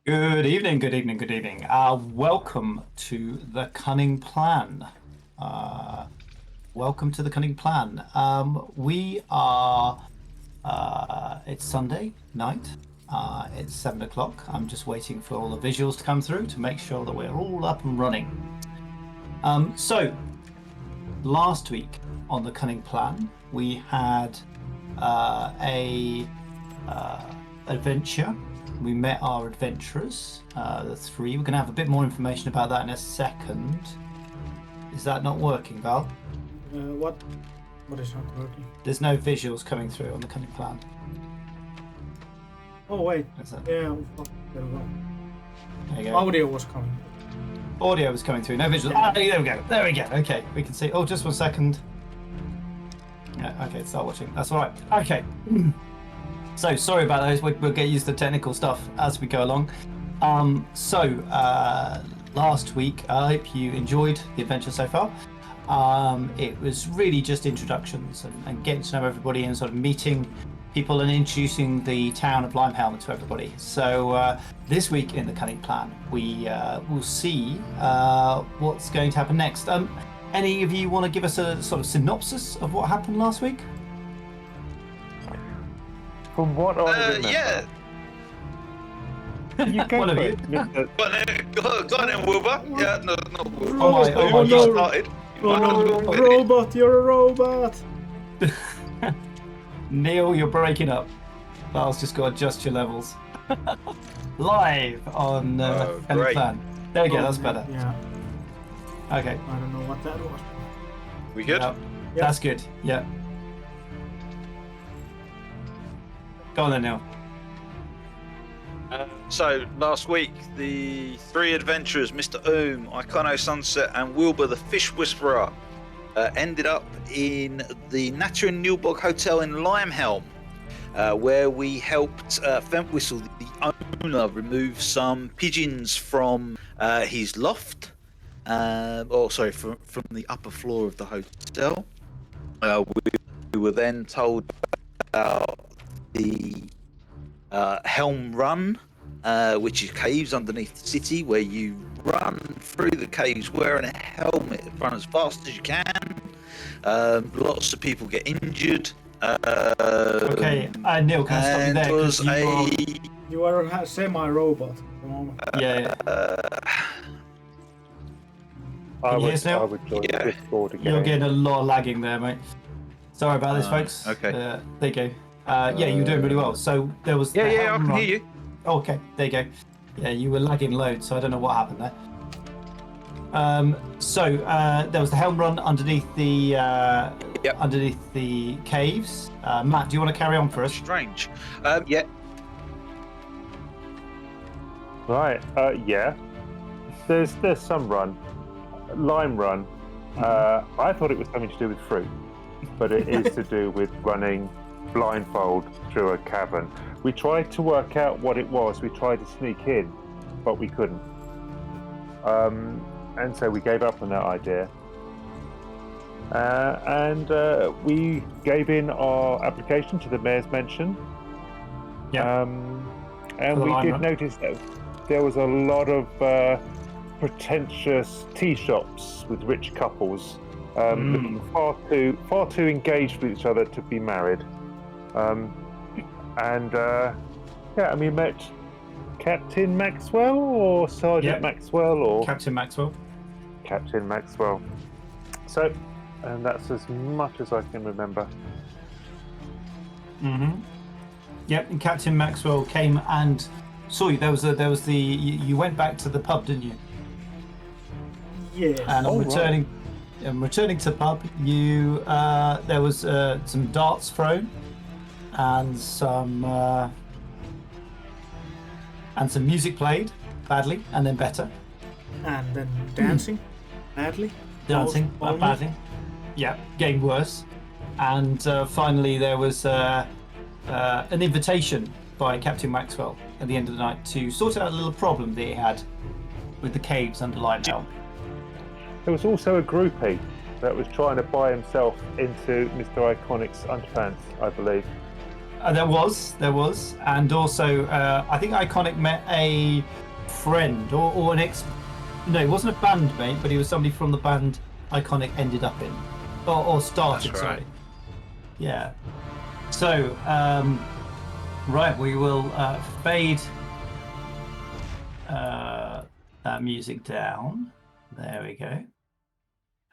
Good evening, good evening, good evening. Welcome to the Cunning Plan. Uh, Welcome to the Cunning Plan. We are, it's Sunday night. It's 7 o'clock. I'm just waiting for all the visuals to come through to make sure that we're all up and running. So, last week on the Cunning Plan, we had a adventure. We met our adventurers, the three. We're going to have a bit more information about that in a second. Is that not working, Val? What? What is not working? There's no visuals coming through on the Cunning Plan. Oh wait. Is that... Yeah. Oh, there we go. There you go. Audio was coming. Audio was coming through. No visuals. Ah, there we go. There we go. Okay, we can see. Oh, just 1 second. Yeah. Okay, start watching. That's all right. Okay. So sorry about those. We'll get used to technical stuff as we go along. Last week, I hope you enjoyed the adventure so far. It was really just introductions and getting to know everybody and sort of meeting people and introducing the town of Limehelm to everybody. So this week in the Cunning Plan, we will see what's going to happen next. Any of you want to give us a sort of synopsis of what happened last week? From what I remember. Yeah. You go One of for you. it, Mr. Go on then, Wilbur. Yeah, no, Wilbur. Oh my You God. started. You Oh might as no, well finish. robot! You're a robot! Neil, you're breaking up. Val's just got to adjust your levels. Live on Cunning great. Plan. There we go, Oh, that's better. Yeah. Okay. I don't know what that was. We good? Yeah, that's good. Yeah. Go on then, Neil. So last week, the three adventurers, Mr. Oom, Icono Sunset, and Wilbur the Fish Whisperer, ended up in the Naturin Nilbog Hotel in Limehelm, where we helped Fentwhistle, the owner, remove some pigeons from his loft. From the upper floor of the hotel. We were then told about the Helm Run, which is caves underneath the city where you run through the caves wearing a helmet, run as fast as you can. Lots of people get injured. Okay, Neil, can I stop you there? And was 'Cause You are a semi-robot at the moment. Yeah, I Can you hear would, us now? I would join Yeah. the Discord again. you're getting a lot of lagging there, mate. Sorry about this, folks. okay. There you go. Yeah, you're doing really well. So there was. Yeah, the I Helm can Run. hear you. Oh, okay, there you go. Yeah, you were lagging loads, so I don't know what happened there. There was the Helm Run underneath the underneath the caves. Matt, do you want to carry on for us? Strange. Yeah. Right, yeah. There's some run. Lime run. I thought it was something to do with fruit, but it is to do with running blindfold through a cavern. We tried to work out what it was. We tried to sneak in, but we couldn't. And so we gave up on that idea. We gave in our application to the mayor's mansion. Yeah. And For the we lime did run. notice that there was a lot of pretentious tea shops with rich couples looking far too engaged with each other to be married. We met Captain Maxwell or Sergeant Yep. Maxwell or Captain Maxwell. Captain Maxwell. So, and that's as much as I can remember. Mm-hmm. Yep, and Captain Maxwell came and saw you. There was the you went back to the pub, didn't you? Yes. And on Oh, returning to the pub, you there was some darts thrown and some music played badly and then better. And then dancing badly. Dancing Only. badly. Yeah, getting worse. And finally, there was an invitation by Captain Maxwell at the end of the night to sort out a little problem that he had with the caves under Limehelm. There was also a groupie that was trying to buy himself into Mr. Iconic's underpants, I believe. There was, and also I think Iconic met a friend or an ex. No, he wasn't a bandmate, but he was somebody from the band Iconic ended up in, or started. That's right. Sorry. Yeah. So, right, we will fade that music down. There we go,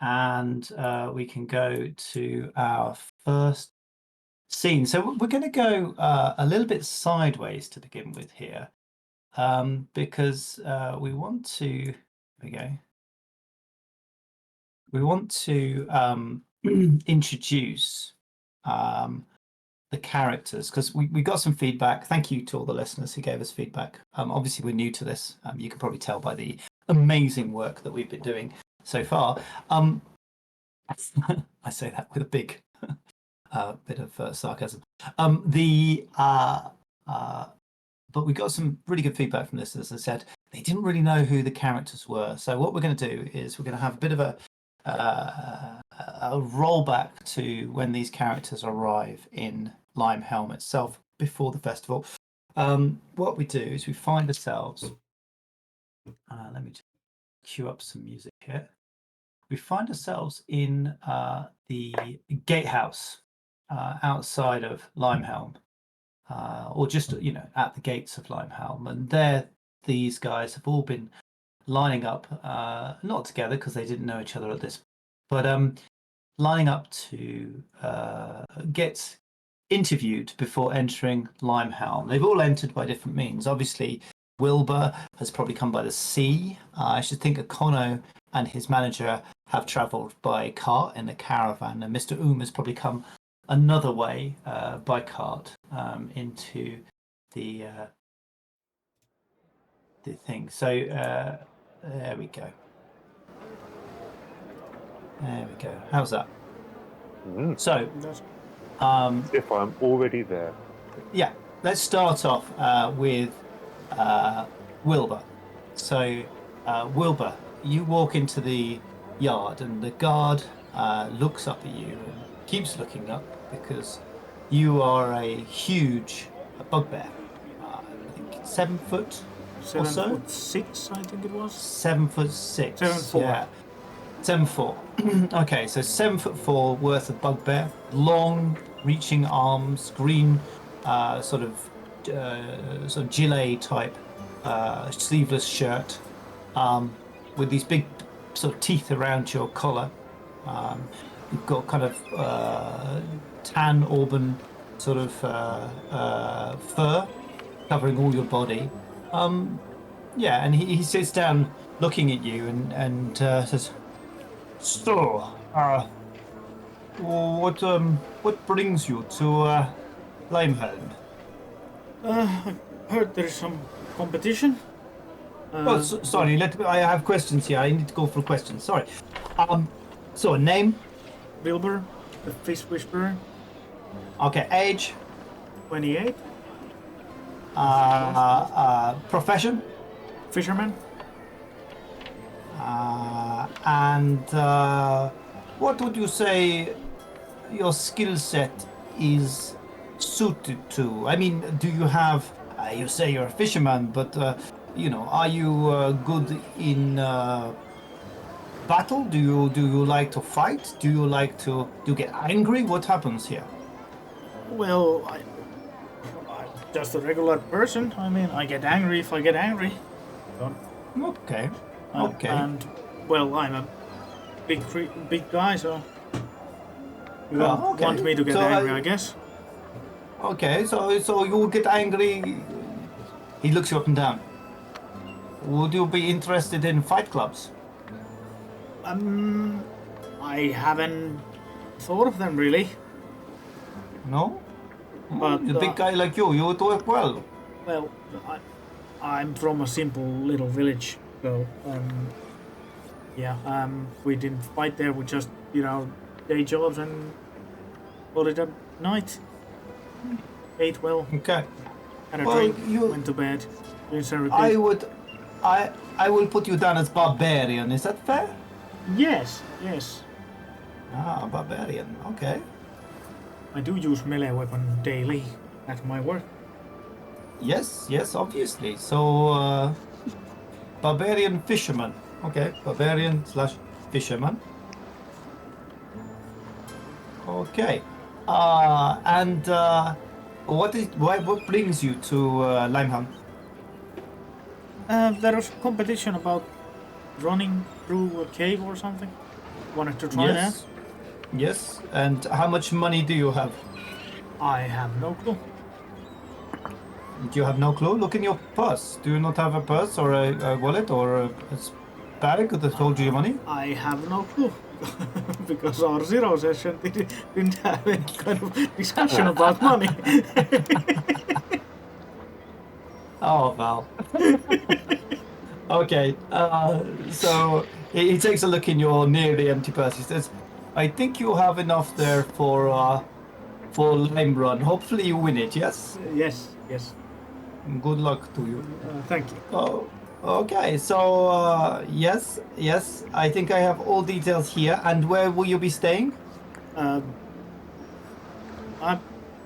and we can go to our first scene. So we're going to go a little bit sideways to begin with here, because we want to. Here we go. We want to introduce the characters because we got some feedback. Thank you to all the listeners who gave us feedback. Obviously, we're new to this. You can probably tell by the amazing work that we've been doing so far. I say that with a big bit of sarcasm. But we got some really good feedback from listeners that said they didn't really know who the characters were. So what we're going to do is we're going to have a bit of a rollback to when these characters arrive in Limehelm itself before the festival. What we do is we find ourselves. Let me just cue up some music here. We find ourselves in the gatehouse outside of Limehelm, or just at the gates of Limehelm, and there these guys have all been lining up, not together because they didn't know each other at this, but lining up to get interviewed before entering Limehelm. They've all entered by different means. Obviously, Wilbur has probably come by the sea. I should think Econo and his manager have travelled by cart in a caravan, and Mr. has probably come another way by cart into the thing. So there we go. There we go. How's that? So, if I'm already there. Yeah, let's start off with Wilbur. So, Wilbur, you walk into the yard, and the guard looks up at you and keeps looking up because you are a huge bugbear. I think 7 foot. 7'6", I think it was. 7'6". 7'4". Yeah. 7'4". Okay, so 7'4" worth of bugbear, long, reaching arms, green, sort of gilet type, sleeveless shirt, with these big sort of teeth around your collar. You've got kind of tan auburn sort of fur covering all your body. Yeah, and he sits down looking at you and says, "So, what brings you to Limehelm?" I heard there's some competition. Sorry, I have questions here. I need to go for questions. Sorry. So, name? Wilbur, the Fish Whisperer. Okay, age? 28. Profession? Fisherman. And what would you say your skill set is suited to? I mean, do you have? You say you're a fisherman, but are you good in battle? Do you like to fight? Do you get angry? What happens here? Well, I'm just a regular person. I mean, I get angry if I get angry. Okay. And well, I'm a big guy, so you don't want me to get angry, I guess. Okay, so you get angry. He looks you up and down. Would you be interested in fight clubs? I haven't thought of them really. No? But A big guy like you would work well. Well, I'm from a simple little village, so we didn't fight there. We just did our day jobs and called it a night. Ate well. Okay. Had a drink. Went to bed. I will put you down as barbarian. Is that fair? Yes. Barbarian. Okay. I do use melee weapon daily. That might work. Yes, obviously. So, barbarian fisherman. Okay, barbarian/fisherman. Okay. And what brings you to Limehound? There was a competition about running through a cave or something. Wanted to try that. Yes. And how much money do you have? I have no clue. Do you have no clue? Look in your purse. Do you not have a purse or a wallet or a bag that told you your money? I have no clue. Because our zero session didn't have any kind of discussion about money. Oh, Val. Okay, so he takes a look in your nearly empty purse. He says, I think you have enough there for Lime Run. Hopefully you win it, yes? Yes. Good luck to you. Thank you. Oh, okay, so yes, I think I have all details here. And where will you be staying?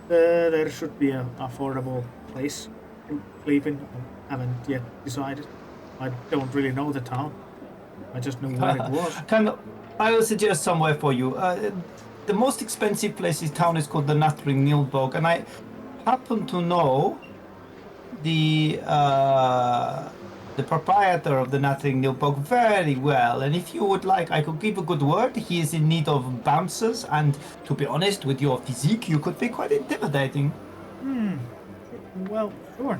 There should be an affordable place to sleep in. I haven't yet decided. I don't really know the town. I just knew where it was. I will suggest somewhere for you. The most expensive place in town is called the Nattring Nilbog, and I happen to know the proprietor of the Nattring Nilbog very well. And if you would like, I could give a good word. He is in need of bouncers, and to be honest, with your physique, you could be quite intimidating. Well, sure.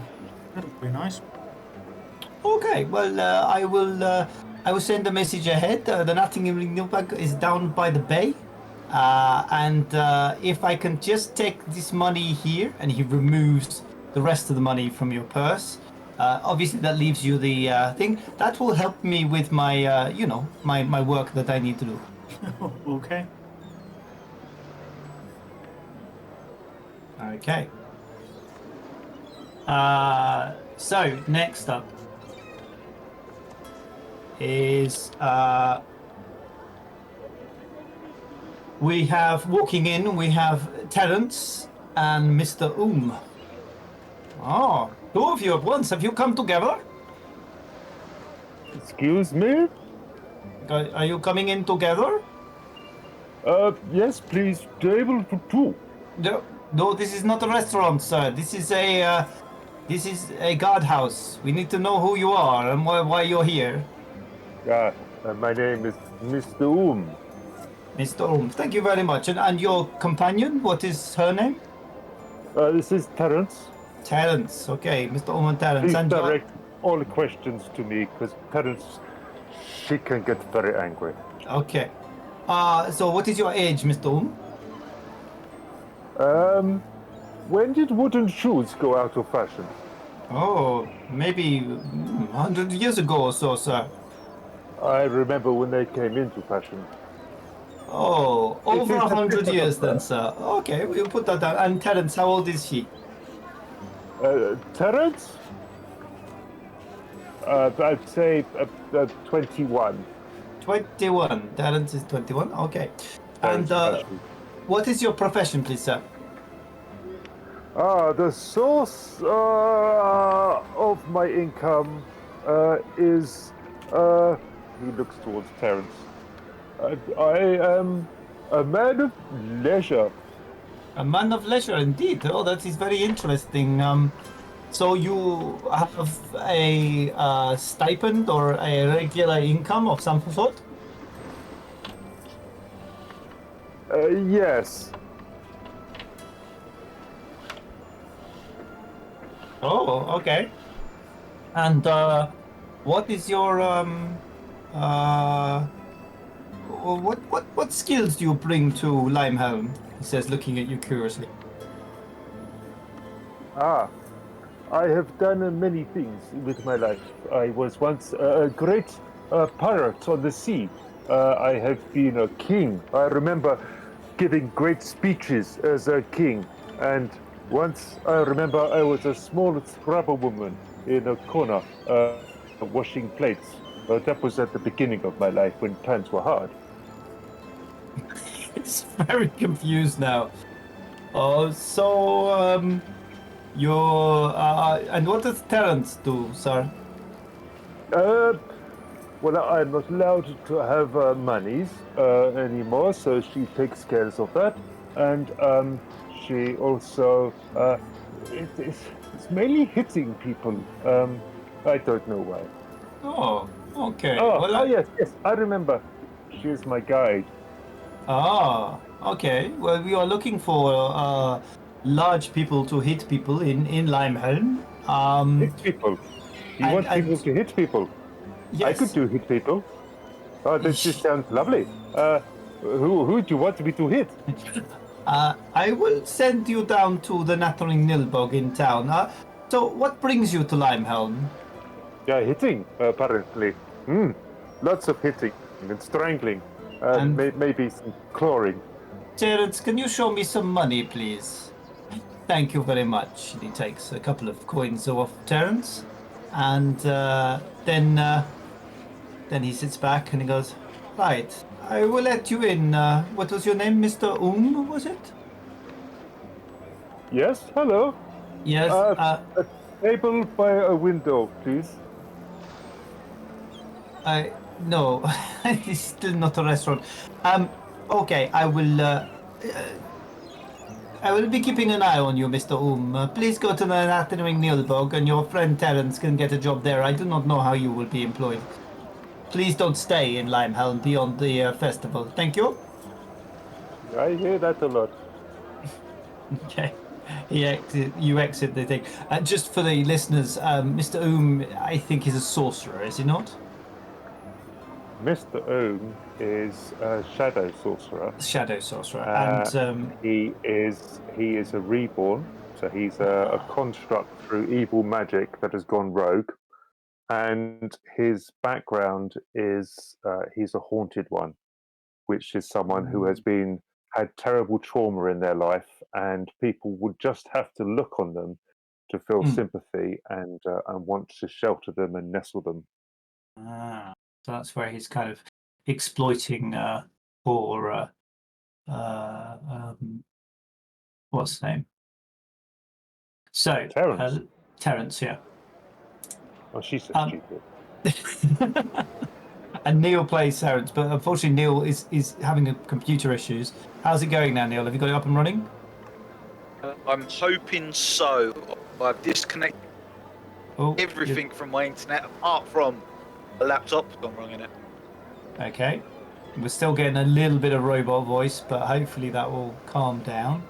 That would be nice. Okay, well, I will send a message ahead. The Nattring Nilbog is down by the bay. And if I can just take this money here, and he removes the rest of the money from your purse, obviously that leaves you the thing. That will help me with my, my work that I need to do. Okay. Okay. So, next up is... we have, walking in, we have Terence and Mr. Oh, two of you at once. Have you come together? Excuse me? Are you coming in together? Yes, please. Table for two. No, this is not a restaurant, sir. This is a guardhouse. We need to know who you are and why you're here. My name is Mr. Mr. Thank you very much. And your companion, what is her name? This is Terence. Terence, okay. Mr. and Terence. Please And direct all the questions to me, because Terence, she can get very angry. Okay. So what is your age, Mr. When did wooden shoes go out of fashion? Oh, maybe 100 years ago or so, sir. I remember when they came into fashion. Oh, over 100 years then, sir. Okay, we'll put that down. And Terence, how old is he? Terence? I'd say 21. 21. Terence is 21. Okay. And what is your profession, please, sir? The source of my income is... he looks towards Terence. I am a man of leisure. A man of leisure, indeed. Oh, that is very interesting. So you have a stipend or a regular income of some sort? Yes. Oh, okay. And what is your what skills do you bring to Limehelm? He says, looking at you curiously. I have done many things with my life. I was once a great pirate on the sea. I have been a king. I remember giving great speeches as a king. And once I remember I was a small scrubber woman in a corner washing plates. That was at the beginning of my life when times were hard. It's very confused now. Oh, so And what does Terence do, sir? Well, I'm not allowed to have monies anymore, so she takes care of that. And she also, it's mainly hitting people. I don't know why. Oh, okay. Oh, Well, oh yes, yes, I remember. She is my guide. okay. Well, we are looking for large people to hit people in Limehelm. Hit people. You And want people to hit people? I could yes. do hit people. Oh, this sounds lovely. Who do you want me to hit? I will send you down to the Nattering Nilbog in town. So, what brings you to Limehelm? Yeah, hitting, apparently. Hmm. Lots of hitting and strangling. And Maybe some clawing. Terence, can you show me some money, please? Thank you very much. He takes a couple of coins off Terence, and then he sits back and he goes, "Right, I will let you in. What was your name, Mr. Was it?" Yes, hello. Yes. A table by a window, please. No, it's still not a restaurant. Okay, I will be keeping an eye on you, Mr. Please go to the Nattering Nilbog, and your friend Terence can get a job there. I do not know how you will be employed. Please don't stay in Limehelm beyond the festival. Thank you. I hear that a lot. Okay. You exit the thing. Just for the listeners, Mr. I think, is a sorcerer, is he not? Mr. Ohm is a shadow sorcerer. Shadow sorcerer. Uh, And he is a reborn, so he's a construct through evil magic that has gone rogue. And his background is he's a haunted one, which is someone who has had terrible trauma in their life, and people would just have to look on them to feel sympathy and want to shelter them and nestle them. So that's where he's kind of exploiting poor what's his name? So Terence, yeah. Oh, she's so stupid. And Neil plays Terence, but unfortunately Neil is having computer issues. How's it going now, Neil? Have you got it up and running? I'm hoping so. I've disconnected everything from my internet apart from a laptop. Gone wrong in it. Okay. We're still getting a little bit of robot voice, but hopefully that will calm down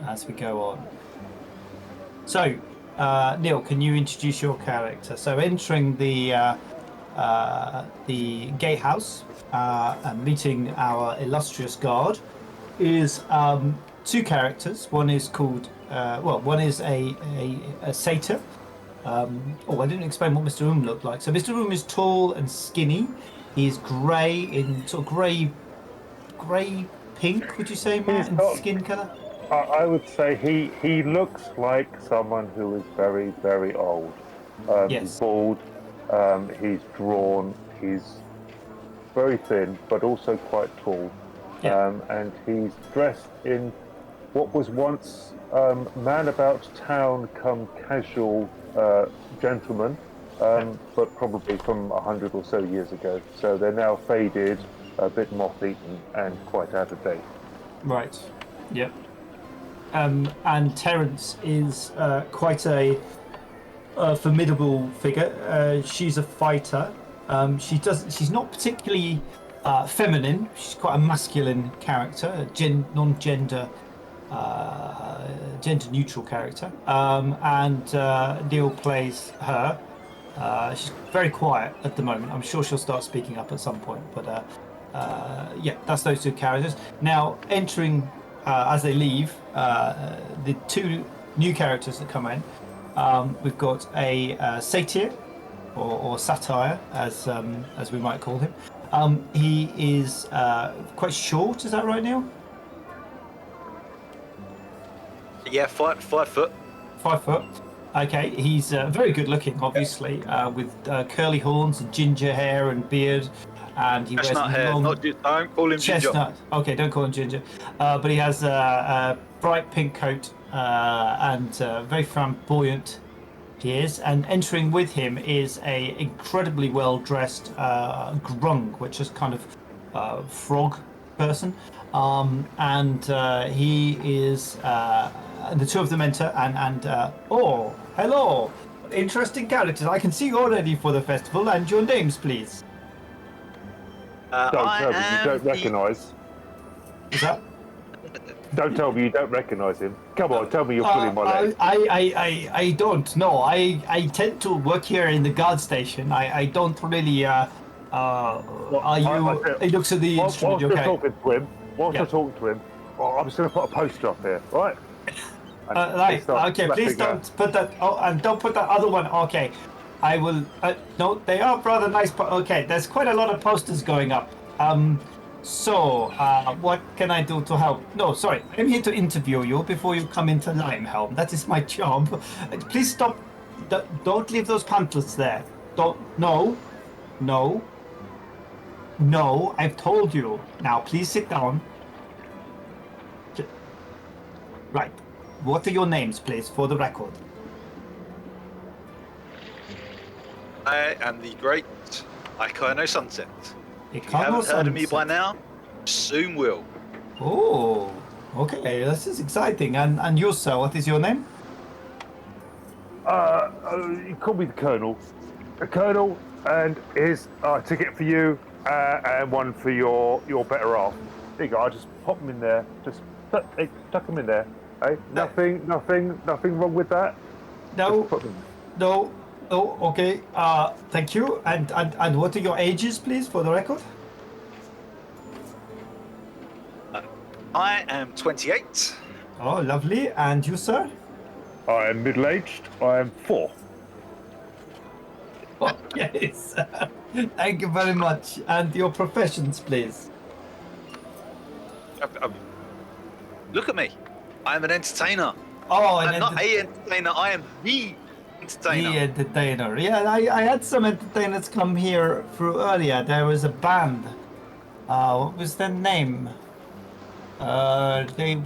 as we go on. So, Neil, can you introduce your character? So, entering the gatehouse and meeting our illustrious guard is two characters. One is called, one is a satyr. I didn't explain what Mr. Looked like. So Mr. is tall and skinny. He's grey in sort of grey pink. Would you say, Matt, in skin colour? I would say he looks like someone who is very, very old. Yes. He's bald. He's drawn. He's very thin, but also quite tall. Yeah. And he's dressed in what was once man about town come casual gentleman, but probably from 100 or so years ago. So they're now faded, a bit moth-eaten, and quite out of date. Right. Yep. And Terence is quite a formidable figure. She's a fighter. She's not particularly feminine. She's quite a masculine character, non-gender, gender-neutral character. And Neil plays her. She's very quiet at the moment. I'm sure she'll start speaking up at some point. But that's those two characters. Now, entering as they leave, the two new characters that come in. We've got a satyr, or satire, as we might call him. He is quite short. Is that right, Neil? Yeah, 5 foot. 5 foot. Okay, he's very good looking, obviously, with curly horns and ginger hair and beard. And he Chestnut wears hair. long Don't call him chestnut. ginger. Okay, don't call him ginger. But he has a bright pink coat and very flamboyant he is. And entering with him is a incredibly well-dressed grung, which is kind of frog person. And he is, and the two of them enter, and oh, hello, interesting characters. I can see you're ready for the festival, and your names, please. Don't tell me you don't recognise. Is that? Don't tell me you don't recognise him. Come on, tell me you're pulling my leg. I don't know. I tend to work here in the guard station. I don't really. Are you? He looks at the instrument. Whilst Okay. you're talking to him, Yeah. I'm just going to put a poster up here, right? And Right. start Okay. Please slapping don't put that. Oh, and don't put that other one. Okay. I will. No, they are rather nice. Okay. There's quite a lot of posters going up. So, what can I do to help? No, sorry. I'm here to interview you before you come into Limehelm. That is my job. Please stop. Don't leave those pamphlets there. Don't. No. No. No. I've told you. Now, please sit down. Right. What are your names, please, for the record? I am the great Icano Sunset. If you Ikano haven't heard of me by Sunset. now, soon will. Oh, okay. This is exciting. And you, sir, what is your name? You call me the Colonel. The Colonel, and here's a ticket for you, and one for your better half. There you go. I'll just pop them in there. Just tuck them in there. Hey, nothing wrong with that. No. Just put them. No. Oh, okay. Thank you. And what are your ages, please, for the record? I am 28. Oh, lovely. And you, sir? I am middle-aged. I am 4. Oh, yes. Thank you very much. And your professions, please. Look at me. I am an entertainer. Oh, I'm not a entertainer. I am the entertainer. The entertainer. Yeah, I had some entertainers come here through earlier. There was a band. What was their name? The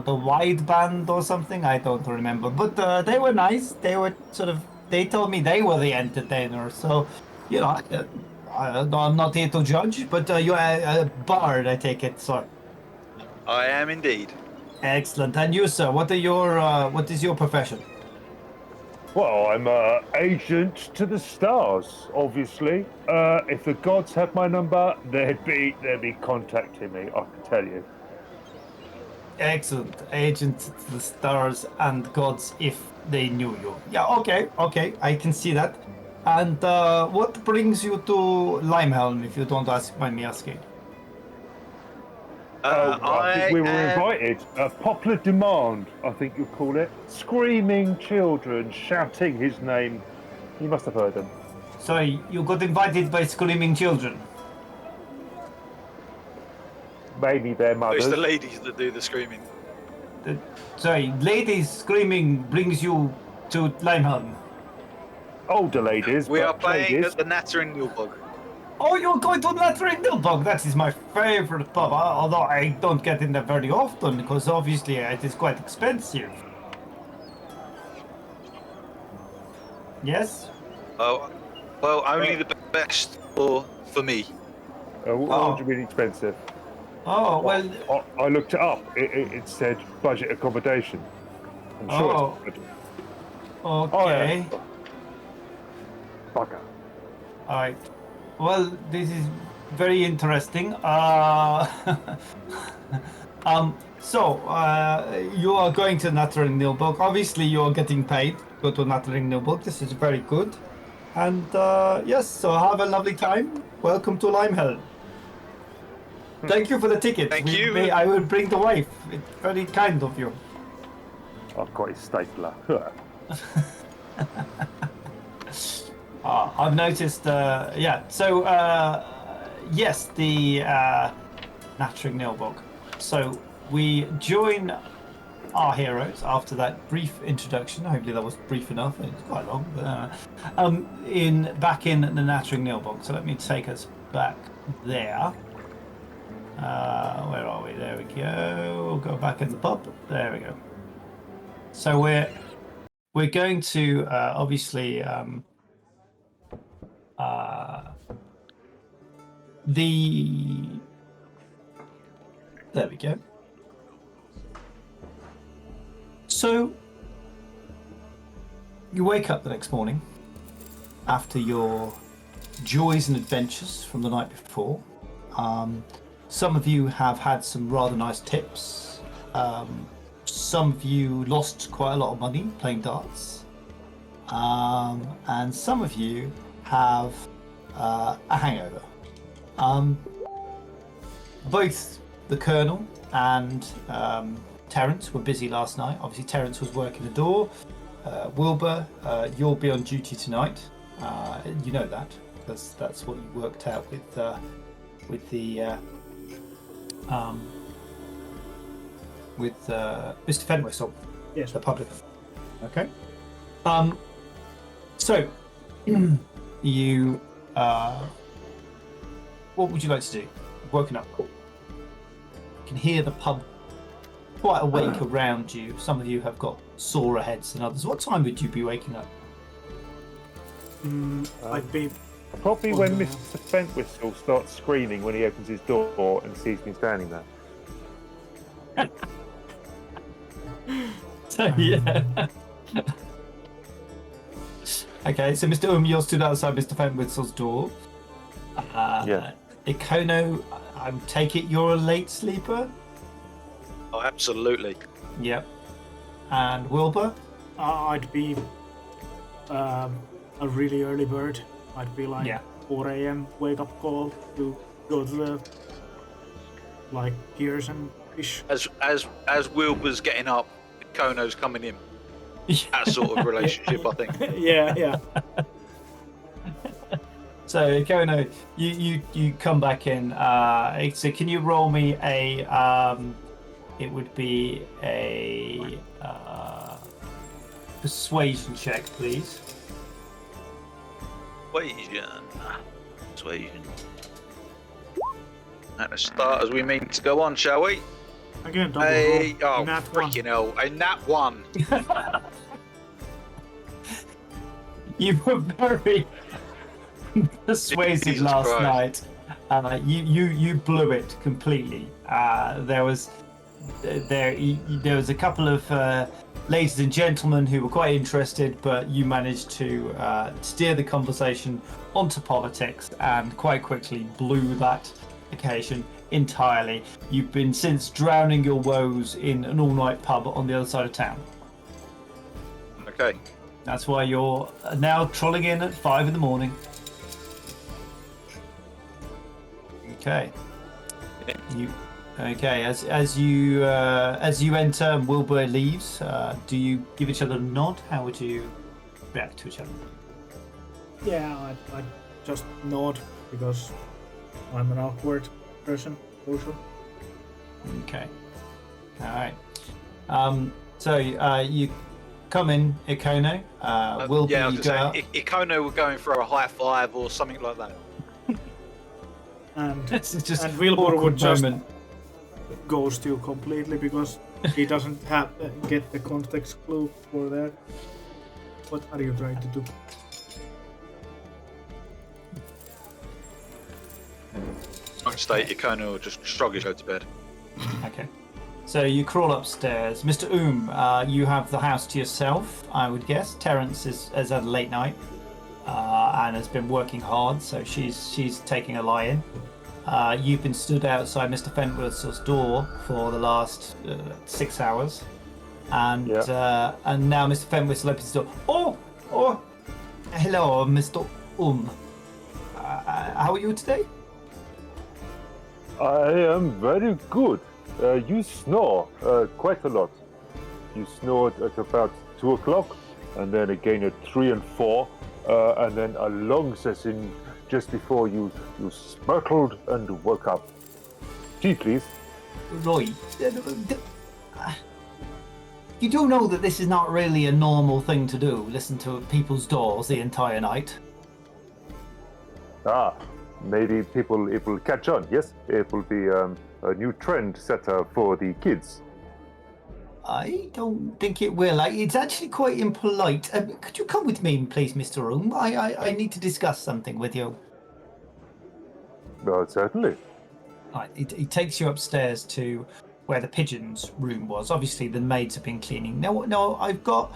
Wide Band or something. I don't remember. But they were nice. They were they told me they were the entertainer. So, you know, I'm not here to judge. But you're a bard, I take it. So I am indeed. excellent. And you, sir? What is your profession? Well, I'm agent to the stars, obviously. If the gods had my number, they'd be contacting me. I can tell you. Excellent. Agent to the stars and gods if they knew you. Yeah, okay, I can see that. And what brings you to Limehelm, if you don't mind me asking? I think we were invited. A popular demand, I think you'd call it. Screaming children shouting his name. You must have heard them. Sorry, you got invited by screaming children. Maybe their mothers. It's the ladies that do the screaming. Sorry, ladies screaming brings you to Limehelm. Older ladies. We but are playing ladies. at the Natter in Nilbog. Oh, you're going to Nattering Nilbog. That is my favorite pub, although I don't get in there very often because obviously it is quite expensive. Yes? Oh, well, only the best for me. What do you mean expensive? Oh, well, I looked it up. It said budget accommodation. I'm sure it's budget. okay. Oh, yeah. Bugger. All right. Well, this is very interesting. So you are going to Nattering Nilbog. Obviously, you are getting paid. Go to Nattering Nilbog. This is very good. And yes, so have a lovely time. Welcome to Limehelm. Thank you for the ticket. Thank you. I will bring the wife. It's very kind of you. I've got his stapler. I've noticed, yeah. So, yes, the Nattering Nilbog. So we join our heroes after that brief introduction. Hopefully that was brief enough. It's quite long. But, back in the Nattering Nilbog. So let me take us back there. Where are we? There we go. We'll go back in the pub. There we go. So we're going to obviously there we go. So you wake up the next morning after your joys and adventures from the night before. Some of you have had some rather nice tips. Some of you lost quite a lot of money playing darts. And some of you have a hangover. Both the Colonel and Terence were busy last night. Obviously, Terence was working the door. Wilbur, you'll be on duty tonight. You know that, because that's what you worked out with the Mr. Fenwhistle, Yes. the publican. Okay. So you what would you like to do? Woken up. You can hear the pub quite awake around you. Some of you have got sorer heads than others. What time would you be waking up? I'd be Probably when Mr. Fentwhistle starts screaming when he opens his door and sees me standing there. So yeah. Okay, so Mr. You're stood outside Mr. Fentwhistle's door. Yeah. Ikono, I take it you're a late sleeper? Oh, absolutely. Yep. And Wilbur? I'd be a really early bird. I'd be like 4 a.m. wake up call to go to the piers and fish. As Wilbur's getting up, Kono's coming in. That sort of relationship, I think. Yeah. So Ikono, you come back in. So can you roll me a it would be a persuasion check, please. Persuasion. At the start, as we mean to go on, shall we? Again, double Hey, roll. oh, Nat one. freaking hell. A nat one. You were very persuasive Jesus last Christ. night. You blew it completely. There was a couple of ladies and gentlemen who were quite interested, but you managed to steer the conversation onto politics and quite quickly blew that occasion entirely. You've been since drowning your woes in an all-night pub on the other side of town. Okay. That's why you're now trolling in at 5 in the morning. Okay. As you enter, Wilbur leaves. Do you give each other a nod? How would you react to each other? Yeah, I'd just nod because I'm an awkward person, also. Okay. All right. So you come in, Ikono. Wilbur, yeah, I you was go going out. to say, Ikono were going for a high five or something like that. And It's just and Wilbur awkward would just moment. ghost you completely because he doesn't have get the context clue for that. What are you trying to do? On state, Ikono will just shrug his go to bed. Okay. So you crawl upstairs. Mr. You have the house to yourself, I would guess. Terence has had a late night and has been working hard, so she's taking a lie-in. You've been stood outside Mr. Fentwhistle's door for the last 6 hours, and now Mr. Fentwhistle opens his door. Oh, hello, Mr. How are you today? I am very good. You snore quite a lot. You snored at about 2 o'clock, and then again at 3 and 4, and then a long session just before you sparkled and woke up. Tea, please. Right. You do know that this is not really a normal thing to do, listen to people's doors the entire night. Maybe it will catch on, yes? It will be a new trend setter for the kids. I don't think it will. It's actually quite impolite. Could you come with me, please, Mr. Room? I need to discuss something with you. No, certainly. Right, he takes you upstairs to where the pigeons' room was. Obviously, the maids have been cleaning. No, I've got.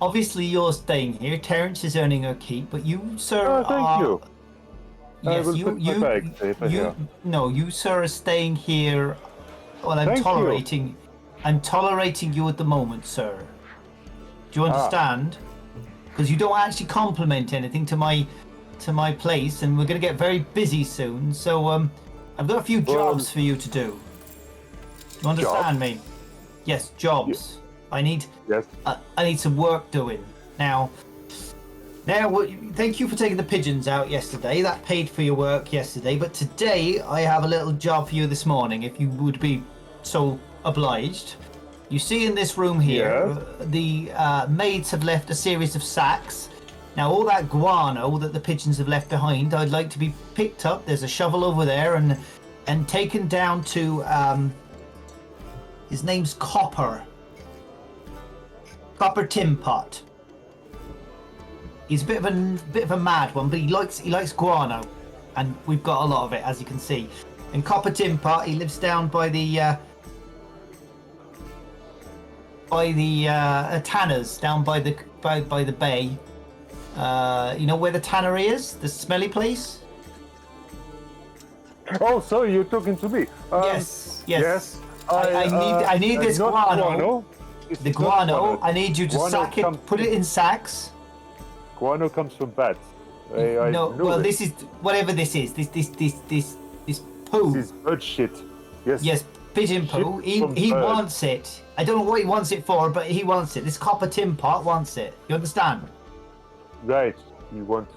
Obviously, you're staying here. Terence is earning her keep, but you, sir, Oh, thank you. Yes, I will put my bag safe here. No, you, sir, are staying here. Well, I'm Thank tolerating. you. I'm tolerating you at the moment, sir. Do you understand? Because you don't actually compliment anything to my place, and we're going to get very busy soon. So I've got a few jobs for you to do. You understand me? Yes, jobs. I need. Yes. I need some work doing now. Thank you for taking the pigeons out yesterday. That paid for your work yesterday. But today I have a little job for you this morning. If you would be so obliged. You see in this room here, the maids have left a series of sacks. Now all that guano that the pigeons have left behind, I'd like to be picked up. There's a shovel over there and taken down to his name's Copper Tin Pot. He's a bit of a mad one, but he likes guano, and we've got a lot of it, as you can see. And Copper Tin Pot, he lives down by the tanners, down by the bay. You know where the tannery is, the smelly place. Oh, so you're talking to me? Yes. I need this guano. The guano. I need you to sack it. Put it in sacks. Guano comes from bats. This is whatever this is. This poo. This is bird shit. Yes. Yes, pigeon poo. He wants it. I don't know what he wants it for, but he wants it. This Copper Tin Pot wants it. You understand? Right. You want.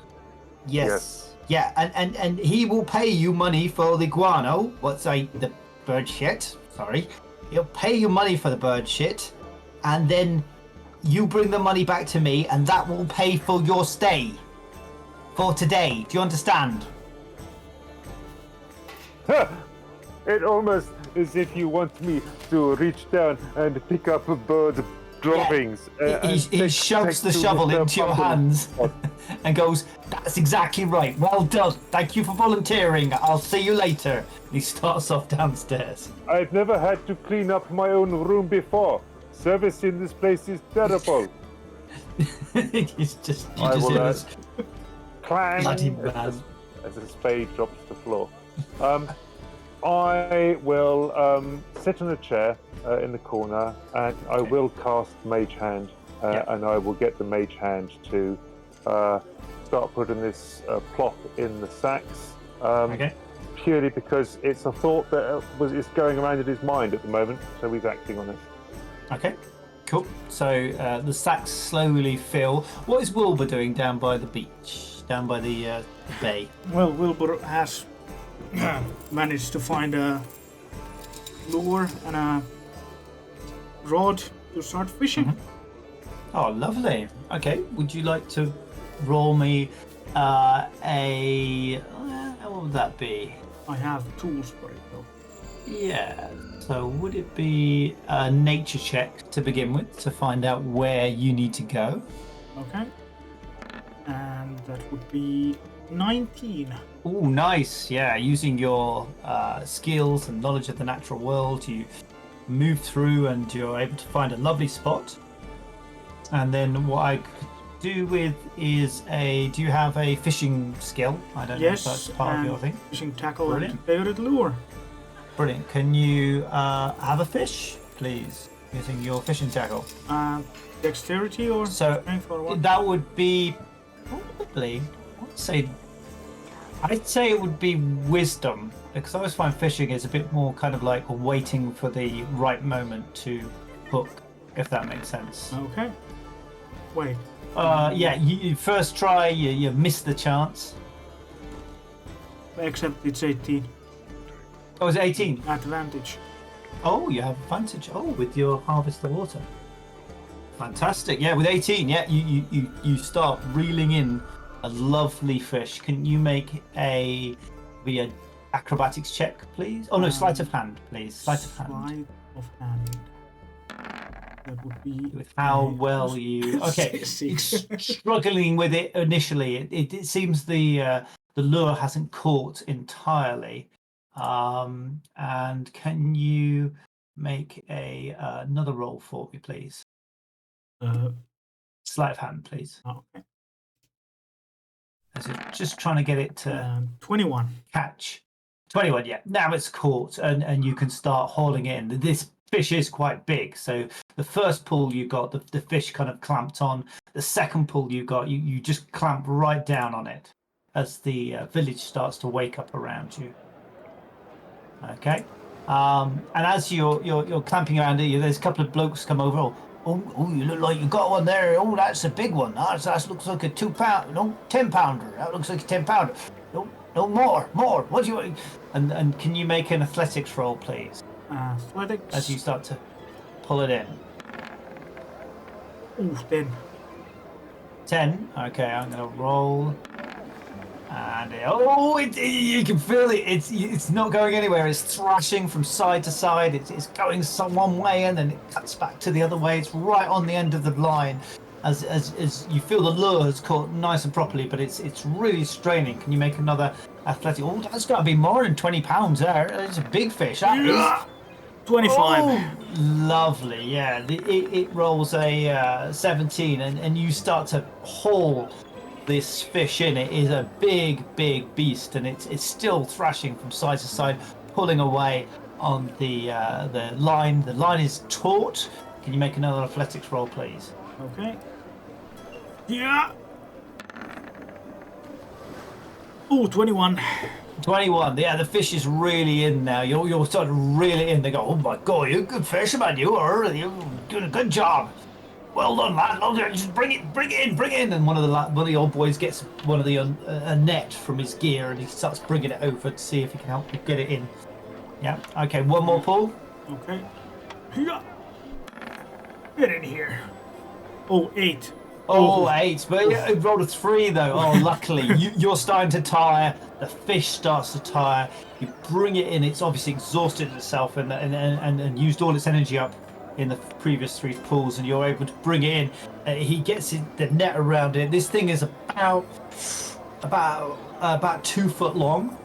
Yes. Yeah, and he will pay you money for the guano. The bird shit. Sorry. He'll pay you money for the bird shit, and then you bring the money back to me, and that will pay for your stay for today. Do you understand? It almost as if you want me to reach down and pick up a bird droppings. Yeah. He shoves the shovel into your hands and goes, "That's exactly right. Well done. Thank you for volunteering. I'll see you later." He starts off downstairs. I've never had to clean up my own room before. Service in this place is terrible. It's just you just hear this clang bloody man as a spade drops to the floor. I will sit on a chair in the corner, and I will cast Mage Hand, and I will get the Mage Hand to start putting this plot in the sacks. Purely because it's a thought that is going around in his mind at the moment, so he's acting on it. Okay, cool. So the sacks slowly fill. What is Wilbur doing down by the beach, down by the bay? Well, Wilbur has managed to find a lure and a rod to start fishing. Mm-hmm. Oh, lovely. Okay, would you like to roll me what would that be? I have tools for it though. Yeah, so would it be a nature check to begin with to find out where you need to go? Okay. And that would be 19. Oh, nice. Yeah, using your skills and knowledge of the natural world, you move through and you're able to find a lovely spot. And then what I could do with is do you have a fishing skill? I don't know if that's part of your thing. Fishing tackle. Brilliant. And favorite lure. Brilliant. Can you have a fish, please, using your fishing tackle? Dexterity or strength or what? That would be probably, I'd say it would be wisdom, because I always find fishing is a bit more kind of like waiting for the right moment to hook, if that makes sense. Okay. Wait. You first try, you miss the chance. Except it's 18. Oh, it's 18. Advantage. Oh, you have advantage. Oh, with your harvest the water. Fantastic. Yeah, with 18, yeah, you start reeling in a lovely fish. Can you make a acrobatics check, please? Oh no, sleight of hand, please. Sleight of hand. Sleight of hand. That would be with how a well you. Okay, six. it's struggling with it initially. It seems the lure hasn't caught entirely. And can you make another roll for me, please? Sleight of hand, please. Okay. As you're just trying to get it to 21. catch. 21, yeah. Now it's caught, and you can start hauling it in. This fish is quite big, so the first pull you got, the fish kind of clamped on. The second pull you got, you just clamp right down on it as the village starts to wake up around you. Okay, and as you're clamping around it, there's a couple of blokes come over. Oh, you look like you got one there. Oh, that's a big one. That looks like a 2 pound, no, 10 pounder. That looks like a 10 pounder. No, more. What do you want? And can you make an athletics roll, please? Athletics. As you start to pull it in. Ooh, 10. 10. Okay, I'm gonna roll. And you can feel it. It's not going anywhere. It's thrashing from side to side. It's going one way and then it cuts back to the other way. It's right on the end of the line, as you feel the lure has caught nice and properly, but it's really straining. Can you make another athletic? Oh, that's got to be more than 20 pounds there. It's a big fish. That is. 25. Oh, lovely. Yeah, it rolls a 17, and you start to haul this fish in. It is a big beast, and it's still thrashing from side to side, pulling away on the line. The line is taut. Can you make another athletics roll, please? Okay. Yeah. Oh, 21. 21. Yeah, the fish is really in now. You're sort of really in. They go, oh my god, you're a good fisherman. You're doing a good job. Well done, lad. Well done. Just bring it in. And one of the old boys gets one of the a net from his gear, and he starts bringing it over to see if he can help you get it in. Yeah. Okay. One more pull. Okay. Yeah. Get in here. Oh, 8. Oh, 8. But it rolled a 3 though. Oh, luckily you're starting to tire. The fish starts to tire. You bring it in. It's obviously exhausted itself and used all its energy up in the previous 3 pulls, and you're able to bring it in. He gets the net around it. This thing is about 2 foot long.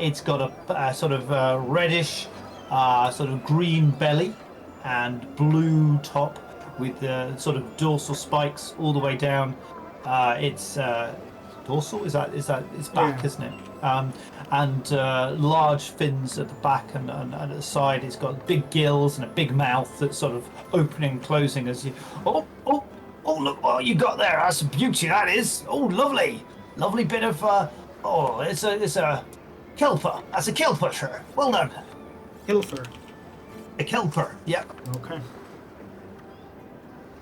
It's got a sort of reddish, sort of green belly and blue top with the sort of dorsal spikes all the way down. It's dorsal. Is that it's back, yeah. Isn't it? And large fins at the back and at the side. It's got big gills and a big mouth that's sort of opening and closing as you. Oh! Look what you got there. That's a beauty. That is. Oh, lovely bit of. It's a kelper. That's a kelper, sir. Well done. Hilfer. A kelper. Yep. Okay.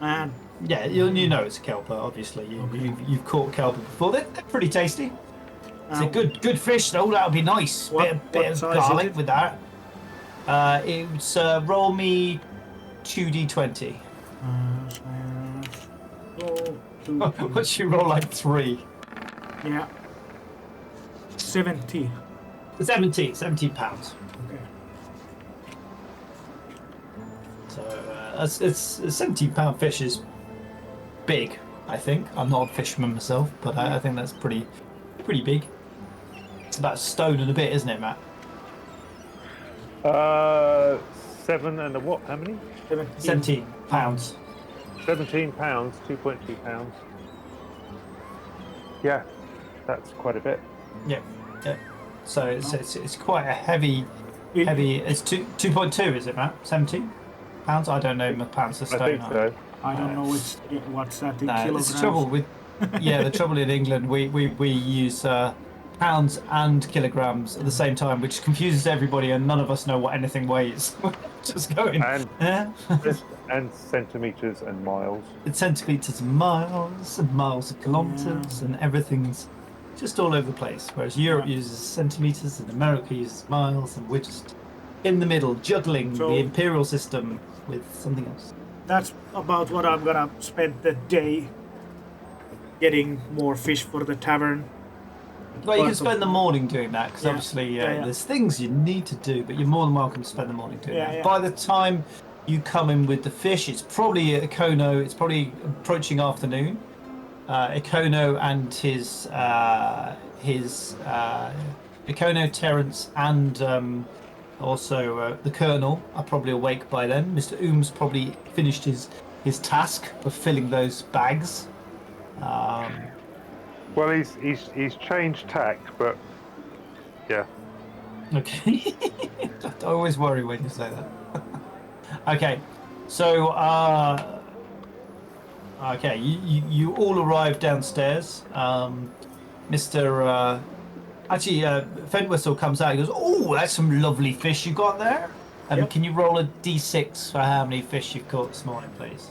And yeah, you know it's a kelper. Obviously, you've caught kelper before. They're pretty tasty. It's a good fish though. That'll be nice. Bit of garlic with that. It's roll me 2d20. What's you roll like 3? Yeah. 17. 17 pounds. Okay. So it's a 17-pound fish is big. I think I'm not a fisherman myself, but I think that's pretty big. It's about a stone and a bit, isn't it, Matt? 7 and a what? How many? 17 pounds. 17 pounds, 2.2 pounds. Yeah, that's quite a bit. Yeah. So it's quite a heavy. It's 2.2, is it, Matt? 17 pounds. I don't know my pounds to stone. I think so. I don't know what's that in kilograms. It's the trouble with the trouble in England. We use pounds and kilograms at the same time, which confuses everybody, and none of us know what anything weighs. Just going and centimeters and miles. It's centimeters and miles and kilometers, and everything's just all over the place. Whereas Europe uses centimeters and America uses miles, and we're just in the middle, juggling the imperial system with something else. That's about what I'm gonna spend the day getting more fish for the tavern. Well, you can spend the morning doing that, because obviously there's things you need to do, but you're more than welcome to spend the morning doing that. Yeah. By the time you come in with the fish. It's probably a Ikono. It's probably approaching afternoon. Ikono and his Ikono, Terence, and also the Colonel are probably awake by then. Mr. Oom's probably finished his task of filling those bags. Well, he's changed tack, but yeah. Okay. I always worry when you say that. Okay, so okay, you all arrive downstairs. Mr. Actually, Fentwhistle comes out. He goes, "Oh, that's some lovely fish you got there." Yep. Can you roll a d6 for how many fish you've caught this morning, please?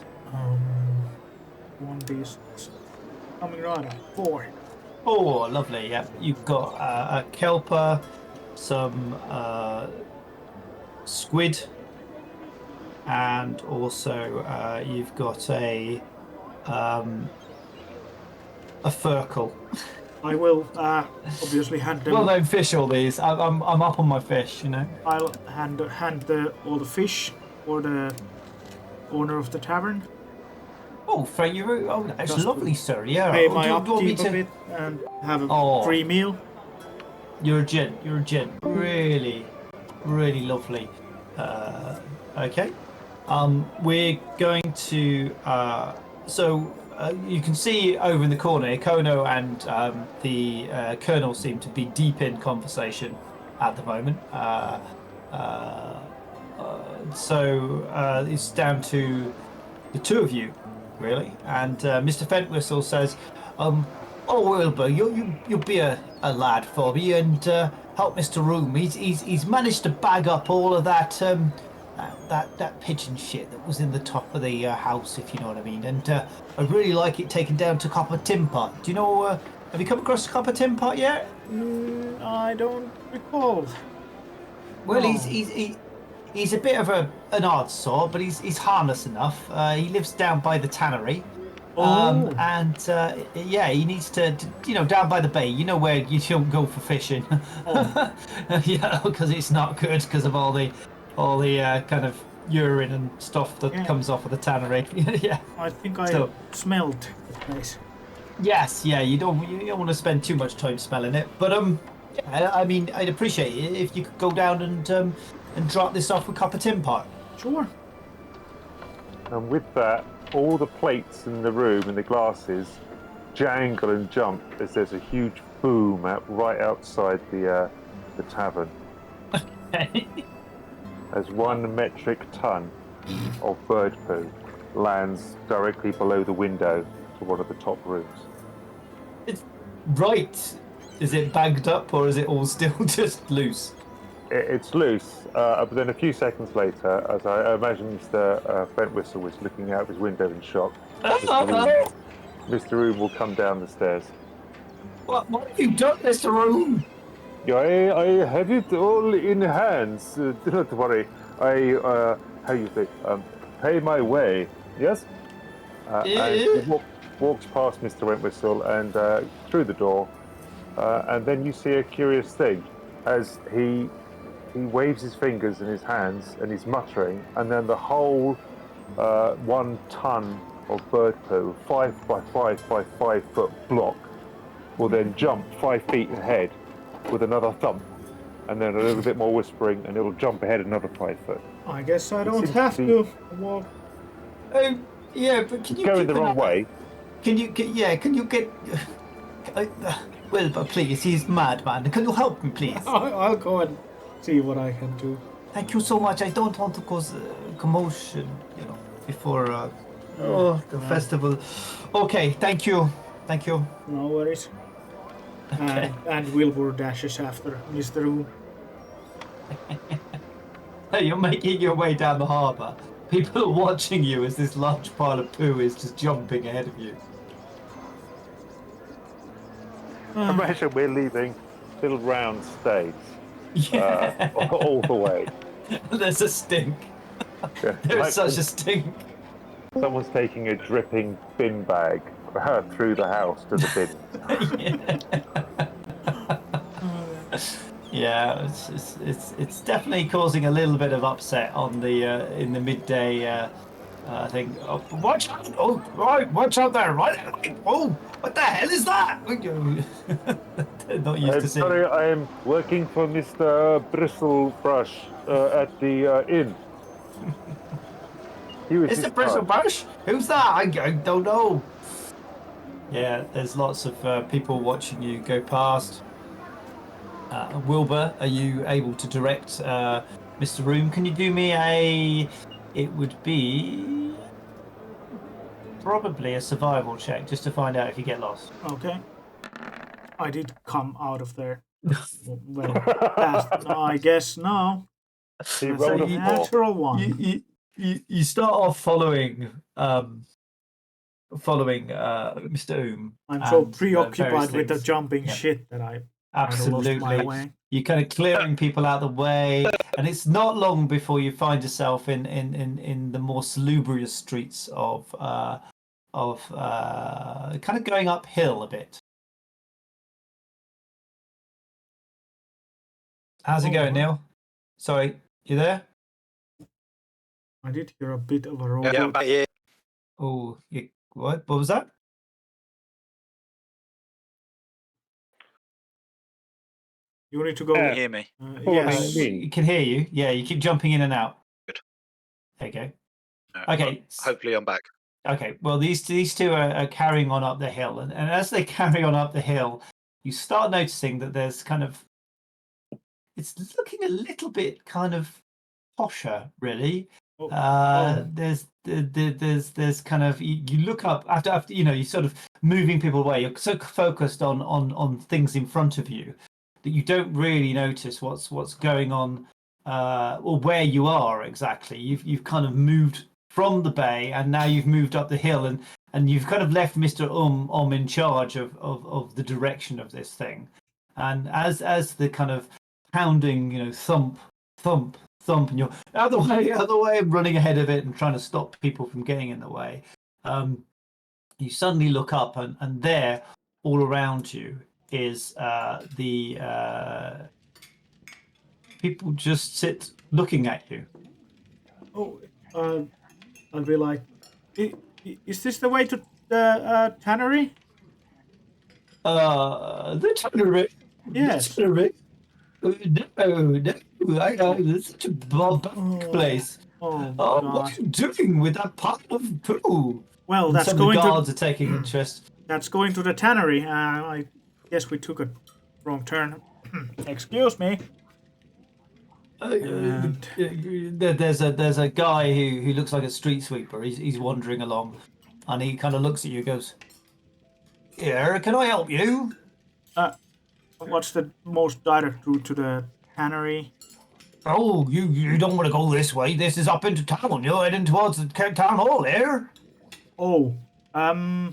1d6. Coming right up. 4. Oh, lovely. Yeah, you've got a kelper, some squid, and also you've got a furkle. I will obviously hand them. Well-known fish, all these. I'm up on my fish, you know. I'll hand all the fish for the owner of the tavern. Oh, thank you. Oh, that's Just lovely, sir. Yeah. Pay Oh, my do you want me upkeep a bit and have a Oh. free meal. You're a gent. You're a gent. Really, really lovely. Okay. We're going to. You can see over in the corner, Ikono and the Colonel seem to be deep in conversation at the moment. It's down to the two of you, really. And Mr. Fentwhistle says, "Oh, Wilbur, you'll be a lad for me and help Mr. Room. He's managed to bag up all of that that pigeon shit that was in the top of the house, if you know what I mean. And I'd really like it taken down to Copper Tin Pot. Do you know? Have you come across Copper Tin Pot yet? I don't recall. Well, No. he's a bit of an odd sort, but he's harmless enough. He lives down by the tannery. Yeah, he needs to, down by the bay. You know where you don't go for fishing. Oh. Yeah, because it's not good because of all the kind of urine and stuff that comes off of the tannery. Yeah. I think I So- smelled the place. Yes, yeah. You don't want to spend too much time smelling it, but yeah, I mean, I'd appreciate it if you could go down and drop this off with Copper Tin Pot. Sure. And with that, all the plates in the room and the glasses jangle and jump as there's a huge boom right outside the tavern. As 1 metric ton of bird poo lands directly below the window to one of the top rooms. Right. Is it bagged up or is it all still just loose? It's loose, but then a few seconds later, as I imagine Mr. Fentwhistle was looking out of his window in shock, Mr. Room will come down the stairs. What have you done, Mr. Room? Yeah, I have it all in hands. Do not worry. How you say, pay my way. Yes? And he walks past Mr. Wentwhistle and through the door, and then you see a curious thing as he waves his fingers and his hands and he's muttering, and then the whole 1 ton of bird poo, 5 by 5 by 5 foot block, will then jump 5 feet ahead with another thump, and then a little bit more whispering, and it'll jump ahead another 5 foot. I guess I don't seems have to to walk. Yeah, but can you Going keep the an wrong eye- way. Can you get? Wilbur, please. He's mad, man. Can you help me, please? I'll go and see what I can do. Thank you so much. I don't want to cause commotion, before the festival. Okay, thank you. Thank you. No worries. Okay. And Wilbur dashes after Mr. Room. You're making your way down the harbour. People are watching you as this large pile of poo is just jumping ahead of you. Imagine we're leaving little round staves Yeah. all the way. There's a stink. Yeah. There's such a stink. Someone's taking a dripping bin bag through the house to the bin. Yeah, it's definitely causing a little bit of upset on the in the midday thing. Oh, watch out! Oh, right, watch out there! Right, oh, what the hell is that? They're not used to I'm seeing. sorry, I'm working for Mr. Bristlebrush at the inn. He was It's his a Bristol charge. Bush. Who's that? I don't know. Yeah, there's lots of people watching you go past. Wilbur, are you able to direct Mr. Room? Can you do me a? It would be probably a survival check just to find out if you get lost. Okay. I did come out of there very fast. No, I guess no. He That's a rolled a 4. natural one. You start off following Mr. Oom I'm so and various preoccupied with the things. jumping Yeah. shit that I kind of lost my Absolutely. way. You're kind of clearing people out the way, and it's not long before you find yourself in the more salubrious streets of kind of going uphill a bit. How's it Oh, going, wow. Neil? Sorry, you there? I did hear a bit of a Yeah, robot. back here. Oh, what? What was that? You need to go. Can Yeah. you hear me? Yes. me. You can hear you. Yeah, you keep jumping in and out. Good. There you go. Right, Okay. hopefully I'm back. Okay, well, these two are carrying on up the hill, and as they carry on up the hill, you start noticing that there's kind of it's looking a little bit kind of posher, really. Oh. There's kind of you look up after you're sort of moving people away. You're so focused on things in front of you that you don't really notice what's going on or where you are exactly. You've kind of moved from the bay, and now you've moved up the hill, and you've kind of left Mr. in charge of the direction of this thing. And as the kind of pounding, thump, thump, thump, and you're out of the way, and running ahead of it and trying to stop people from getting in the way. You suddenly look up, and there, all around you, is the people just sit looking at you. Oh. I'll be like, is this the way to the tannery? The tannery. Yes. The tannery. No, it's such a barbaric place. Oh What gosh. are you doing with that pile of poo? Well, And that's some of the going guards to are taking interest. that's going to the tannery. I guess we took a wrong turn. Excuse me. And- There's a guy who looks like a street sweeper. He's wandering along, and he kind of looks at you and goes, "Here, can I help you?" What's the most direct route to the tannery? Oh, you don't want to go this way. This is up into town. You're heading towards the town hall here. Oh, I'll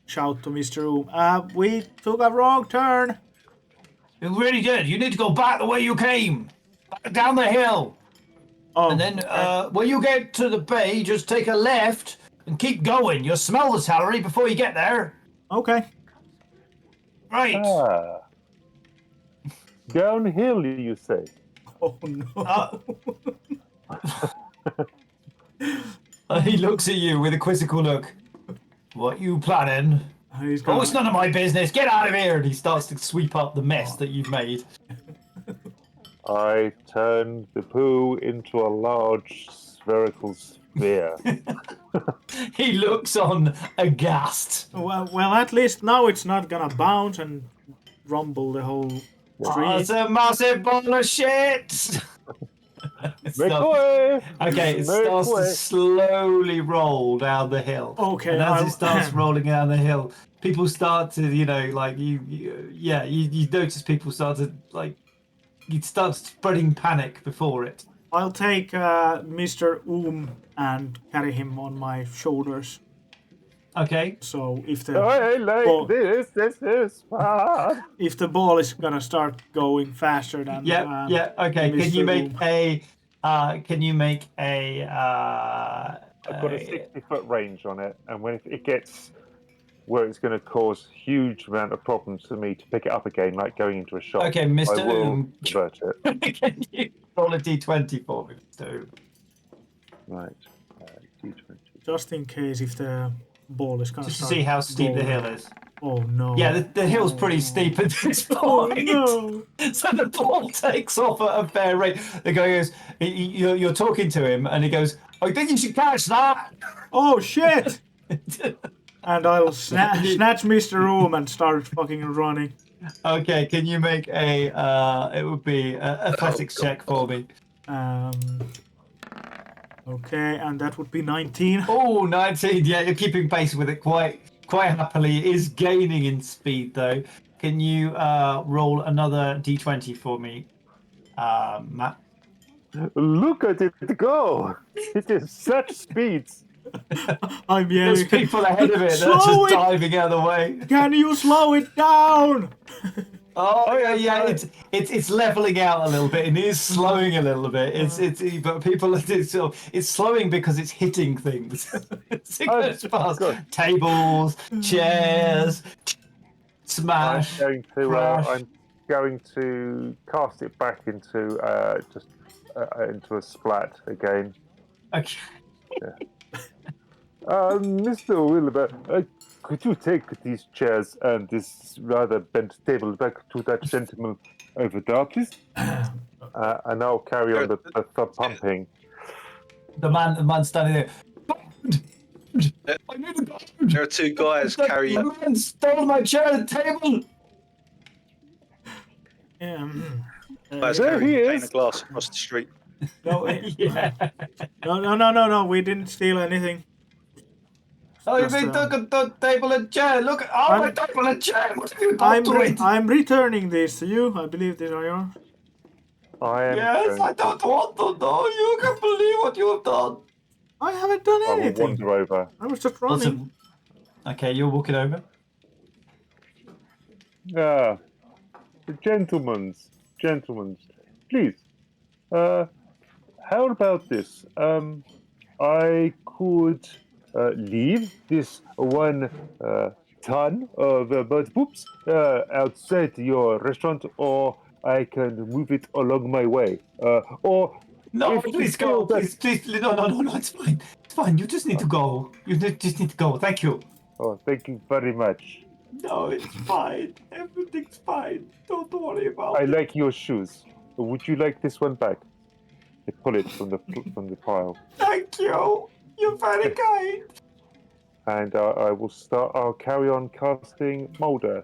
shout to Mr. Oom. We took a wrong turn. You really did. You need to go back the way you came, back down the hill, Oh, and then okay. when you get to the bay, just take a left and keep going. You'll smell the salary before you get there. Okay. Right. Ah. Downhill, you say? Oh no. He looks at you with a quizzical look. What you planning? He's Oh, gonna, it's none of my business. Get out of here! And he starts to sweep up the mess that you've made. I turned the poo into a large spherical sphere. He looks on aghast. well, at least now it's not gonna bounce and rumble the whole Oh, street. it's a massive ball of shit! Make away! Okay, it Make starts to way. slowly roll down the hill. Okay, and as I'll- it starts rolling down the hill, people start to, you notice people start to you start spreading panic before it. I'll take Mr. Oom and carry him on my shoulders. Okay. So if the I like ball, this is fun. if the ball is gonna start going faster than Yeah. Okay. Can Mr. you make Oom. a? Can you make a? I've got a 60-foot range on it, and when it gets where it's going to cause huge amount of problems for me to pick it up again, like going into a shop. Okay, I Mr. will convert it. Can you roll a d20 for me, Mr. Oom? Right. D20. Just in case if the ball is gonna Just to start see how steep the rolling. hill is. Oh no. Yeah, the hill's pretty Oh, steep at this Oh point. no. So the ball takes off at a fair rate. The guy goes, you're talking to him, and he goes, I think you should catch that. Oh shit! And I'll snatch Mr. Room and start fucking running. Okay, can you make a, it would be athletics check for me. Okay, and that would be 19. Oh, 19. Yeah, you're keeping pace with it quite happily. It is gaining in speed, though. Can you roll another d20 for me, Matt? Look at it go! It is such speeds. I'm There's yelling. people ahead of it that are Slow just it! diving out of the way. Can you slow it down? Oh yeah, it's leveling out a little bit, and it is slowing a little bit. But people it's slowing because it's hitting things. It goes past God. tables, chairs, smash. I'm crash. going to cast it back into into a splat again. Okay. Mr. Wilbur, could you take these chairs and this rather bent table back to that gentleman over there, please? And I'll carry on the pumping. The man standing there. I need a bound. There are two guys The carrying. man stole my chair and table. Guys There he carrying a pane is. of glass across the street. No, Yeah. no, we didn't steal anything. Oh, Just, they took the table and chair. Look, my table and chair. What have you done to it? I'm returning these to you. I believe these are yours. I am. Yes, I don't want to know. You can believe what you have done. I haven't done I will anything. wander over. I was just running. Okay, you're walking over. Ah, gentlemen's, please. How about this? I could leave this 1 ton of bird poops outside your restaurant, or I can move it along my way. Or No, if you please feel go. that- Please, no, it's fine. It's fine. You just need to go. Just need to go. Thank you. Oh, thank you very much. No, it's fine. Everything's fine. Don't worry about I it. like your shoes. Would you like this one back? I pull it from the pile. Thank you. You're very kind. And I will start. I'll carry on casting Molder,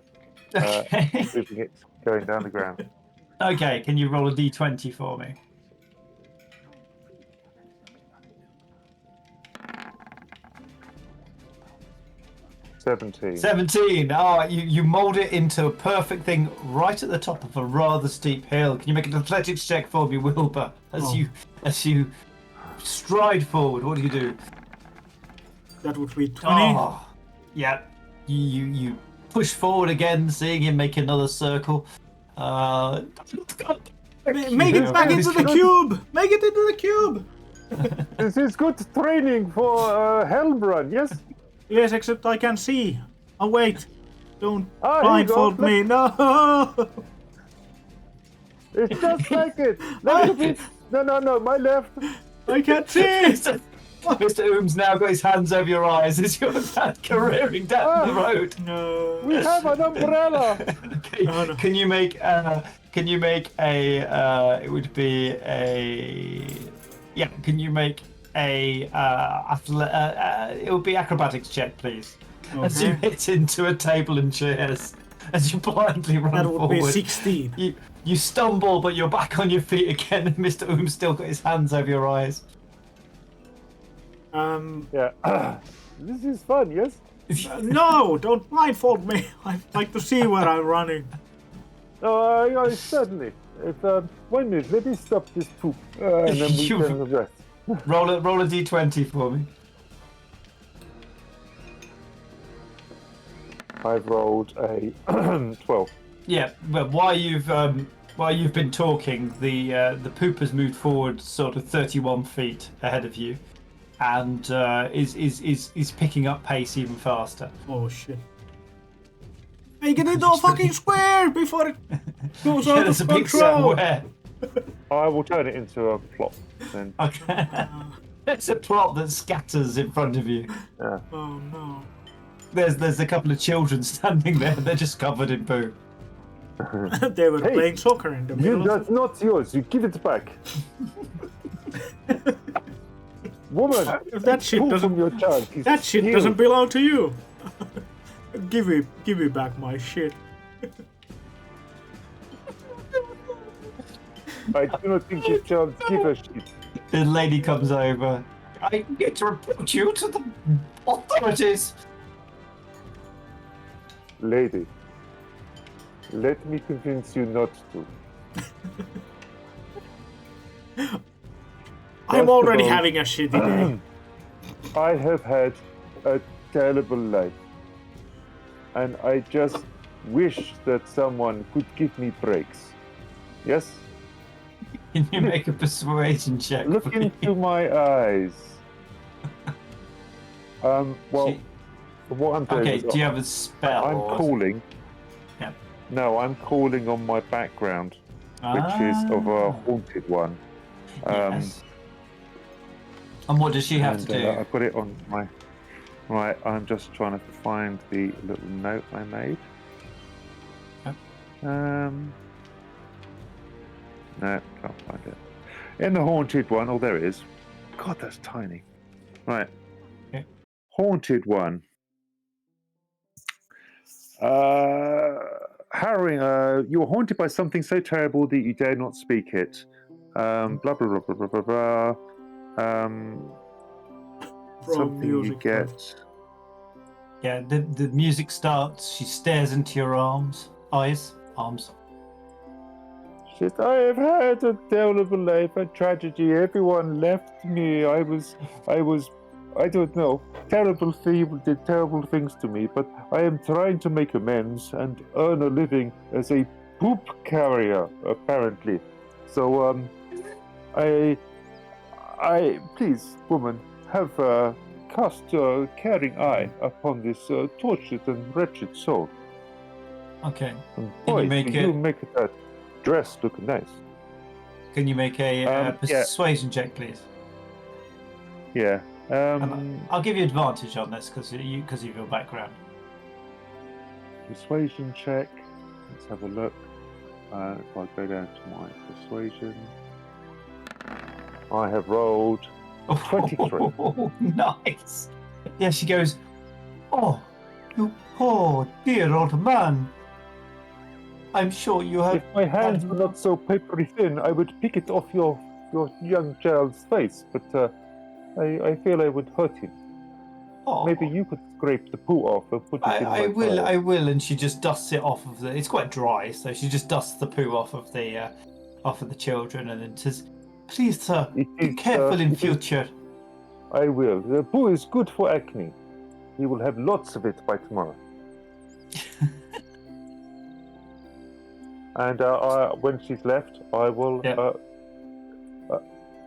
Okay. moving it, going down the ground. Okay, can you roll a d20 for me? $17. 17. Oh, you mold it into a perfect thing right at the top of a rather steep hill. Can you make an athletics check for me, Wilbur? As you stride forward, what do you do? That would be 20. Oh, yeah. You push forward again, seeing him make another circle. Make it back into the cube! Make it into the cube! This is good training for Helm Run, yes? Yes, except I can see. Oh wait, don't Ah, here you blindfold go. me. No! It's just like it. Left it. No, my left. I can't see! Mr. Oom's now got his hands over your eyes as you're careering down the road. No. We have an umbrella. Okay. No. Can you make a it would be a yeah, can you make a it would be acrobatics check, please. As you Okay. hit into a table and chairs as you blindly run That would forward. be 16. You stumble, but you're back on your feet again, and Mr. Oom's still got his hands over your eyes. Yeah. This is fun, yes? No, don't blindfold me. I'd like to see where I'm running. Oh, certainly. If 1 minute, let me stop this poop, and then we can rest. Roll a d20 for me. I've rolled a 12. Yeah, well, while you've been talking, the poop has moved forward sort of 31 feet ahead of you. and is picking up pace even faster. Oh shit. Hey, get into a fucking square before it goes out There's of a big control. square. I will turn it into a plot then. Okay. There's a plot that scatters in front of you. Yeah. Oh no. There's a couple of children standing there. They're just covered in poo. They were Hey, playing soccer in the You, middle of that's not yours. You give it back. Woman, that shit pull doesn't from your child. He's that shit steal. doesn't belong to you. give me back my shit. I do not think this child give a shit. The lady comes over. I get to report you to the authorities. Lady, let me convince you not to. I'm First already of all- having a shitty day. I have had a terrible life. And I just wish that someone could give me breaks. Yes? Can you make a persuasion check? Look please? into my eyes. Well, She- what I'm doing Okay, is do you have a spell? I'm or- calling. Yeah. No, I'm calling on my background, which is of a haunted one. Yes. And what does she have to And, do? I put it on my. Right, I'm just trying to find the little note I made. Okay. No, can't find it. In the haunted one, oh, there it is. God, that's tiny. Right. Okay. Haunted one. Harrowing. You are haunted by something so terrible that you dare not speak it. Blah blah blah blah blah blah blah. Something you music, get. Yeah, the music starts. She stares into your arms. Arms. Shit, I have had a terrible life, a tragedy. Everyone left me. I don't know. Terrible people did terrible things to me, but I am trying to make amends and earn a living as a poop carrier, apparently. So, please, woman, have cast your caring eye upon this tortured and wretched soul. Okay. And Can boy, you make you it- make that dress look nice. Can you make a Yeah. persuasion check, please? Yeah. I'll give you advantage on this because of your background. Persuasion check. Let's have a look. If I go down to my persuasion, I have rolled 23. Oh, nice. Yeah, she goes, "Oh, you poor dear old man. I'm sure you have." If my hands were not so papery thin, I would pick it off your young child's face, but I feel I would hurt him. Oh, Maybe you could scrape the poo off and put it in my I will. fire. I will. And she just dusts it off of the. It's quite dry, so she just dusts the poo off of the children, and then says, "Please, sir, It be is, careful in it is- future." I will. The poo is good for acne. He will have lots of it by tomorrow. And when she's left, I will Yeah.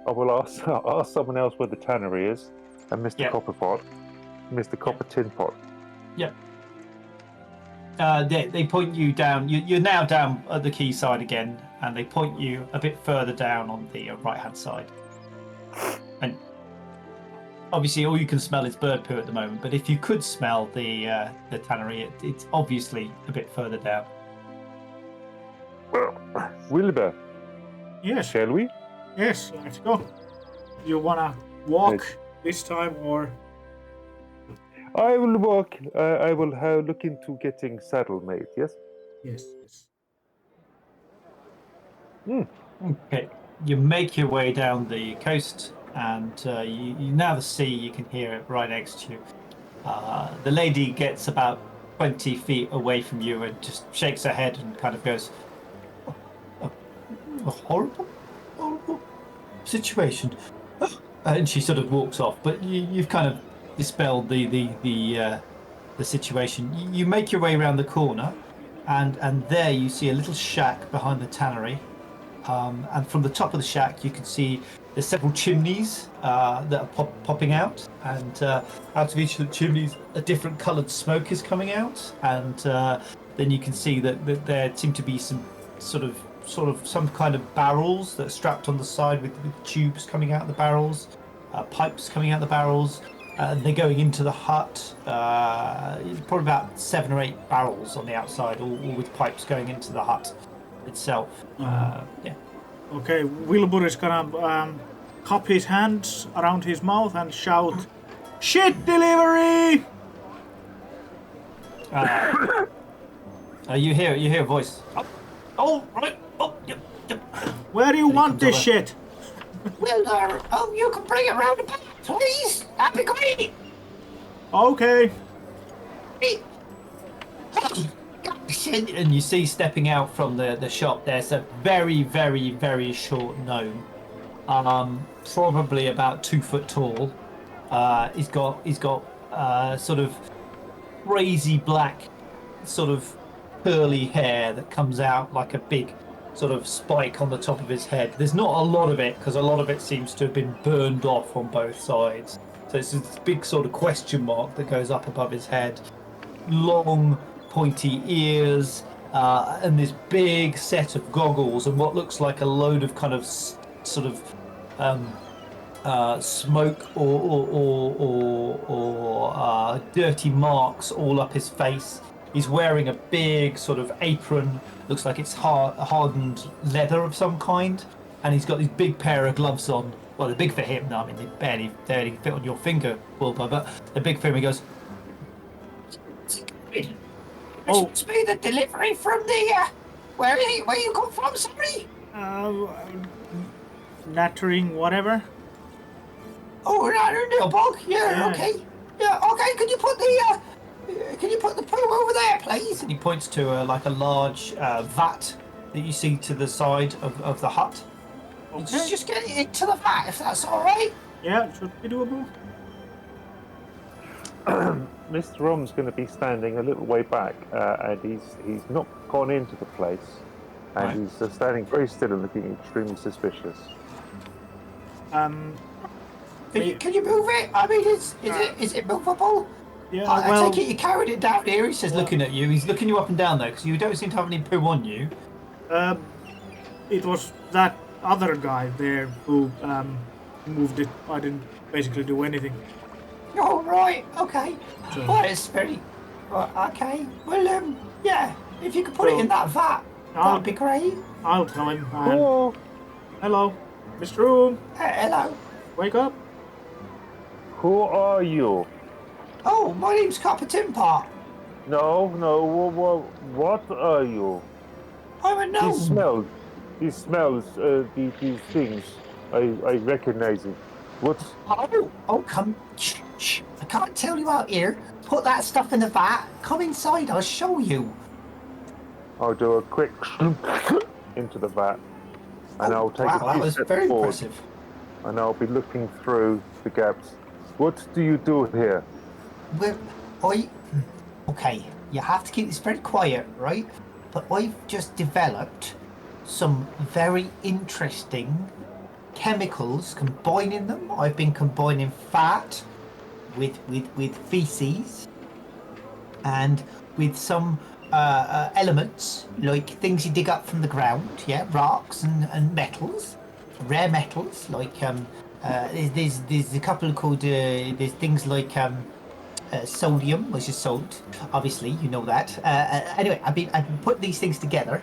ask someone else where the tannery is, and Mr. Yeah. Copperpot, Mr. Copper Tin Pot. They point you down. You're now down at the quayside again, and they point you a bit further down on the right-hand side. And obviously, all you can smell is bird poo at the moment. But if you could smell the tannery, it's obviously a bit further down. Wilbur, Yes, shall we? yes, let's go. You wanna walk this time or? I will walk. I will look into getting saddle made. Yes. Yes. Okay, you make your way down the coast, and you now the sea. You can hear it right next to you. The lady gets about 20 feet away from you and just shakes her head and kind of goes, "A horrible situation," and she sort of walks off. But you've kind of dispelled the situation. You make your way around the corner, and there you see a little shack behind the tannery. And from the top of the shack, you can see there's several chimneys that are popping out, and out of each of the chimneys, a different coloured smoke is coming out, and then you can see that there seem to be some sort of some kind of barrels that are strapped on the side with tubes coming out of the barrels, pipes coming out of the barrels. They're going into the hut. Probably about 7 or 8 barrels on the outside, all with pipes going into the hut itself. Yeah. Okay, Wilbur is gonna cup his hands around his mouth and shout, "Shit delivery!" You hear a voice. Oh, right. Oh, yep. Where do you want this over. shit? Well, you can bring it round the back, please. That'd be great. Okay. And you see stepping out from the shop, there's a very, very, very short gnome, probably about 2 foot tall. He's got sort of crazy black, sort of curly hair that comes out like a big sort of spike on the top of his head. There's not a lot of it because a lot of it seems to have been burned off on both sides. So it's this big sort of question mark that goes up above his head. Long, pointy ears, and this big set of goggles, and what looks like a load of kind of sort of smoke or dirty marks all up his face. He's wearing a big sort of apron, looks like it's hardened leather of some kind, and he's got these big pair of gloves on. Well, they're big for him. No, I mean, they barely fit on your finger, Wilbur, but they're big for him. He goes, Oh, must be the delivery from the. Where you come from? Sorry. Nattering, whatever. Oh, Nilbog. Yeah. Okay. Yeah. Okay. Can you put the poo over there, please? and he points to like a large vat that you see to the side of the hut. Okay. Just get it into the vat, if that's all right. Yeah, it should be doable. Mr. Rom's going to be standing a little way back, and he's not gone into the place, and Right. he's standing very still and looking extremely suspicious. Can you move it? I mean, is it movable? Yeah, I well, take it you carried it down here. He says, He's looking at you. He's looking you up and down there because you don't seem to have any poo on you. it was that other guy there who moved it. I didn't basically do anything. Oh, right. Okay. So- Well, it's very. Right, okay. Well, yeah. If you could put it in that vat, that'd be great. I'll tell him. Oh, Hello, Mr. Room, Hello. wake up. who are you? Oh, my name's Copper Timpart. No, what are you? I'm a gnome. He smells these things. I recognize it. What's... Oh, come. Shh. I can't tell you out here. Put that stuff in the vat. Come inside. I'll show you. I'll do a quick into the vat, and I'll take Wow, a that few was steps very forward, impressive. and I'll be looking through the gaps. What do you do here? Well, okay, you have to keep this very quiet, right? But I've just developed some very interesting chemicals, combining them. I've been combining fat with feces and with some elements, like things you dig up from the ground, yeah, rocks and metals, rare metals, like there's a couple called there's things like sodium, which is salt. Obviously, you know that. Anyway, I've been putting these things together.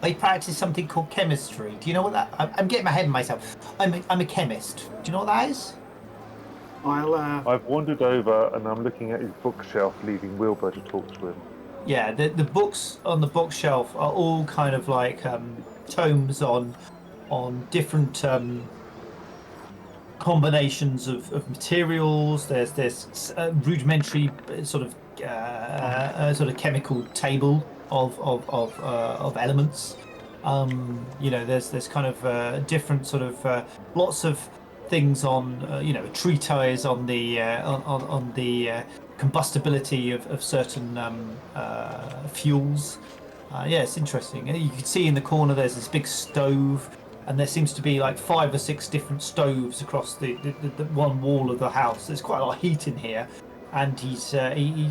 I practice something called chemistry. Do you know what that? I'm getting my head in myself. I'm a chemist. Do you know what that is? I've wandered over, and I'm looking at his bookshelf, leaving Wilbur to talk to him. Yeah, the books on the bookshelf are all kind of like tomes on different combinations of materials. There's rudimentary sort of chemical table of elements. There's kind of different sort of lots of things on a treatise on the on the combustibility of certain fuels. Yeah, it's interesting. You can see in the corner there's this big stove and there seems to be like 5 or 6 different stoves across the one wall of the house. There's quite a lot of heat in here. And he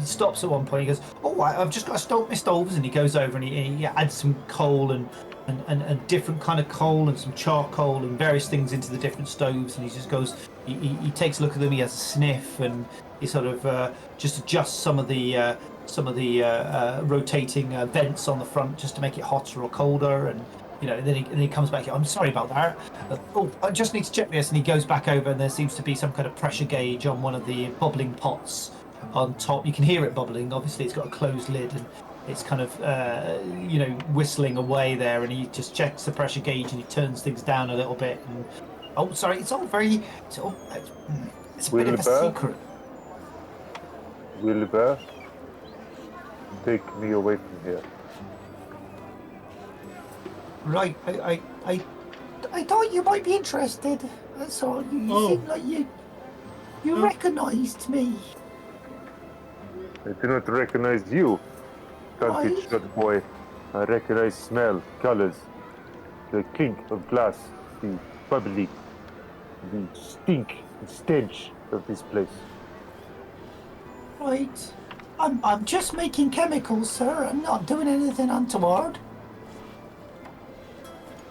stops at one point. He goes, "Oh, I've just got to stoke my stoves," and he goes over and he adds some coal and different kind of coal and some charcoal and various things into the different stoves. And he just goes, he takes a look at them. He has a sniff and he sort of just adjusts some of the rotating vents on the front just to make it hotter or colder. And then he comes back. "I'm sorry about that. Oh, I just need to check this." And he goes back over, and there seems to be some kind of pressure gauge on one of the bubbling pots on top. You can hear it bubbling. Obviously, it's got a closed lid, and it's kind of whistling away there. And he just checks the pressure gauge, and he turns things down a little bit. And oh, sorry, it's a bit of a secret. Wilbur, take me away from here. Right, I thought you might be interested. That's all. You seem like you recognised me. I do not recognize you. Can't be short boy. I recognize smell, colors, the clink of glass, the bubbly, the stink, the stench of this place. Right. I'm just making chemicals, sir. I'm not doing anything untoward.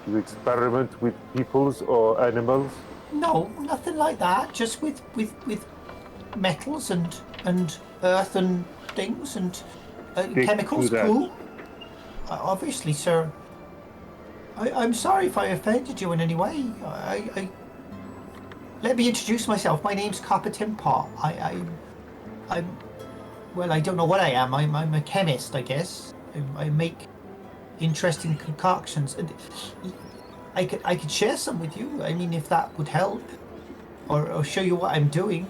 You experiment with peoples or animals? No, nothing like that. Just with metals and earth and things and chemicals. Cool. Obviously, sir. I'm sorry if I offended you in any way. Let me introduce myself. My name's Copper Timpot. Well, I don't know what I am. I'm a chemist, I guess. I make interesting concoctions, and I could share some with you. I mean, if that would help, or show you what I'm doing.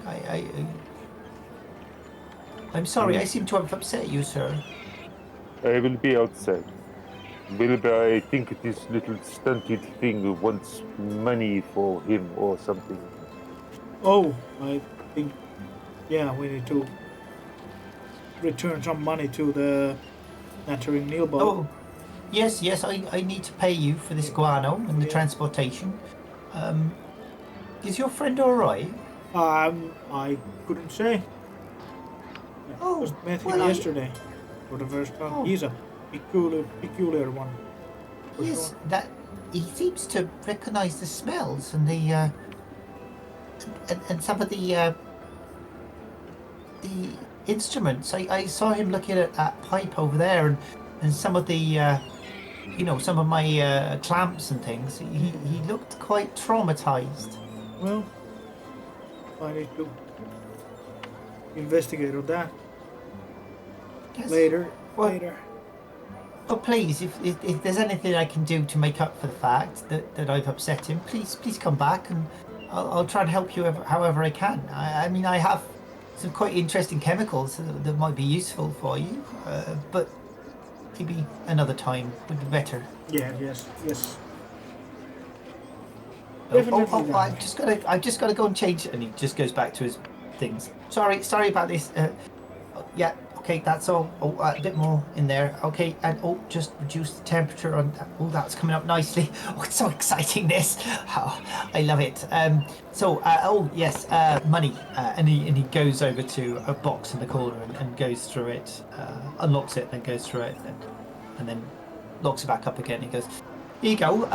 I'm sorry. I seem to have upset you, sir. I will be outside. Wilbur, I think this little stunted thing wants money for him or something. Oh, I think, yeah, we need to return some money to the Nattering Neil boat. Oh, yes, I need to pay you for this guano and the transportation. Is your friend all right? I couldn't say. I just met him yesterday for the first time. Oh. He's a peculiar one. Yes, that he seems to recognise the smells and the and some of the instruments. I saw him looking at that pipe over there and some of the some of my clamps and things. He looked quite traumatized. Well, I need to investigate on that Yes. later. Oh, please, if there's anything I can do to make up for the fact that I've upset him, please come back and I'll try and help you however I can. I mean, I have some quite interesting chemicals that might be useful for you, but maybe another time would be better. Yeah, yes. I've just gotta go and change, and he just goes back to his things. Sorry about this. Yeah, okay, that's all. Oh, a bit more in there. Okay, and just reduce the temperature on that. Oh, that's coming up nicely. Oh, it's so exciting, this. Oh, I love it. Yes, money. And he goes over to a box in the corner and goes through it, unlocks it, then goes through it, and then locks it back up again. He goes, "Here you go.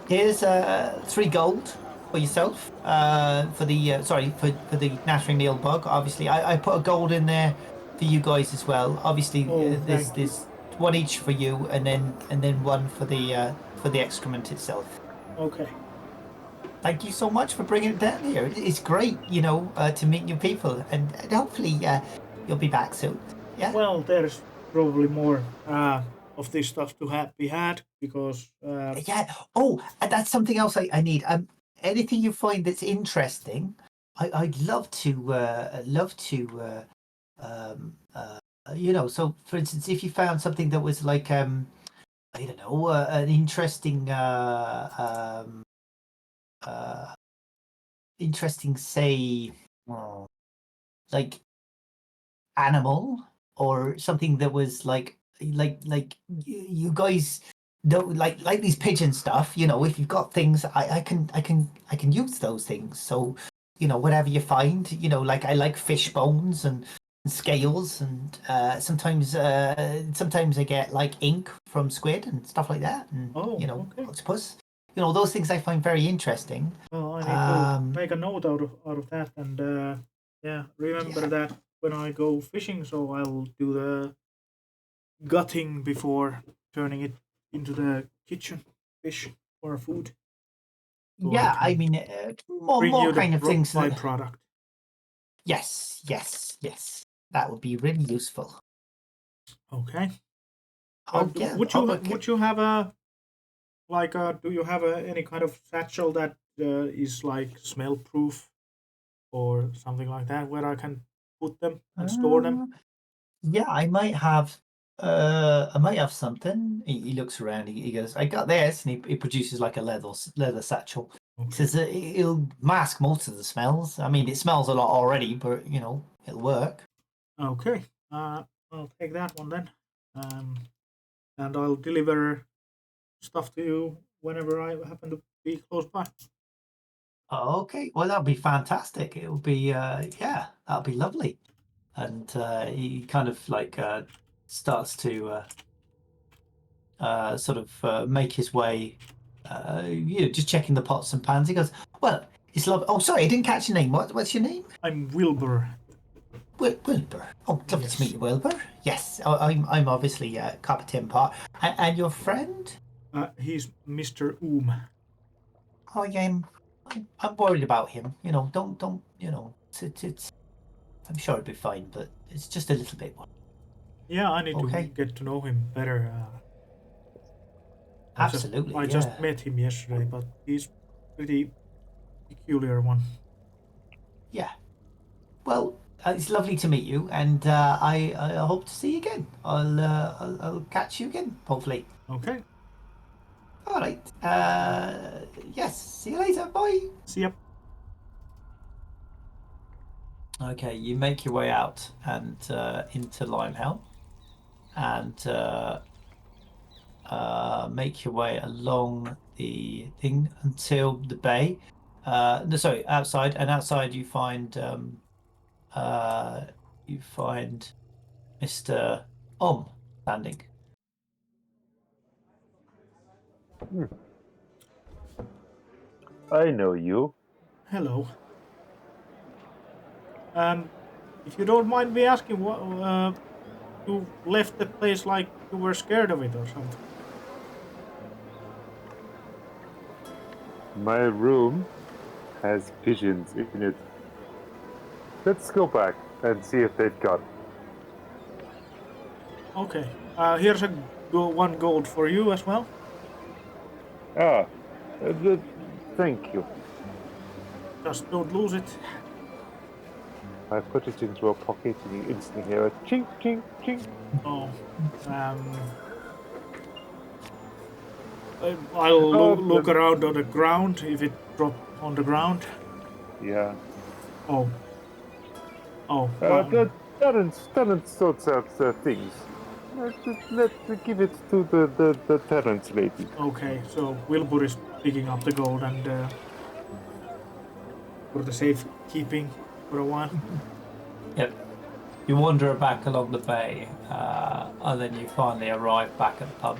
Here's 3 gold for yourself. For the Nattering Neil bug. Obviously, I put a gold in there for you guys as well. Obviously, there's 1 each for you, and then 1 for the excrement itself." Okay. Thank you so much for bringing it down here. It's great, to meet new people, and hopefully you'll be back soon. Yeah. Well, there's probably more of this stuff to be had because. Yeah. Oh, and that's something else I need. Anything you find that's interesting, I'd love to. So for instance, if you found something that was like I don't know, an interesting say, like animal, or something that was like you guys no, like these pigeon stuff, you know, if you've got things, I can use those things. So, you know, whatever you find, you know, like I like fish bones and scales, and sometimes I get like ink from squid and stuff like that, and Oh, you know, okay. octopus. You know, those things I find very interesting. Well, I need to Um, make a note out of that, and yeah, remember yeah. that when I go fishing. So I'll do the gutting before turning it into the kitchen fish for food. So I Yeah, I can mean, bring more you the kind of things that. byproduct. Yes. That would be really useful. Okay. Oh yeah. Okay. Would you have a like do you have any kind of satchel that is like smell proof or something like that where I can put them and store them? Um, yeah, I might have something. He looks around. He goes, "I got this," and he produces like a leather satchel. He Okay. says that it'll mask most of the smells. I mean, it smells a lot already, but you know, it'll work. Okay. I'll take that one then. Um, and I'll deliver stuff to you whenever I happen to be close by. Okay, well that'll be fantastic. It'll be yeah, that'll be lovely. And he kind of like starts to sort of make his way, you know, just checking the pots and pans. He goes, "Well, it's lovely." Oh, sorry, I didn't catch your name. What's your name? I'm Wilbur. Wilbur. Oh, lovely to meet Yes. you, Wilbur. Yes, I'm obviously Captain Pot. And your friend? He's Mr. Oom. I am. I'm worried about him. You know, don't. You know, it's. I'm sure it'll be fine, but it's just a little bit. Yeah, I need to Okay. get to know him better. Absolutely. I just Yeah. met him yesterday, but he's pretty peculiar one. Yeah. Well, it's lovely to meet you, and I hope to see you again. I'll catch you again, hopefully. Okay. All right. Yes. See you later. Bye. See ya. Okay, you make your way out and into Limehouse, and make your way along the thing until the bay. No, sorry, outside, and outside you find Mr. Standing. I know you. Hello. Um, if you don't mind me asking, what you left the place like you were scared of it or something? My room has pigeons in it. Let's go back and see if they've got. Okay. Here's one gold for you as well. Ah, good. Thank you. Just don't lose it. I put it into a pocket and you instantly hear a chink, chink, chink. Oh. I'll look around on the ground if it dropped on the ground. Yeah. Oh. Oh. Wow. Terence sorts out things. Let's give it to the Terence lady. Okay, so Wilbur is picking up the gold and for the safekeeping for a while. Yep. You wander back along the bay, and then you finally arrive back at the pub.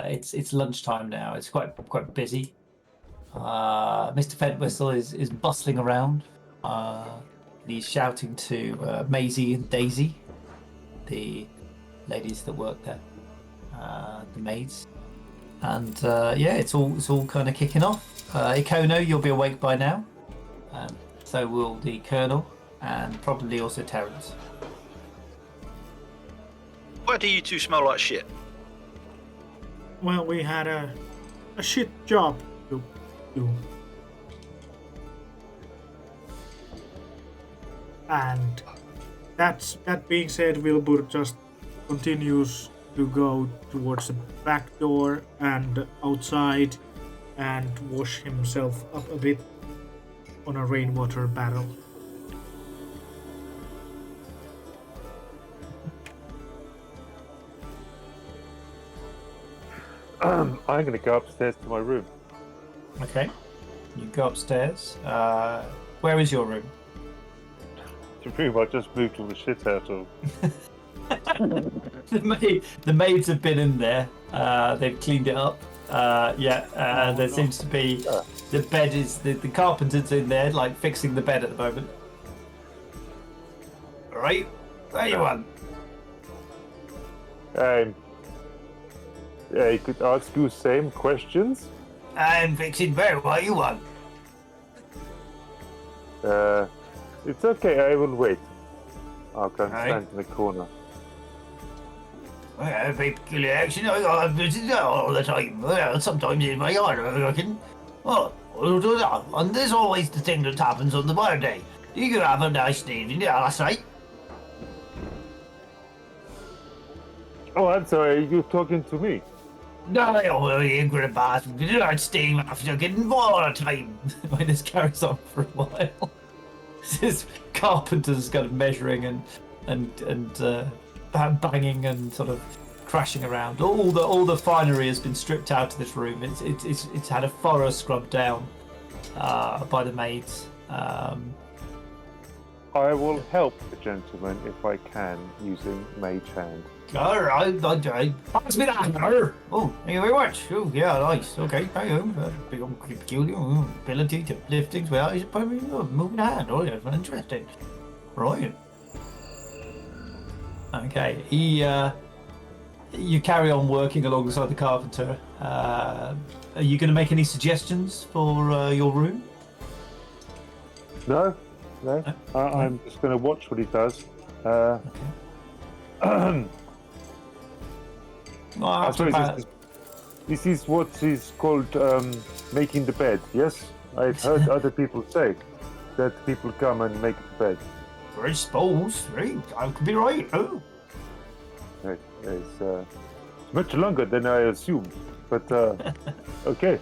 It's lunchtime now. It's quite busy. Mr. Fedwhistle is bustling around. He's shouting to Maisie and Daisy, the ladies that work there, the maids, and yeah, it's all kind of kicking off. Ikono, you'll be awake by now, and so will the Colonel, and probably also Terence. Why do you two smell like shit? Well, we had a shit job to do. And that being said, Wilbur just continues to go towards the back door and outside and wash himself up a bit on a rainwater barrel. I'm going to go upstairs to my room. Okay. You go upstairs. Where is your room? The room I just moved all the shit out of. The maids have been in there. They've cleaned it up. There seems to be the bed is the carpenter's in there, like fixing the bed at the moment. All right, where you want? I could ask you same questions. I'm fixing bed. What you want? It's okay. I will wait. I'll go and Aye. stand in the corner. I have a peculiar action. I visit that all the time. Well, sometimes in my yard, I reckon. Oh, and there's always the thing that happens on the birthday. You can have a nice evening. Yeah, that's right. Oh, I'm sorry. You're talking to me. No, you ignorant bastard. You're not staying after getting all the time. When this carries on for a while, this carpenter's kind of measuring and banging and sort of crashing around. All the finery has been stripped out of this room. It's had a thorough scrub down by the maids. I will help the gentleman if I can using Mage Hand. All right. Pass me that hammer. Oh, thank you very much. Oh, yeah, nice. Okay, thank you. Big peculiar ability to lift things without his moving hand. Oh, yeah, interesting. Right. Okay, you carry on working alongside the carpenter. Are you going to make any suggestions for your room? No. I'm just going to watch what he does. Well, I after suppose about, this is what is called making the bed. Yes, I've heard other people say that people come and make the bed. I suppose. Right. I could be right. Oh. It's much longer than I assumed, but okay.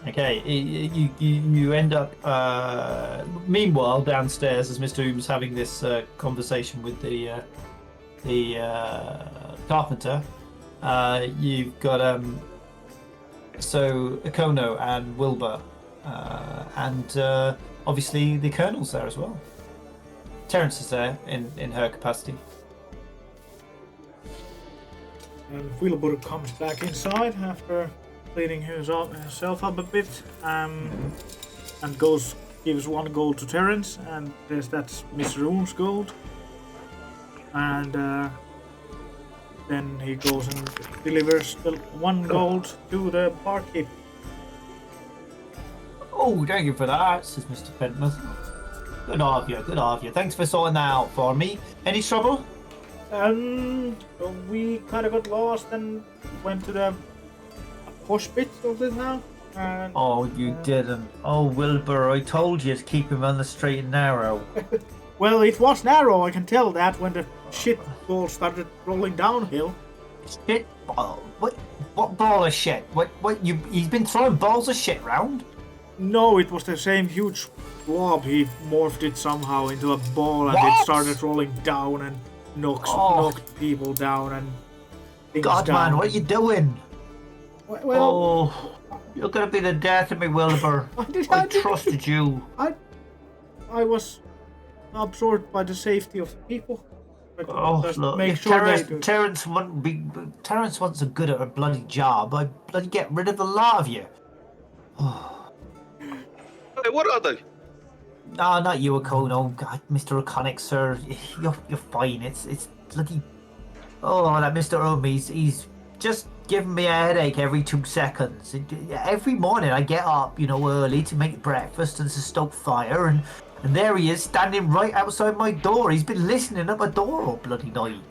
okay, you end up. Meanwhile, downstairs, as Mr. Ooms having this conversation with the carpenter, you've got so Akono and Wilbur, and obviously the Colonel's there as well. Terence is there in her capacity. And Wilbur comes back inside after cleaning himself up a bit, and gives 1 gold to Terence, and that's Miss Room's gold. And then he goes and delivers the 1 gold to the barkeep. Oh, thank you for that, says Mr. Pentmouth. Good of you. Thanks for sorting that out for me. Any trouble? We kind of got lost and went to the hospital of this now. And, Oh, you didn't. Oh, Wilbur, I told you to keep him on the straight and narrow. well, it was narrow, I can tell that, when the shit ball started rolling downhill. Shit ball? What ball of shit? He's been throwing balls of shit round? No, it was the same huge blob. He morphed it somehow into a ball, and What? it started rolling down and knocked people down and things God, down. man, what are you doing? Well, Oh, you're gonna be the death of me, Wilbur. I trusted you. I was absorbed by the safety of the people. But Oh, just look, make if sure they do. Terence wasn't so good at a bloody job, I'd bloody get rid of the lot of you. Hey, what are they? No, not you, Akono. God, Mr. O'Connor, sir. You're fine. It's bloody. Oh, that Mr. he's just giving me a headache every 2 seconds. Every morning I get up, early to make breakfast and to stoke fire, and there he is standing right outside my door. He's been listening at my door all bloody night.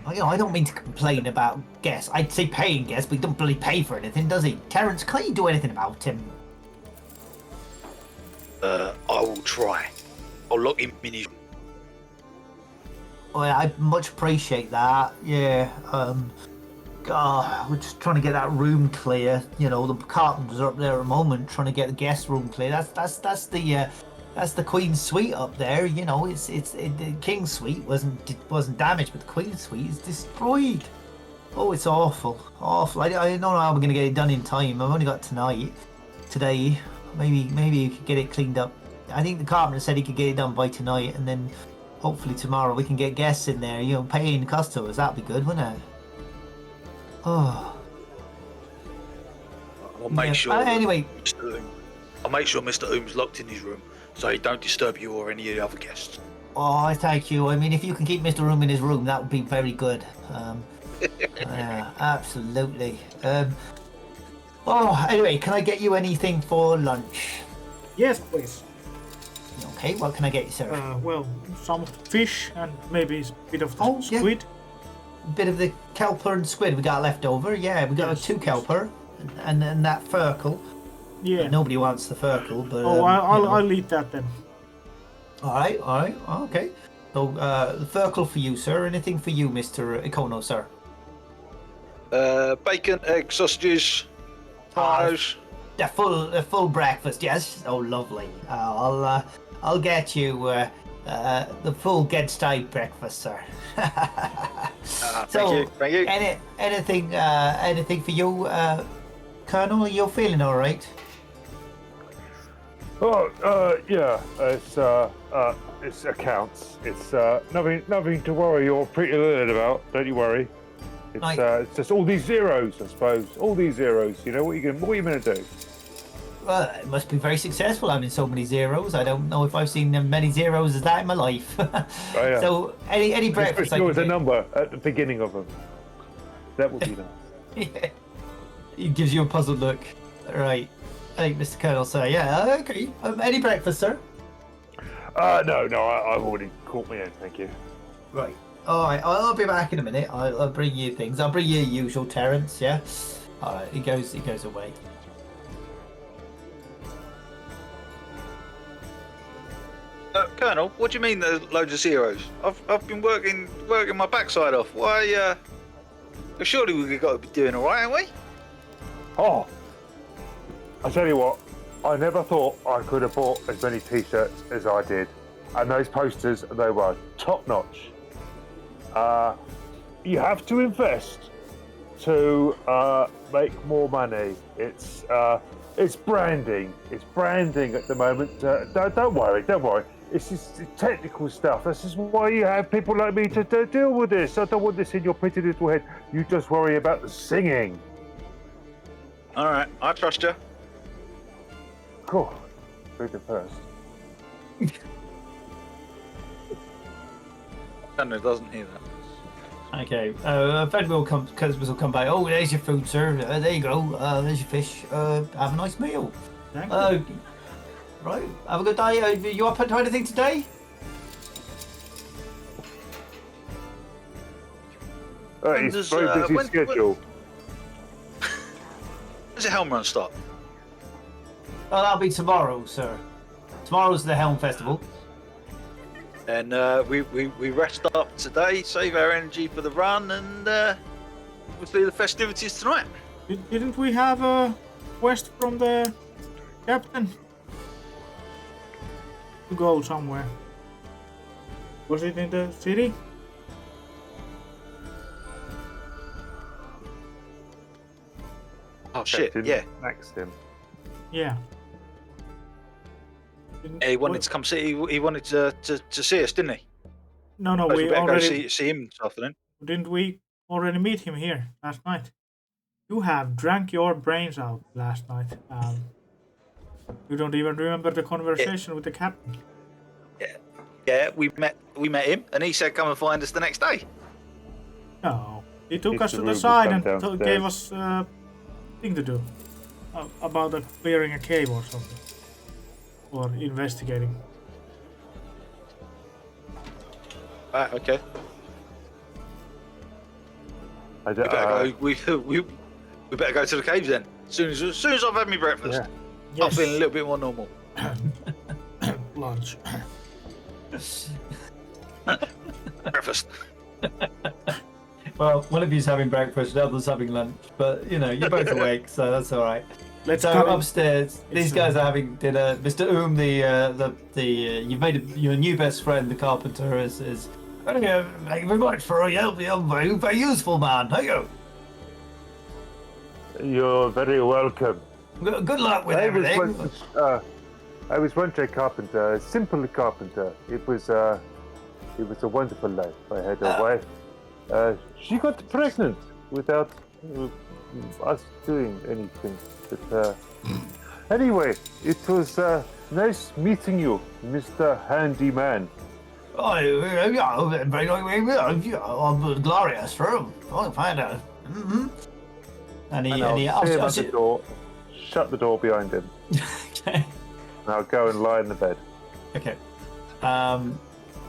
I don't mean to complain about guests. I'd say paying guests, but he don't bloody pay for anything, does he? Terence, can't you do anything about him? I will try. I'll lock him in his. Oh, I much appreciate that. Yeah. We're just trying to get that room clear. The carpenters are up there at the moment trying to get the guest room clear. That's the Queen's suite up there. It's the King's suite wasn't damaged, but the Queen's suite is destroyed. Oh, it's awful. Awful. I don't know how we're going to get it done in time. I've only got today. Maybe you could get it cleaned up. I think the carpenter said he could get it done by tonight, and then hopefully tomorrow we can get guests in there, paying customers. That'd be good, wouldn't it? Oh. I'll make Yeah. sure. Anyway. I'll make sure Mr. Oom's locked in his room so he don't disturb you or any of the other guests. Oh, thank you. I mean, if you can keep Mr. Room in his room, that would be very good. Yeah, absolutely. Anyway, can I get you anything for lunch? Yes, please. Okay, what can I get you, sir? Well, some fish and maybe a bit of the Oh, yeah. squid. Bit of the kelper and squid we got left over. Yeah, we got Yes, 2 yes. kelper and that furkle. Yeah. Nobody wants the furkle, but Oh, I'll eat that then. All right, okay. So, the furkle for you, sir. Anything for you, Mr. Ikono, sir? Bacon, egg, sausages, tomatoes. A full breakfast, yes. Oh, lovely. I'll get you the full get-style breakfast, sir. Thank you. Anything for you, Colonel? You're feeling all right? Oh, yeah. It's accounts. It's nothing to worry or pretty alert about. Don't you worry. It's just all these zeros, I suppose. All these zeros. What are you gonna do? Well, it must be very successful having so many zeros. I don't know if I've seen many zeros as that in my life. Oh, yeah. So any breakfast I There can was a get- number at the beginning of them. That would be nice. Yeah. It gives you a puzzled look. Right. I think Mr. Colonel, sir. Yeah, okay. Any breakfast, sir? No, I've already caught me in. Thank you. Right. All right. I'll be back in a minute. I'll bring you things. I'll bring you your usual, Terence. Yeah. All right. He goes away. Colonel, what do you mean there's loads of zeros? I've been working my backside off. Why? Surely we've got to be doing all right, haven't we? Oh, I tell you what, I never thought I could have bought as many T-shirts as I did, and those posters, they were top notch. You have to invest to make more money. It's branding. It's branding at the moment. Don't worry. It's just technical stuff. This is why you have people like me to deal with this. I don't want this in your pretty little head. You just worry about the singing. All right, I trust you. Cool. Read it first. Colonel doesn't hear that. Okay. Fred customers will come by. Oh, there's your food, sir. There you go. There's your fish. Have a nice meal. Thank you. Right. Have a good day. You up to anything today? When It's does, very busy when- schedule. When's the Helm Run start? Oh, that'll be tomorrow, sir. Tomorrow's the Helm Festival. And we rest up today, save our energy for the run, and obviously the festivities tonight. Didn't we have a quest from the captain to go somewhere? Was it in the city? Oh shit! Captain Yeah, Maxim. Yeah. he wanted to come see. He wanted to see us, didn't he? No, Suppose we we better already go see him this afternoon. didn't we already meet him here last night? You have drank your brains out last night. You don't even remember the conversation with the captain. Yeah, we met him, and he said come and find us the next day. No, he took It's us the to room the will side come and downstairs. gave us thing to do about clearing a cave or something, or investigating. Right, okay. I We don't, better go. We better go to the caves then. As soon as I've had my breakfast, yeah. I'm feeling a little bit more normal. Lunch. Breakfast. Well, one of you's having breakfast, the other's having lunch, but you're both awake, so that's all right. Let's So cut it. upstairs, these guys are having dinner. Mr. You've made your new best friend, the carpenter, is. Thank you very much for your help. You're very, very useful, man. Thank you. You're very welcome. Good luck with everything. I was once a carpenter, a simple carpenter. It was a wonderful life. I had a wife. She got pregnant without us doing anything. But anyway, it was nice meeting you, Mr. Handyman. Oh, yeah, I'm glorious for him. Oh, find out. Mm-hmm. And I'll say about the door. Shut the door behind him. Okay. And I'll go and lie in the bed. Okay.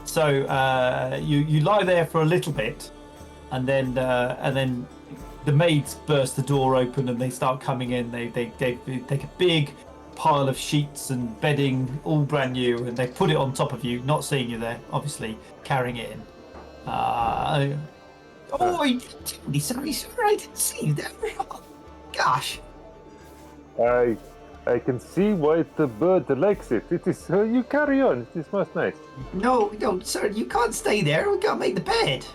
So you lie there for a little bit, and then the maids burst the door open and they start coming in. They take a big pile of sheets and bedding, all brand new, and they put it on top of you, not seeing you there, obviously carrying it in. Oh, I'm terribly sorry, sir. I didn't see you there. Oh, gosh. I can see why the bird likes it. It is you carry on. It is most nice. No, sir, you can't stay there. We gotta make the bed.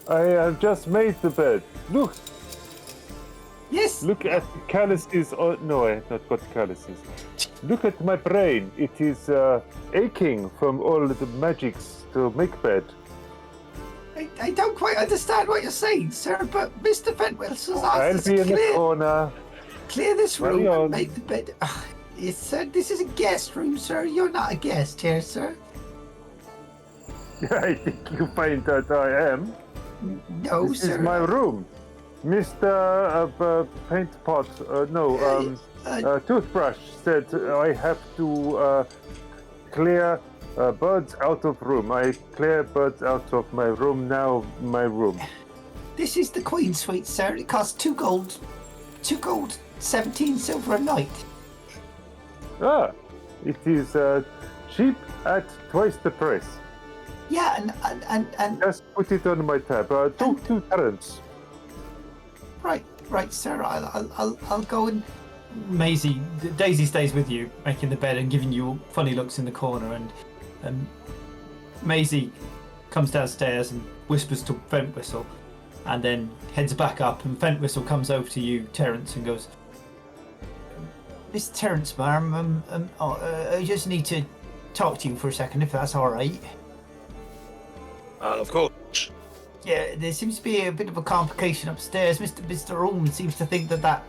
I have just made the bed. Look. Yes. Look at the calluses. Oh no, I have not got calluses. Look at my brain. It is aching from all the magics to make bed. I don't quite understand what you're saying, sir, but Mr. Fentwell's has I'll asked us be to in the corner. clear this room Carry on. and make the bed. Yes, sir, this is a guest room, sir. You're not a guest here, sir. I think you find that I am. No, This sir. is my room. Mr. Paint Pot, Toothbrush said I have to clear birds out of room. I clear birds out of my room now, my room. This is the Queen Suite, sir. It costs 2 gold, 17 silver a night. Ah, it is cheap at twice the price. Yeah, and Just put it on my tab. Talk to Terence. right, sir. I'll go and. Daisy stays with you, making the bed and giving you funny looks in the corner, and Maisie comes downstairs and whispers to Fentwhistle, and then heads back up, and Fentwhistle comes over to you, Terence, and goes, Mr. Terence, ma'am, I just need to talk to you for a second, if that's all right. Of course. Yeah, there seems to be a bit of a complication upstairs. Mr. Owen seems to think that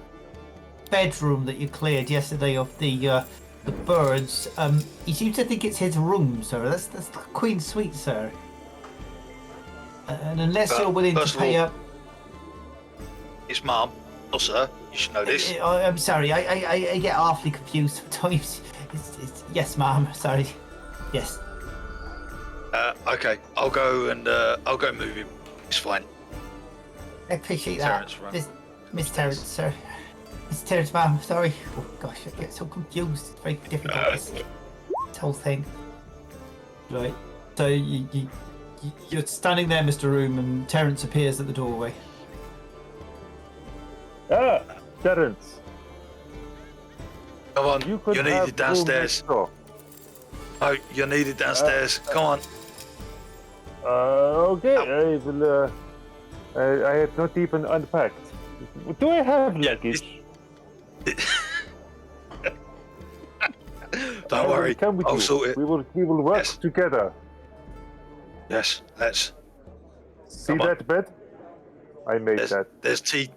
bedroom that you cleared yesterday of the birds, he seems to think it's his room, sir. That's the Queen's Suite, sir. And unless you're willing to pay up... It's Mum. Oh, sir. You should know this. I'm sorry, I get awfully confused sometimes. It's yes, ma'am. Sorry. Yes. Okay. I'll go move him. It's fine. I appreciate Terence, that. right. Miss Terence, sir. Miss Terence, ma'am. Sorry. Oh gosh, I get so confused. It's very difficult. This whole thing. right. So you're standing there, Mr. Room, and Terence appears at the doorway. Ah, Terence. Come on. You could You're have needed downstairs. room next door. Oh, you're needed downstairs. Come on. Okay, I will. I have not even unpacked. Do I have luggage? Don't worry. Come with I'll you. sort it. We will work Yes. together. Yes, let's. See Come on. that bed? I made that. There's tea.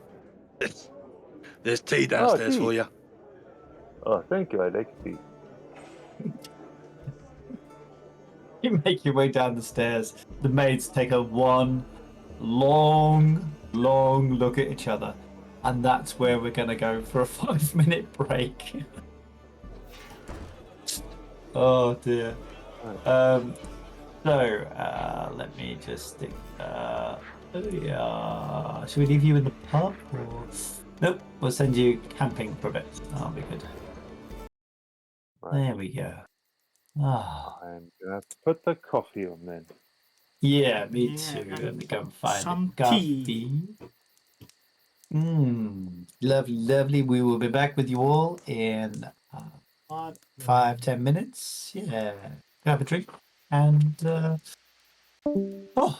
There's tea downstairs tea. for you. Oh, thank you. I like tea. You make your way down the stairs. The maids take a one long look at each other, and that's where we're gonna go for a 5-minute break. Oh dear. Let me just stick. Should we leave you in the pub or? Nope. We'll send you camping for a bit. That'll be good. Right. There we go. Ah. I'm gonna put the coffee on then. Yeah, me Yeah, too. and Let me go and find some it. tea. Lovely, lovely. We will be back with you all in What? 5-10 minutes. Yeah. Grab a drink and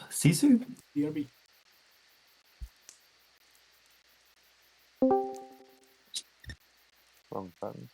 see you soon. BRB. Wrong button.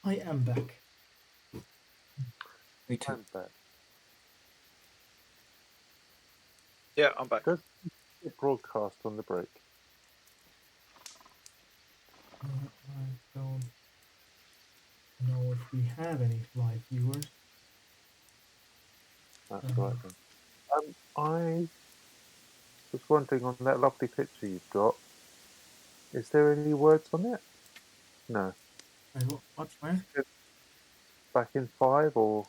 I am back. Me too. I'm back. Yeah, I'm back. Does it broadcast on the break? I don't know if we have any live viewers. That's right then. I was wondering on that lovely picture you've got, is there any words on it? No. What's where? Back in 5 or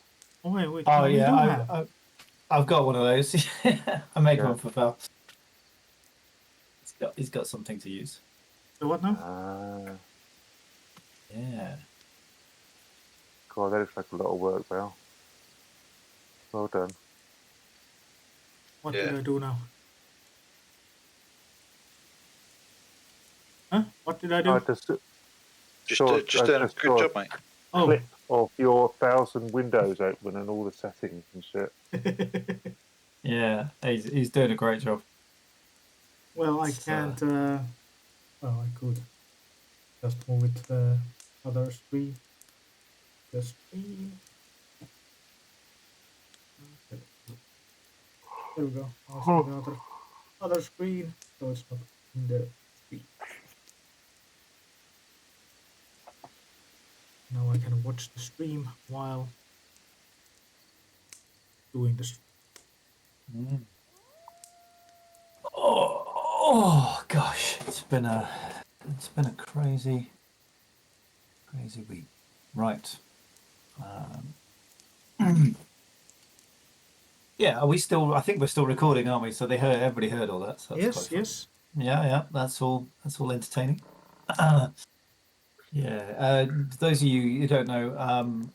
Oh wait. Oh no, you yeah, do have. I've got one of those. I made Yeah. one for Val. He's got something to use. So what now? Yeah. God, that looks like a lot of work, Val. Well done. What Yeah. did I do now? Huh? What did I do? I just Just, saw, just I doing a just good saw job, mate. a clip of your 1,000 windows open and all the settings and shit. Yeah, he's doing a great job. Well, I It's, can't. Well, I could just move it to the other screen. The screen. Okay. There we go. Now it's on the other screen, so it's not in the screen. Now I can watch the stream while doing the stream. Oh gosh, it's been a crazy week. Right. Yeah, are we still? I think we're still recording, aren't we? So everybody heard all that. So that's quite fun. Yes. Yeah, that's all entertaining. Yeah, those of you who don't know,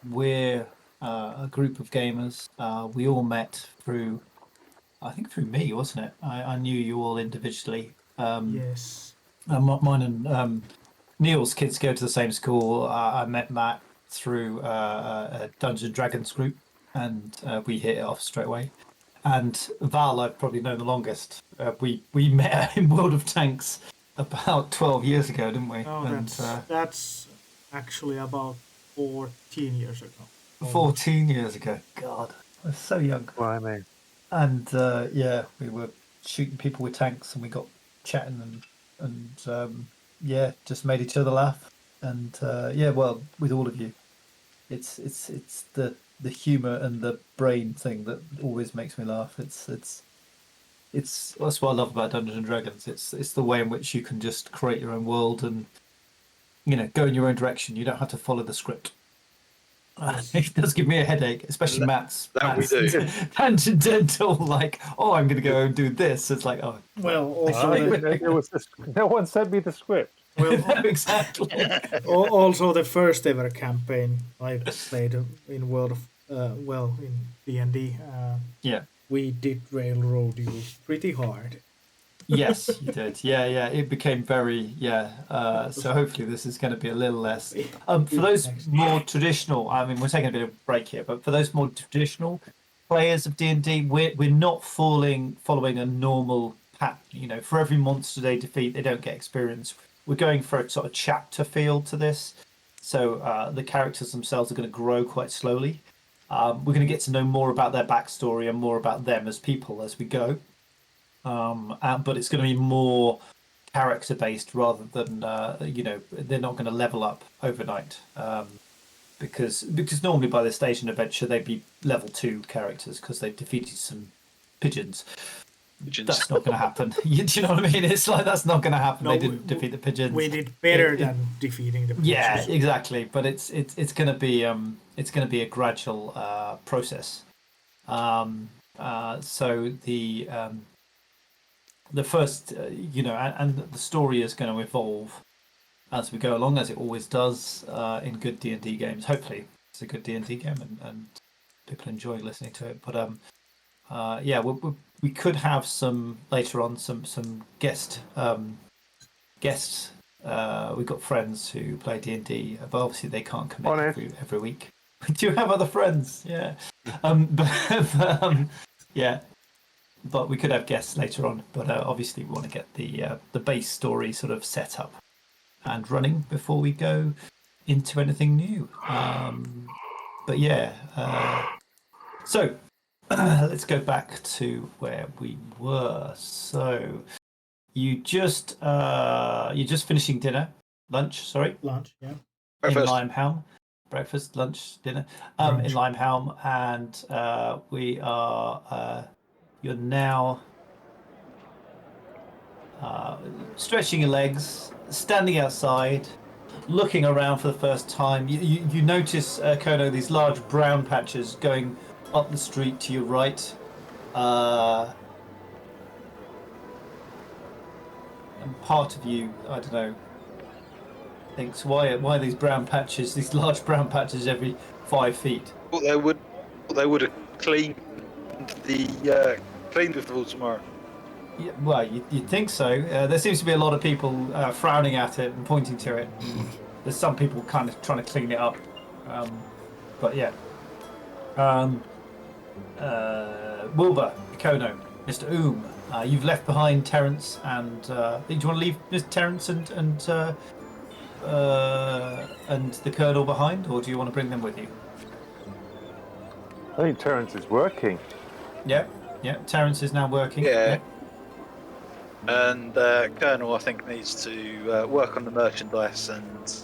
we're a group of gamers. We all met through, I think through me, wasn't it? I knew you all individually. Yes. Mine and Neil's kids go to the same school. I met Matt through a Dungeons and Dragons group, and we hit it off straight away. And Val, I've probably known the longest. We met in World of Tanks about 12 years ago, didn't we? Oh, And, that's actually about 14 years ago. 14 years ago. God, I was so young. Blimey. And yeah, we were shooting people with tanks, and we got chatting and yeah, just made each other laugh. And yeah, well, with all of you, it's the humor and the brain thing that always makes me laugh. It's that's what I love about Dungeons and Dragons. It's the way in which you can just create your own world and go in your own direction. You don't have to follow the script. Yes. It does give me a headache, especially Matt's we do. tangential. Like, oh, I'm going to go and do this. It's like, oh, Well, also No one sent me the script. exactly. also the first ever campaign I played in World of in D&D. Yeah. We did railroad you pretty hard. Yes, you did. Yeah. It became very so hopefully this is going to be a little less. For those more traditional, I mean, we're taking a bit of a break here, but for those more traditional players of D&D, we're not following a normal pattern. For every monster they defeat, they don't get experience. We're going for a sort of chapter feel to this, so the characters themselves are going to grow quite slowly. We're going to get to know more about their backstory and more about them as people as we go. But it's going to be more character based rather than they're not going to level up overnight because normally by this stage in adventure they'd be level 2 characters because they've defeated some pigeons. That's not going to happen. Do you know what I mean? It's like that's not going to happen. They didn't defeat the pigeons. We did better than defeating the pigeons. Yeah, exactly. But it's going to be a gradual process. So the first, and the story is going to evolve as we go along, as it always does in good D&D games. Hopefully, it's a good D&D game, and people enjoy listening to it. But yeah, we could have some later on some guests. We've got friends who play D&D, but obviously they can't come in every week. Do you have other friends? Yeah, yeah. But we could have guests later on. But obviously, we want to get the base story sort of set up and running before we go into anything new. But yeah, so let's go back to where we were. So you just finishing lunch, yeah. in Limehouse. Breakfast, lunch, dinner, in Limehouse, and we are. You're now stretching your legs, standing outside, looking around for the first time, you notice, Kono, these large brown patches going up the street to your right. And part of you, I don't know, thinks, why are these brown patches, these large brown patches every 5 feet? Thought they would have cleaned the wall tomorrow. Yeah, well, you'd think so. There seems to be a lot of people frowning at it and pointing to it. There's some people kind of trying to clean it up. But yeah. Wilbur, Kono, Mr. You've left behind Terence and... do you want to leave Mr. Terence and the Colonel behind, or do you want to bring them with you? I think Terence is working. Yeah, Terence is now working. Yeah. And Colonel, I think, needs to work on the merchandise and...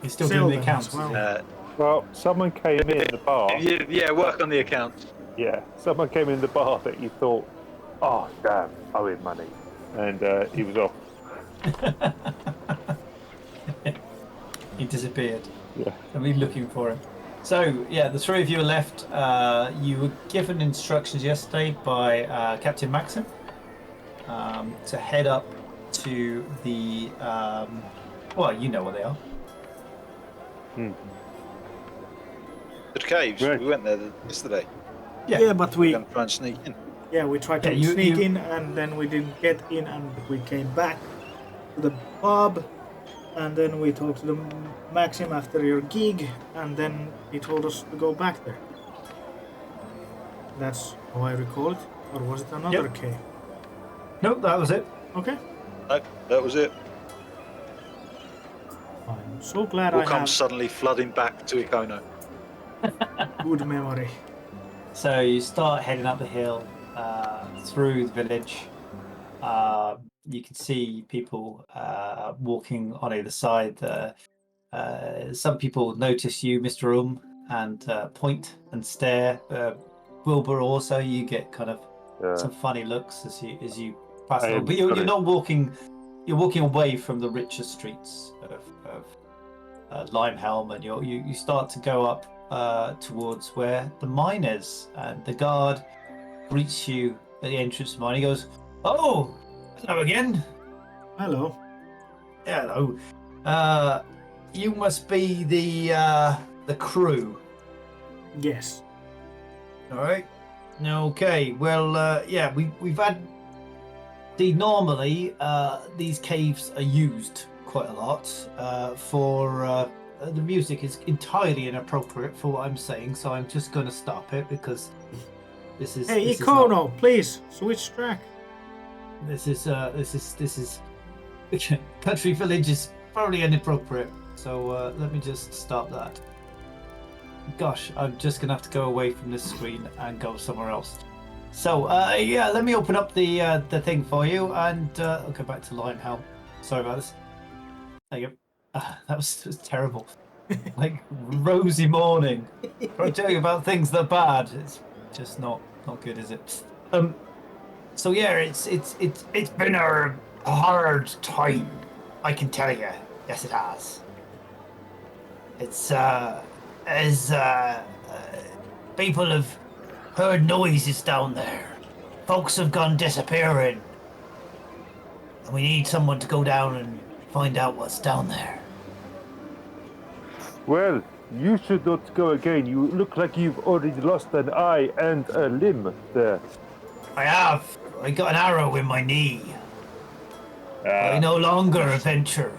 He's still doing the accounts. Well, someone came in the bar. Yeah, work on the accounts. Yeah, someone came in the bar that you thought, oh, damn, I owe him money. And he was off. He disappeared. Yeah. And we're looking for him. So, yeah, the three of you are left. You were given instructions yesterday by Captain Maxim to head up to the... well, you know where they are. The caves. Right. We went there yesterday. Yeah, but We're we going to try and sneak in. we tried to sneak in, and then we didn't get in, and we came back to the pub, and then we talked to the Maxim after your gig, and then he told us to go back there. That's how I recall it, or was it another cave? Nope, that was it. Okay. No, that was it. I'm so glad We'll I come have suddenly flooding back to Ikono. good memory. So you start heading up the hill through the village. You can see people walking on either side. Some people notice you, Mr. And point and stare. Wilbur, also, you get kind of some funny looks as you pass along. But you're not walking. You're walking away from the richer streets of Limehelm, and you start to go up towards where the mine is, and the guard greets you at the entrance of the mine. He goes, "Oh, hello again." Hello. Hello. You must be the crew. Yes. All right. Okay. Well, yeah, we've had. Normally, these caves are used quite a lot for. The music is entirely inappropriate for what I'm saying, so I'm just going to stop it because this is. Hey, this Ikono, please switch track. This is country village is probably inappropriate. So let me just stop that. Gosh, I'm just gonna have to go away from this screen and go somewhere else. So yeah, let me open up the thing for you, and I'll go back to Limehelm. Sorry about this. There you go. That was terrible. Like rosy morning. I'm telling you about things that are bad. It's just not good, is it? So yeah, it's been a hard time. I can tell you. Yes, it has. It's as people have heard noises down there. Folks have gone disappearing. And we need someone to go down and find out what's down there. Well, you should not go again. You look like you've already lost an eye and a limb there. I have. I got an arrow in my knee. I no longer adventure.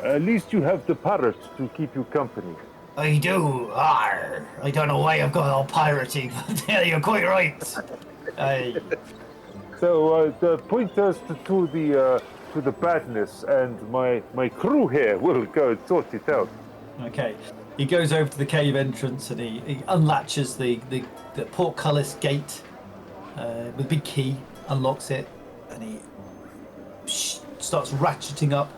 At least you have the parrot to keep you company. I do. Arr. I don't know why I've got all piratey. Yeah, you're quite right. So point us to the badness, and my crew here will go and sort it out. Okay. He goes over to the cave entrance and he unlatches the portcullis gate with a big key, unlocks it, and he starts ratcheting up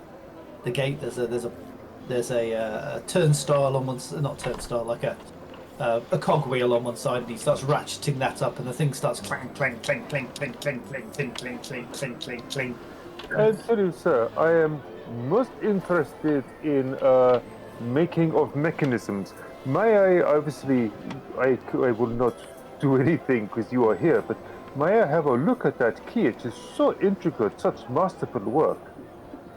the gate. There's a turnstile on one side, not turnstile, like a cogwheel on one side, and he starts ratcheting that up, and the thing starts clang, clang, clang, clang, clang, clang, clang, clang, clang, clang, clang, clang, clang. Actually, sir, I am most interested in making of mechanisms. May I, obviously, I will not do anything because you are here, but may I have a look at that key? It is so intricate, such masterful work.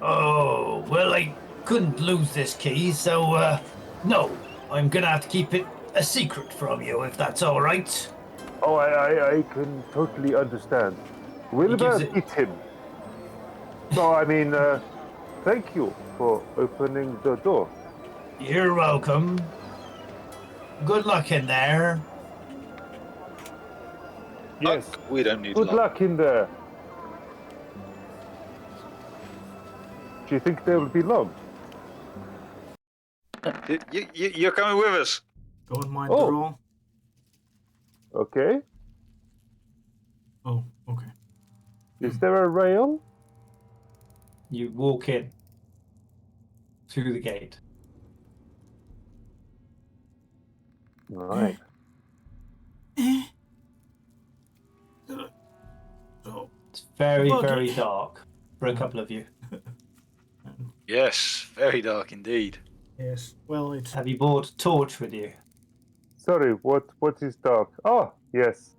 Oh, well, I couldn't lose this key, so, no. I'm gonna have to keep it a secret from you, if that's all right. Oh, I can totally understand. gives Wilbur, it- beat him. No, I mean, thank you for opening the door. You're welcome. Good luck in there. Yes, We don't need good luck. luck in there. Do you think they will be long? You're coming with us. Don't mind the Oh. roll. Okay. Oh, okay. Is there a rail? You walk in through the gate. Right. So, It's very, But- very dark for a couple of you. Yes, very dark indeed. yes. Well, it's Have you brought a torch with you? Sorry, what is dark? Oh, yes.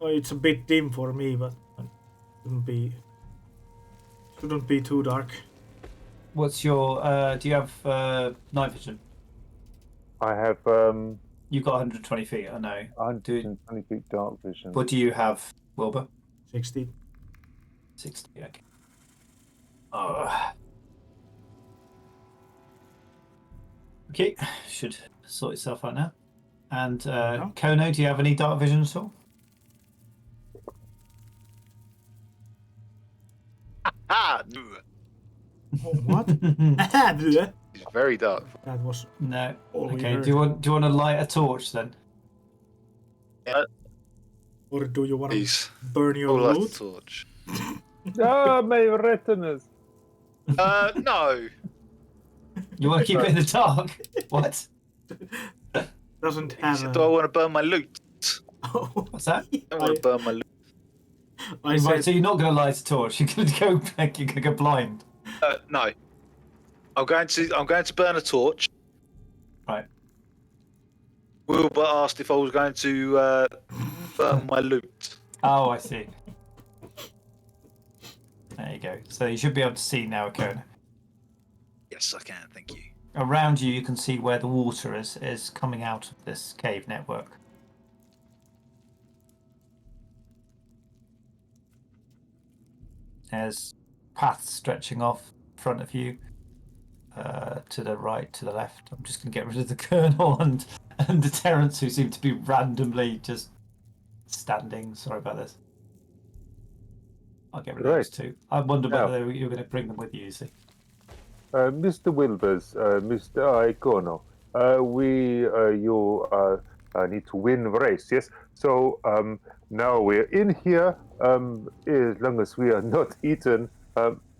it's a bit dim for me, but it shouldn't be too dark. What's your? Do you have night vision? I have You've got 120 feet. I know. 120 feet dark vision. What do you have, Wilbur? 60. 60. Okay. Oh. Okay, should sort itself out now. And Kono, do you have any dark vision at all? Ah, no. Oh, what? That It's very dark. was No. all we Okay. heard. Do you want to light a torch then? Or do you want to Please. burn your All light the loot? torch. Ah, my retinas. No. You want to keep it in the dark? What? Doesn't He have said, a... do I want to burn my loot? Oh, What's that? I want to burn my loot. I Right, said, so you're not going to light a torch. You're going to go. You're going to go blind. No. I'm going to burn a torch. Right. Wilbur asked if I was going to burn my loot. Oh, I see. There you go. So you should be able to see now, Kono. Yes, I can. Thank you. Around you, you can see where the water is coming out of this cave network. There's paths stretching off in front of you, to the right, to the left. I'm just going to get rid of the Colonel and the Terrence, who seem to be randomly just standing. Sorry about this. I'll get rid of those two. I wonder whether you were going to bring them with you, you see. Mr. Wilbers, Mr. Icono, you need to win the race, yes? So now we're in here. As long as we are not eaten,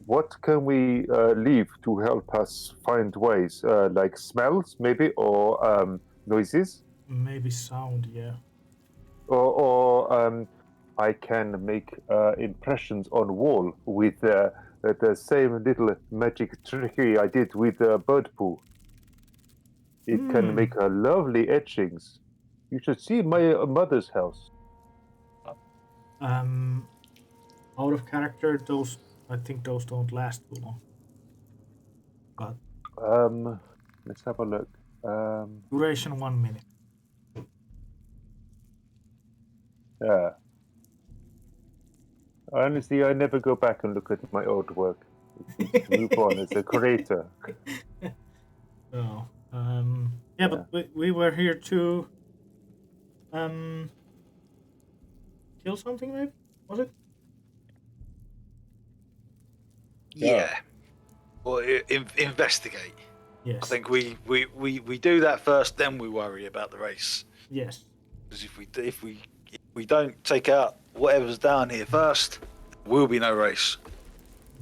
what can we leave to help us find ways? Like smells, maybe, or noises? maybe sound, yeah. Or I can make impressions on wall with the same little magic trickery I did with bird poo. It can make lovely etchings. You should see my mother's house. Out of character, I think those don't last too long. But Let's have a look. duration 1 minute. Yeah. Honestly, I never go back and look at my old work. Move on as a creator. So, yeah, but we were here to kill something, maybe? Was it? Yeah. Or investigate. Yes. I think we do that first, then we worry about the race. Yes. Because if we don't take out whatever's down here first, there will be no race.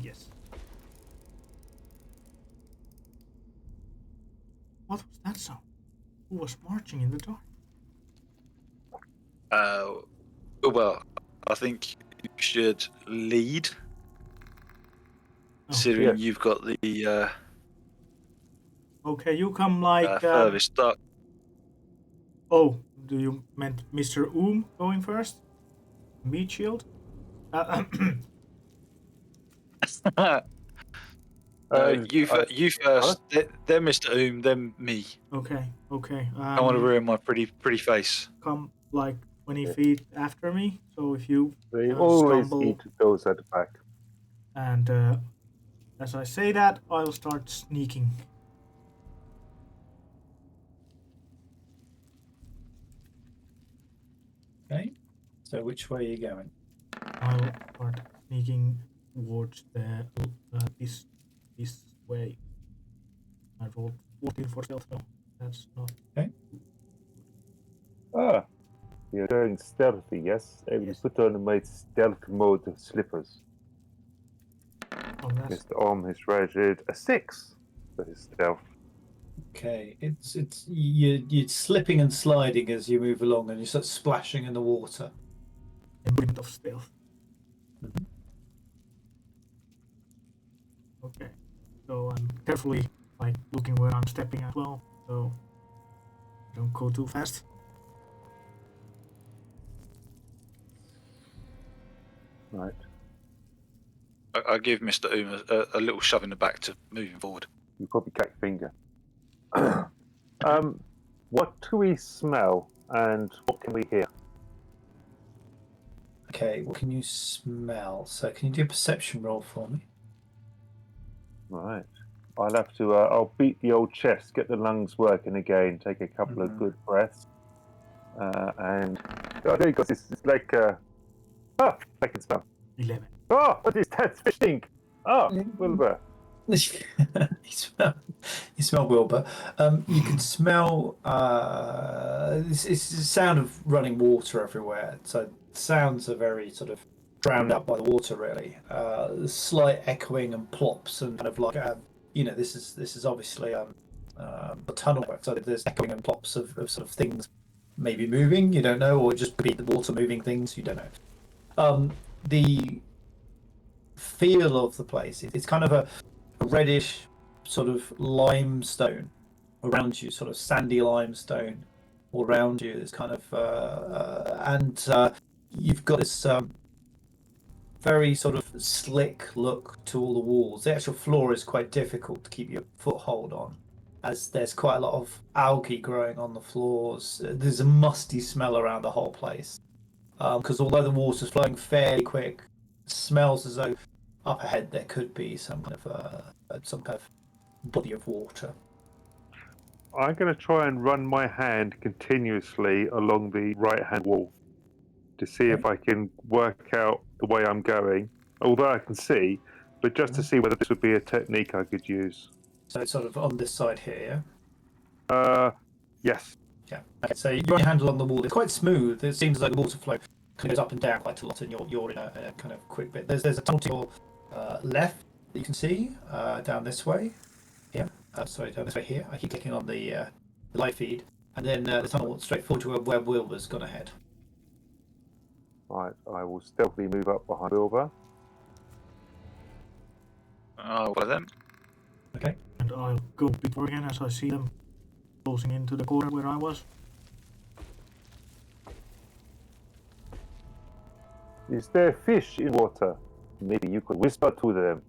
Yes. What was that sound? Who was marching in the dark? Well, I think you should lead. considering Yes. you've got the Okay, you come like. furthest duck. Oh, do you meant Mr. Going first? Meat shield? No, Uh, you first. Then Mr. then me. okay. I want to ruin my pretty face. Come like 20 feet after me. So if you they always stumble, eat those at the back. and as I say that, I'll start sneaking. Okay. So which way are you going? I'll start sneaking towards the this way. I rolled 14 for stealth, so that's not. Ah, you're going stealthy, yes? I will Yes. put on my stealth mode slippers. Oh, that's Mr. Orm has rated a 6 for his stealth. Okay, it's you're slipping and sliding as you move along, and you start splashing in the water. a movement of stealth. Mhm. Okay, so I'm carefully like looking where I'm stepping as well, so I don't go too fast. Right. I give Mr. a little shove in the back to moving forward. You probably cut your finger. What do we smell and what can we hear? Okay, what can you smell? So can you do a perception roll for me? Right. I'll have to. I'll beat the old chest, get the lungs working again, take a couple of good breaths, and oh, there you go. It's like I can smell. 11. Oh, what is that fish stink? Oh, Wilbur. you smell Wilbur. You can smell. It's the sound of running water everywhere. So sounds are very sort of drowned out by the water, really. Slight echoing and plops and kind of like this is obviously a tunnel. So there's echoing and plops of sort of things maybe moving. You don't know, or just be the water moving things. You don't know. The feel of the place. It's kind of a reddish sort of limestone around you, sort of sandy limestone all around you. It's kind of and you've got this very sort of slick look to all the walls. The actual floor is quite difficult to keep your foothold on, as there's quite a lot of algae growing on the floors. There's a musty smell around the whole place, because although the water's flowing fairly quick, it smells as though up ahead there could be some kind of body of water. I'm going to try and run my hand continuously along the right-hand wall to see if I can work out the way I'm going. Although I can see, but just to see whether this would be a technique I could use. So it's sort of on this side here. Yes. Yeah. Okay. So you run your hand along the wall. It's quite smooth. It seems like the water flow goes up and down quite a lot, and you're in a kind of quick bit. There's a tunnel to your left that you can see down this way. Yeah. Sorry, down this way here. I keep clicking on the live feed, and then the tunnel straight forward to where Wilbur's gone ahead. Right. I will stealthily move up behind Wilbur. Oh, well then. Okay. And I'll go before again as I see them closing into the corner where I was. Is there fish in water? Maybe you could whisper to them.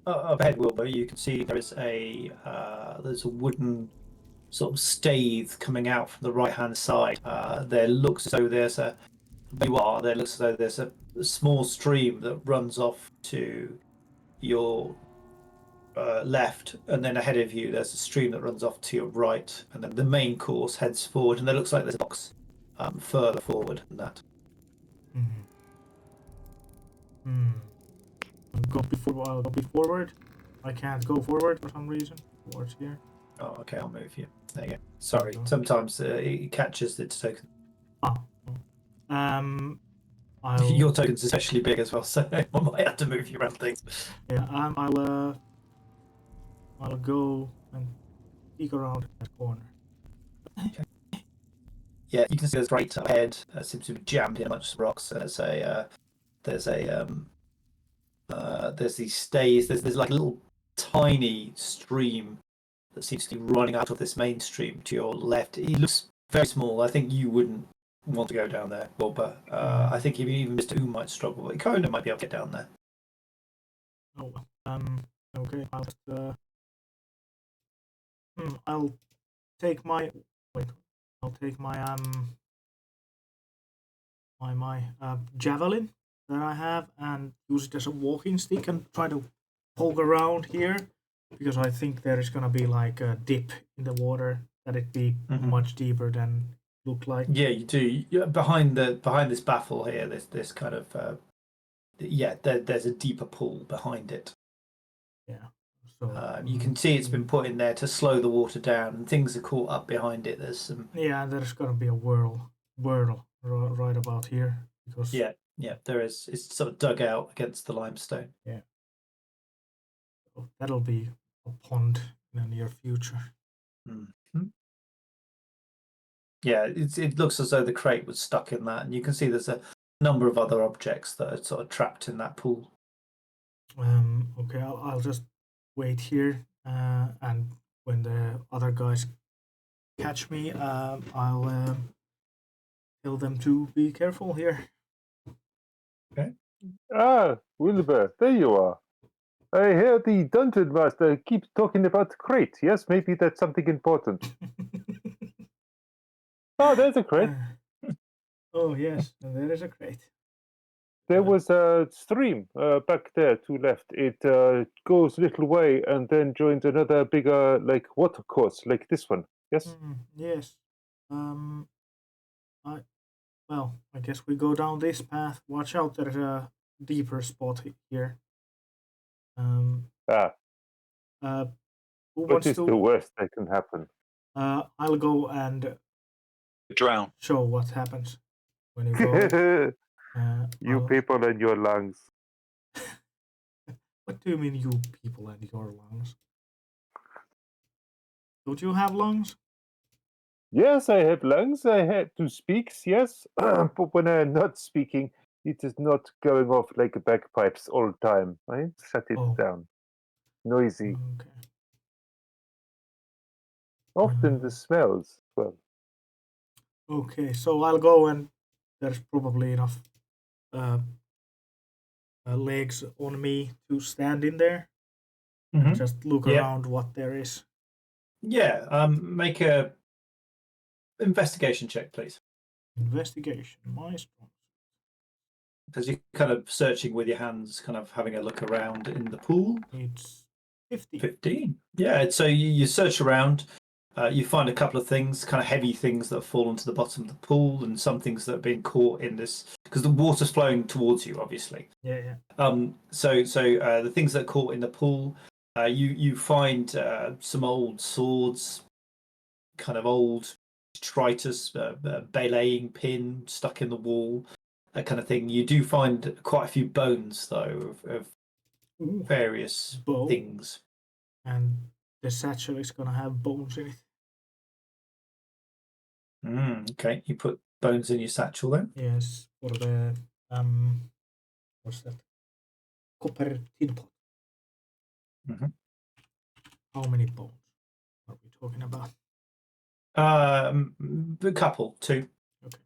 Up ahead, Wilbur, you can see there's a wooden sort of stave coming out from the right hand side. There looks as though there's a small stream that runs off to your left, and then ahead of you there's a stream that runs off to your right, and then the main course heads forward, and there looks like there's a box further forward than that. I'll go forward. I can't go forward for some reason towards here. Oh, okay, I'll move you. There you go. Sorry, sometimes it catches the token. Your token's especially big as well, so I might have to move you around things. Yeah, I'll go and peek around that corner. Okay. Yeah, you can see there's right ahead. Seems to be jammed in a bunch of rocks. There's a There's these stays. There's like a little tiny stream that seems to be running out of this main stream to your left. It looks very small. I think you wouldn't want to go down there, Wilbur. I think even Mr. U might struggle, but Kona might be able to get down there. Oh, okay. I'll take my I'll take my my javelin that I have and use it as a walking stick and try to poke around here because I think there is gonna be like a dip in the water that it be much deeper than look like. Yeah, you do. Behind this baffle here, there's kind of there's a deeper pool behind it. Yeah. So you can see it's been put in there to slow the water down, and things are caught up behind it. There's some. Yeah, there's gonna be a whirl right about here because. Yeah, there is. It's sort of dug out against the limestone. Yeah. So that'll be a pond in the near future. Mm-hmm. Yeah, it looks as though the crate was stuck in that, and you can see there's a number of other objects that are sort of trapped in that pool. Okay, I'll just wait here, and when the other guys catch me, I'll tell them to be careful here. Okay. Ah, Wilbur, there you are. I hear the dungeon master keeps talking about the crate. Yes, maybe that's something important. Oh, there's a crate. Oh yes, there is a crate. There was a stream back there to left. It goes a little way and then joins another bigger, like, water course, like this one. Yes? Yes. I guess we go down this path. Watch out, there's a deeper spot here. Who What wants is to? the worst that can happen? I'll go and Drown. show what happens when you go. You people and your lungs. What do you mean, you people and your lungs? Don't you have lungs? Yes, I have lungs. I had to speak, yes. But when I'm not speaking, it is not going off like bagpipes all the time. I shut it down. Noisy. Okay. Often the smells as well. Okay, so I'll go and there's probably enough legs on me to stand in there and just look around what there is. Yeah, make a investigation check, please. Investigation, my strong. Because you're kind of searching with your hands, kind of having a look around in the pool. It's 15. 15. Yeah, so you search around. You find a couple of things, kind of heavy things that have fallen to the bottom of the pool, and some things that have been caught in this because the water's flowing towards you, obviously. Yeah. So the things that are caught in the pool, you find some old swords, kind of old detritus, belaying pin stuck in the wall, that kind of thing. You do find quite a few bones, though, of various things. And the satchel is gonna have bones in it. Okay, you put bones in your satchel then? Yes, for the what's that? Copper tin pot. How many bones are we talking about? A couple, 2. Okay.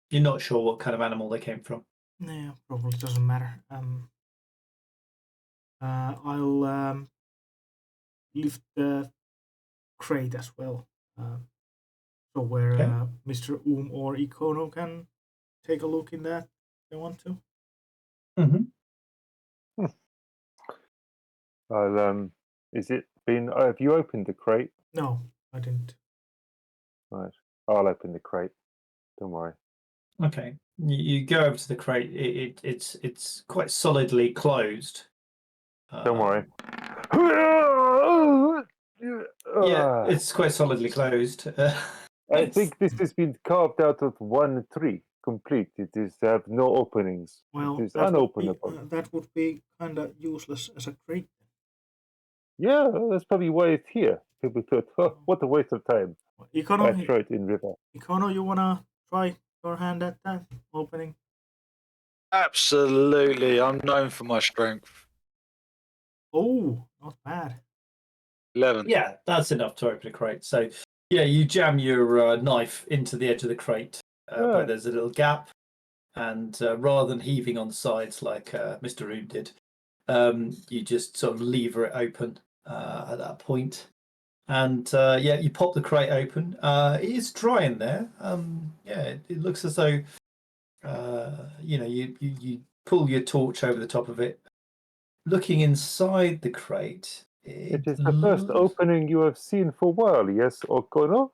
You're not sure what kind of animal they came from? Yeah, probably doesn't matter. I'll lift the crate as well. So where Mr. or Ikono can take a look in that if they want to. Is it been? Have you opened the crate? No, I didn't. Right, I'll open the crate. Don't worry. Okay, you go over to the crate. It's quite solidly closed. Don't worry. Yeah, it's quite solidly closed. I think this has been carved out of one tree, complete. It is have no openings. Well, it is unopenable. That would be kind of useless as a crate. Yeah, that's probably why it's here. People thought, oh, what a waste of time. Ikono, I throw it in river. Ikono, you wanna try your hand at that opening? Absolutely. I'm known for my strength. Oh, not bad. 11. Yeah, that's enough to open a crate. So, yeah, you jam your knife into the edge of the crate where there's a little gap, and rather than heaving on the sides like Mr. Roon did, you just sort of lever it open at that point. And yeah, you pop the crate open. It is dry in there. Yeah, it looks as though you pull your torch over the top of it. Looking inside the crate, It is the first opening you have seen for a while, yes, Okono?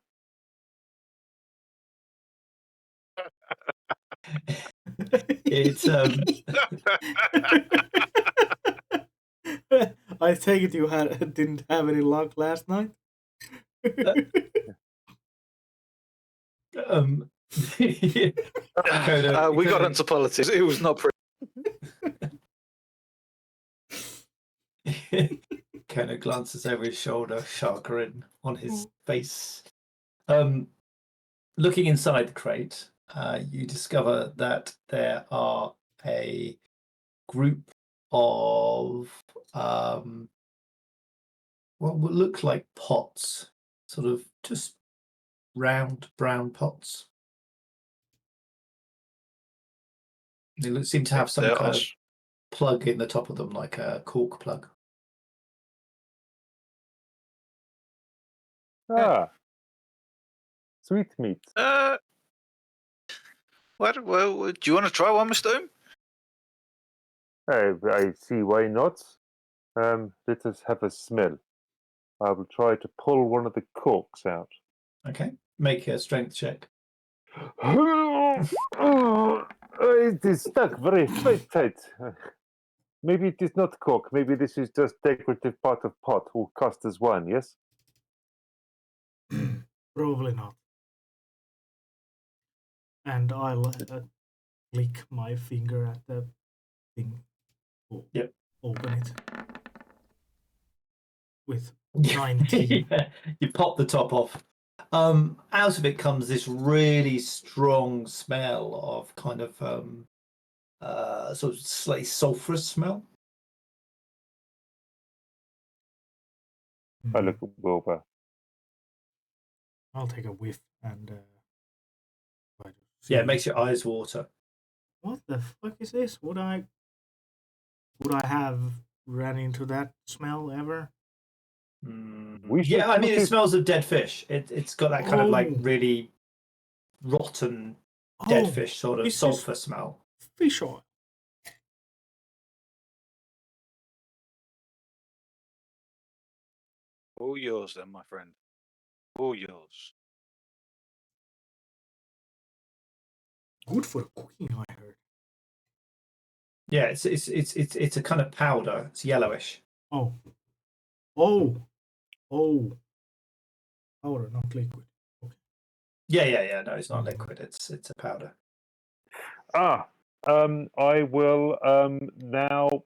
It's I take it you didn't have any luck last night. We got into politics. It was not pretty. Kono glances over his shoulder, chagrin on his face. Looking inside the crate, you discover that there are a group of what would look like pots, sort of just round brown pots. They seem to have some kind of plug in the top of them, like a cork plug. Ah, sweet meat. Well, do you want to try one, Mr. Oom? I see why not. Let us have a smell. I will try to pull one of the corks out. Okay, make a strength check. It is stuck very tight. Maybe it is not cork. Maybe this is just decorative part of pot. Will cost us one, yes? Probably not. And I'll click my finger at the thing. Yep. Open it. With 19. Yeah, you pop the top off. Out of it comes this really strong smell of kind of sort of slightly sulfurous smell. I look at Wilbur. I'll take a whiff and Yeah, it makes your eyes water. What the fuck is this? Would I have ran into that smell ever? Yeah, I mean, it smells of dead fish. It's got that kind of like really rotten dead fish sort of sulfur smell. Fish oil. All yours, then, my friend. All yours. Good for cooking, I heard. Yeah, it's a kind of powder. It's yellowish. Oh. Powder, not liquid. Okay. Yeah. No, it's not liquid. It's a powder. I will now.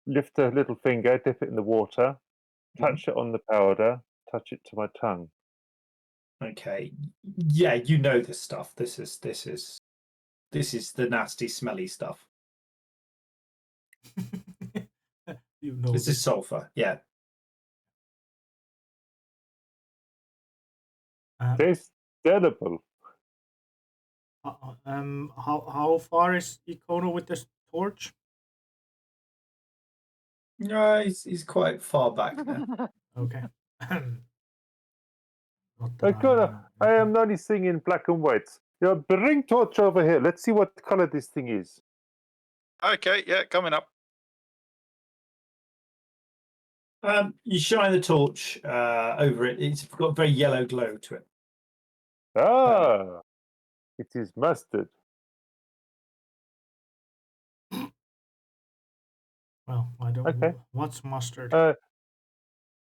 Lift a little finger, dip it in the water, touch it on the powder, touch it to my tongue. Okay. Yeah, you know this stuff. This is the nasty, smelly stuff. You know this is sulfur. Yeah. Tastes terrible. How far is Ikono with this torch? No, he's quite far back now. Okay. I am only seeing in black and white. Yeah, bring torch over here. Let's see what color this thing is. Okay, yeah, coming up. You shine the torch over it. It's got a very yellow glow to it. Ah, it is mustard. Well, I don't Okay. know. What's mustard?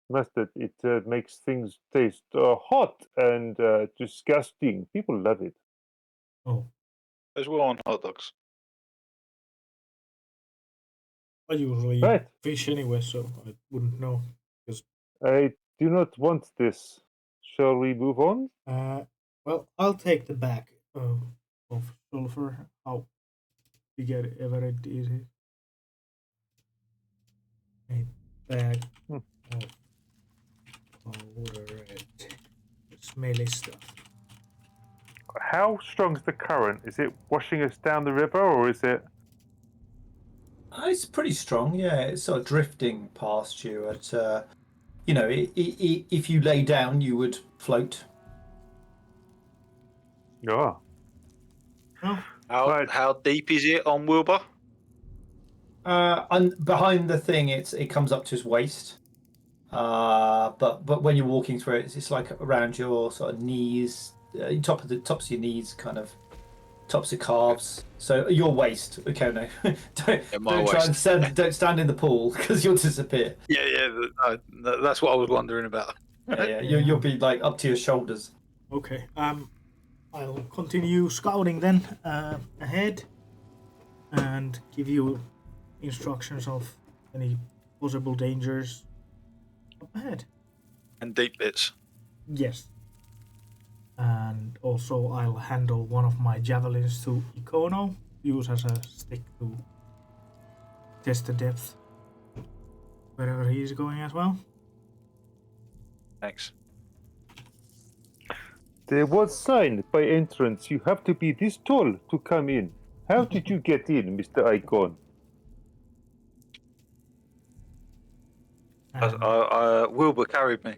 Mustard. It makes things taste hot and disgusting. People love it. Oh, As well on hot dogs. I usually eat Right. fish anyway, so I wouldn't know. I do not want this. Shall we move on? Well, I'll take the bag of sulfur. How big ever it is. A bag Hmm. of powdered smelly stuff. How strong is the current? Is it washing us down the river, or is it? It's pretty strong, yeah. It's sort of drifting past you. At you know, if you lay down, you would float. No. Oh, Right. How deep is it on Wilbur? And behind the thing, it comes up to his waist. But when you're walking through it, it's like around your sort of knees, tops of your knees, kind of tops of calves. So your waist. Okay, no, don't try and don't stand in the pool because you'll disappear. Yeah, that's what I was wondering about. Yeah, you'll be like up to your shoulders. okay. I'll continue scouting then ahead and give you instructions of any possible dangers up ahead. And deep bits. Yes. And also I'll handle one of my javelins to Ikono, use as a stick to test the depth wherever he is going as well. Thanks. There was sign by entrance. You have to be this tall to come in. How did you get in, Mr. Icon? Wilbur carried me.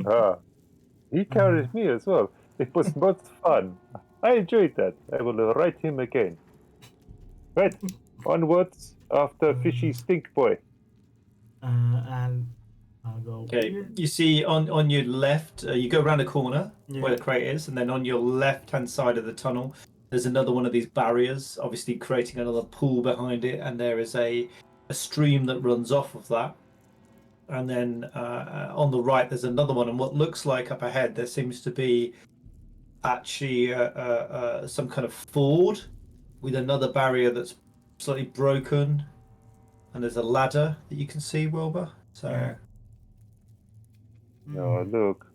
Ah, he carried me as well. It was much fun. I enjoyed that. I will write him again. Right, onwards after Fishy Stink Boy. And I'll go Okay, here. you see on your left, you go around a corner Yeah. where the crate is, and then on your left-hand side of the tunnel, there's another one of these barriers, obviously creating another pool behind it, and there is a stream that runs off of that. And then on the right, there's another one, and what looks like up ahead, there seems to be actually some kind of ford with another barrier that's slightly broken, and there's a ladder that you can see, Wilbur. So. Yeah. Oh, look.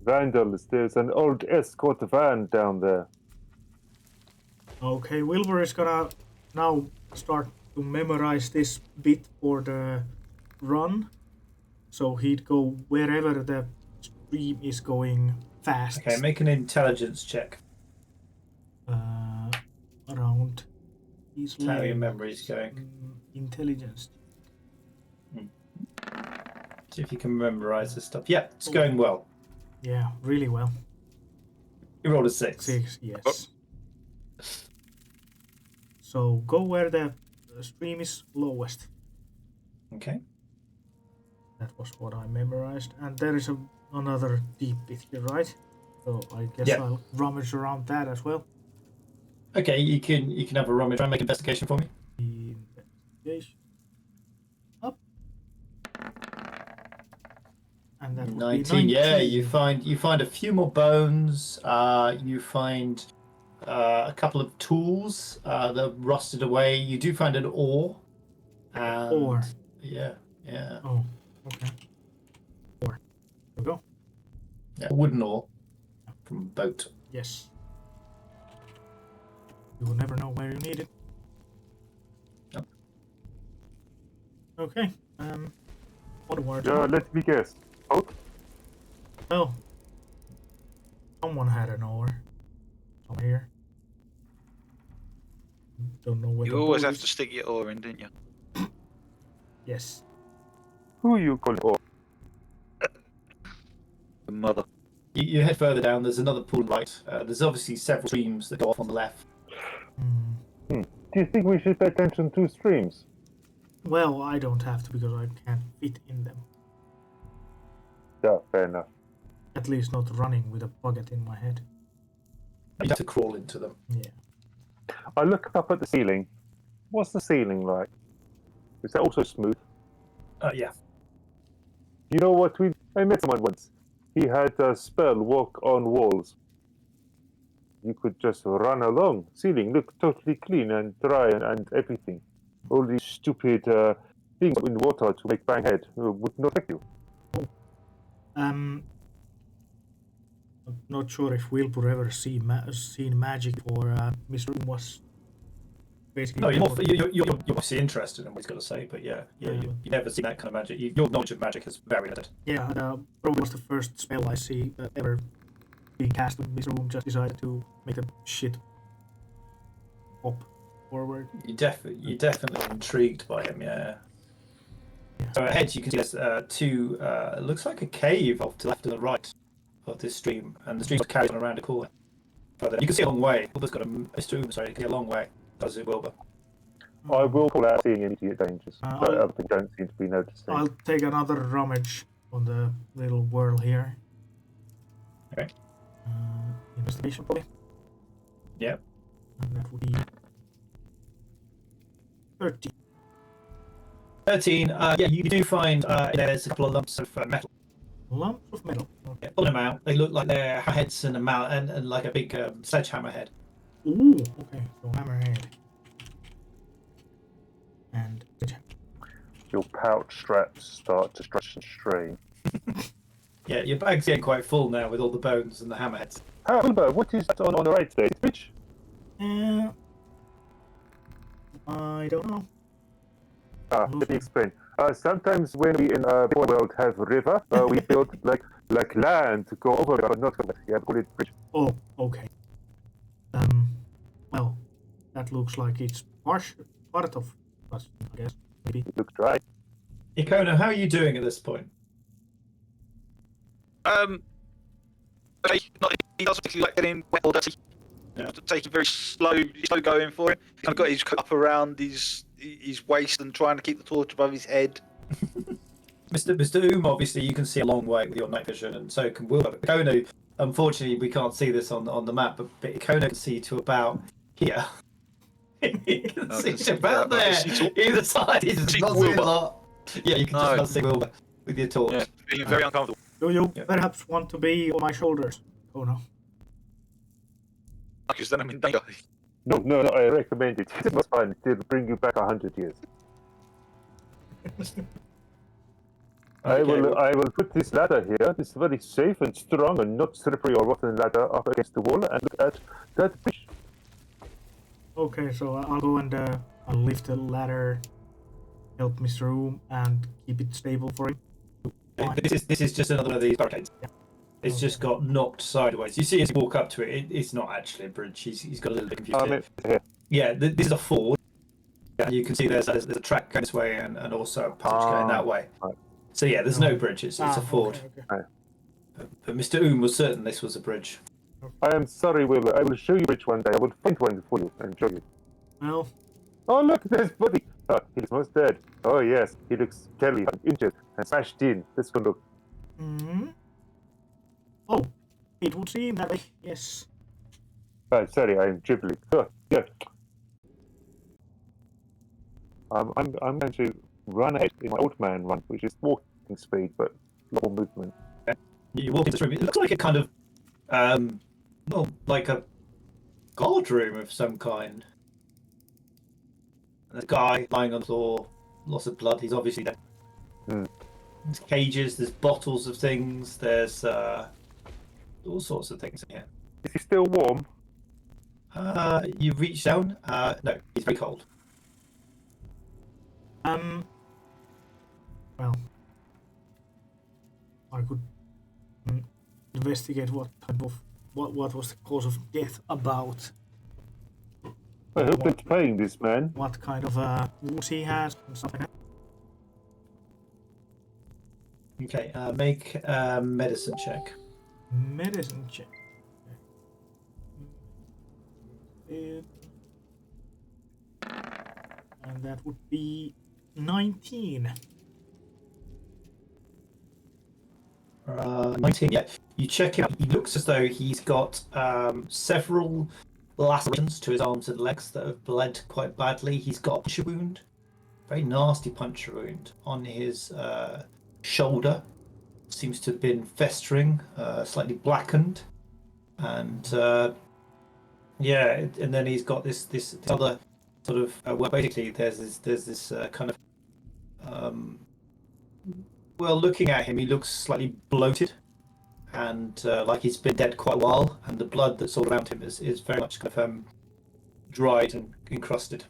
Vandals, there's an old escort van down there. Okay, Wilbur is gonna now start to memorize this bit for the run. So he'd go wherever the stream is going fast. Okay, make an intelligence check. Around his How your lane. memory's going. Intelligence. See if you can memorize this stuff. Yeah, it's going well. Yeah, really well. You rolled a 6. 6, yes. So go where the stream is lowest. Okay. That was what I memorized. And there is another deep bit here, right? So I guess Yeah. I'll rummage around that as well. Okay, you can have a rummage. Try and make investigation for me. Investigation. Up. And that would 19. be 19. Yeah, you find a few more bones. You find a couple of tools that are rusted away. You do find an ore. And, Ore. Yeah. Oh, okay. Ore. There we go. Yeah, a wooden ore from a boat. Yes. You will never know where you need it. Yep. Okay. Onward. Let me guess. Boat? Oh. Someone had an ore. Over here. Don't know where You the always boat have is. to stick your oar in, didn't you? Yes. Who you call? Oh, The mother. you head further down. There's another pool right. There's obviously several streams that go off on the left. Hmm. Do you think we should pay attention to streams? Well, I don't have to because I can't fit in them. Yeah, fair enough. At least not running with a bucket in my head. You have to crawl into them. Yeah. I look up at the ceiling. What's the ceiling like? Is that also smooth? Yeah. You know what? I met someone once. He had a spell walk on walls. You could just run along. Ceiling looked totally clean and dry and everything. All these stupid things in water to make bang head would not affect you. I'm not sure if Wilbur ever seen magic or Mr. Room was basically. No, you're obviously interested in what he's got to say, but yeah, you never see that kind of magic. Your knowledge of magic is very limited. Yeah, probably was the first spell I see ever being cast when Mr. Room just decided to make a shit hop forward. You're definitely intrigued by him, yeah. So ahead you can see there's two, it looks like a cave off to the left and the right of this stream, and the stream's carried on around a corner. But you can see a long way. Wilbur's got a stream, sorry, you can see a long way. Does it, Wilbur? I will call out seeing immediate dangers, but I'll- they don't seem to be noticing. I'll take another rummage on the little whirl here. Okay. Investigation probably. Yep. And that would be 30. 13, yeah, you do find there's a couple of lumps of metal. Lumps of metal. Okay. Yeah, pull them out. They look like they're heads and and like a big sledgehammer head. Ooh, okay. So hammerhead. And Your pouch straps start to stretch and strain. Yeah, your bag's getting quite full now with all the bones and the hammerheads. Hey, Wilbur, what is that on the right there? Bitch? I don't know. Let me explain. Sometimes when we in Boy World have a river, we build like land to go over it, but not go. Yeah, call it bridge. Oh, okay. Well, that looks like it's part of us, I guess. Maybe. It looks dry. Ikono, how are you doing at this point? Okay, he doesn't particularly like getting wet or dirty. Yeah. Taking very slow going for it. He's kind of got his cup around his waist and trying to keep the torch above his head. Mr. obviously you can see a long way with your night vision, and so can Wilbur. But Ikono, unfortunately, we can't see this on the map, but Ikono can see to about here. He can see to about there. Either side. He's See not seeing a Wilbur. lot. Yeah, you can just about see Wilbur with your torch. Yeah, feeling very uncomfortable. Do you Yeah. perhaps want to be on my shoulders? Oh no. Because then I'm in danger. No, I recommend it. It was fun. It'll bring you back 100 years. I will put this ladder here. This very safe and strong and not slippery or rotten ladder up against the wall and look at that bridge. Okay, so I'll go and I'll lift the ladder, help Mr. Room, and keep it stable for him. This is just another one of these barricades. Yeah. It's just got knocked sideways. You see as you walk up to it, it's not actually a bridge. He's got a little bit confused. Here. Here. Yeah, this is a ford. And you can see there's a track going this way and also a passage going that way. Right. So yeah, there's no bridge. It's a ford. Okay. But Mr. Oom was certain this was a bridge. I am sorry, Wilbur. I will show you bridge one day. I will find one for you and show you. Well, Oh, look, there's Buddy. Oh, he's almost dead. Oh, yes, he looks terribly injured and smashed in. This one look. oh, it would seem that way. Yes. Sorry, I'm dribbling. Oh, yeah. I'm going to run ahead in my old man run, which is walking speed, but little movement. You walk into this room. It looks like a kind of, well, like a guard room of some kind. There's a guy lying on the floor, lots of blood. He's obviously dead. There's cages. There's bottles of things. There's all sorts of things in here. Is he still warm? You reach down. No, he's very cold. Well, I could investigate what was the cause of death about. I hope it's paying this man. What kind of wounds he has and something. Okay, make a medicine check. Medicine check. Okay. And that would be 19. 19, yeah. You check him. He looks as though he's got several lacerations to his arms and legs that have bled quite badly. He's got a puncture wound, very nasty puncture wound on his shoulder. Seems to have been festering, slightly blackened, and and then he's got this other sort of well, basically there's this kind of well, looking at him, he looks slightly bloated and like he's been dead quite a while, and the blood that's all around him is very much kind of dried and encrusted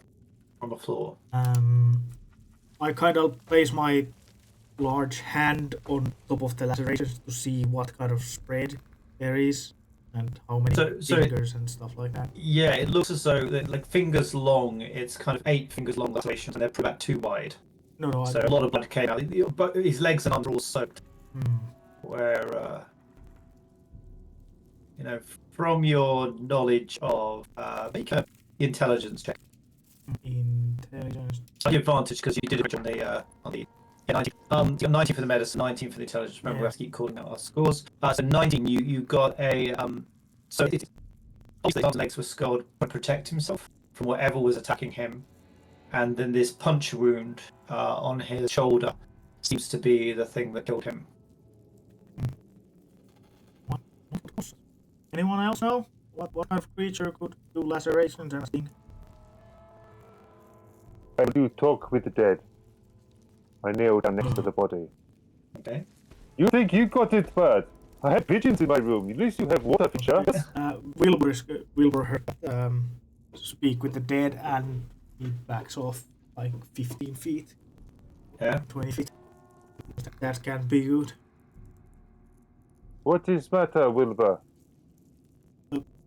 on the floor. I kind of place my large hand on top of the lacerations to see what kind of spread there is and how many fingers and stuff like that. Yeah, it looks as though like fingers long. It's kind of 8 fingers long lacerations, and they're probably about 2 wide. No, so a lot of blood came out. But his legs and arms are all soaked. Where from your knowledge of make an intelligence check. Intelligence. So your advantage because you did it on the 19. You got 19 for the medicine, 19 for the intelligence. Remember, we have to keep calling out our scores. So 19, you got a so his arms and legs were scarred to protect himself from whatever was attacking him, and then this punch wound on his shoulder seems to be the thing that killed him. Anyone else know what kind of creature could do lacerations and sting? I do talk with the dead. I kneel down next to the body. Okay. You think you got it first? I had pigeons in my room. At least you have water feature. Wilbur heard speak with the dead, and he backs off like 15 feet. Yeah. 20 feet. That can't be good. What is matter, Wilbur?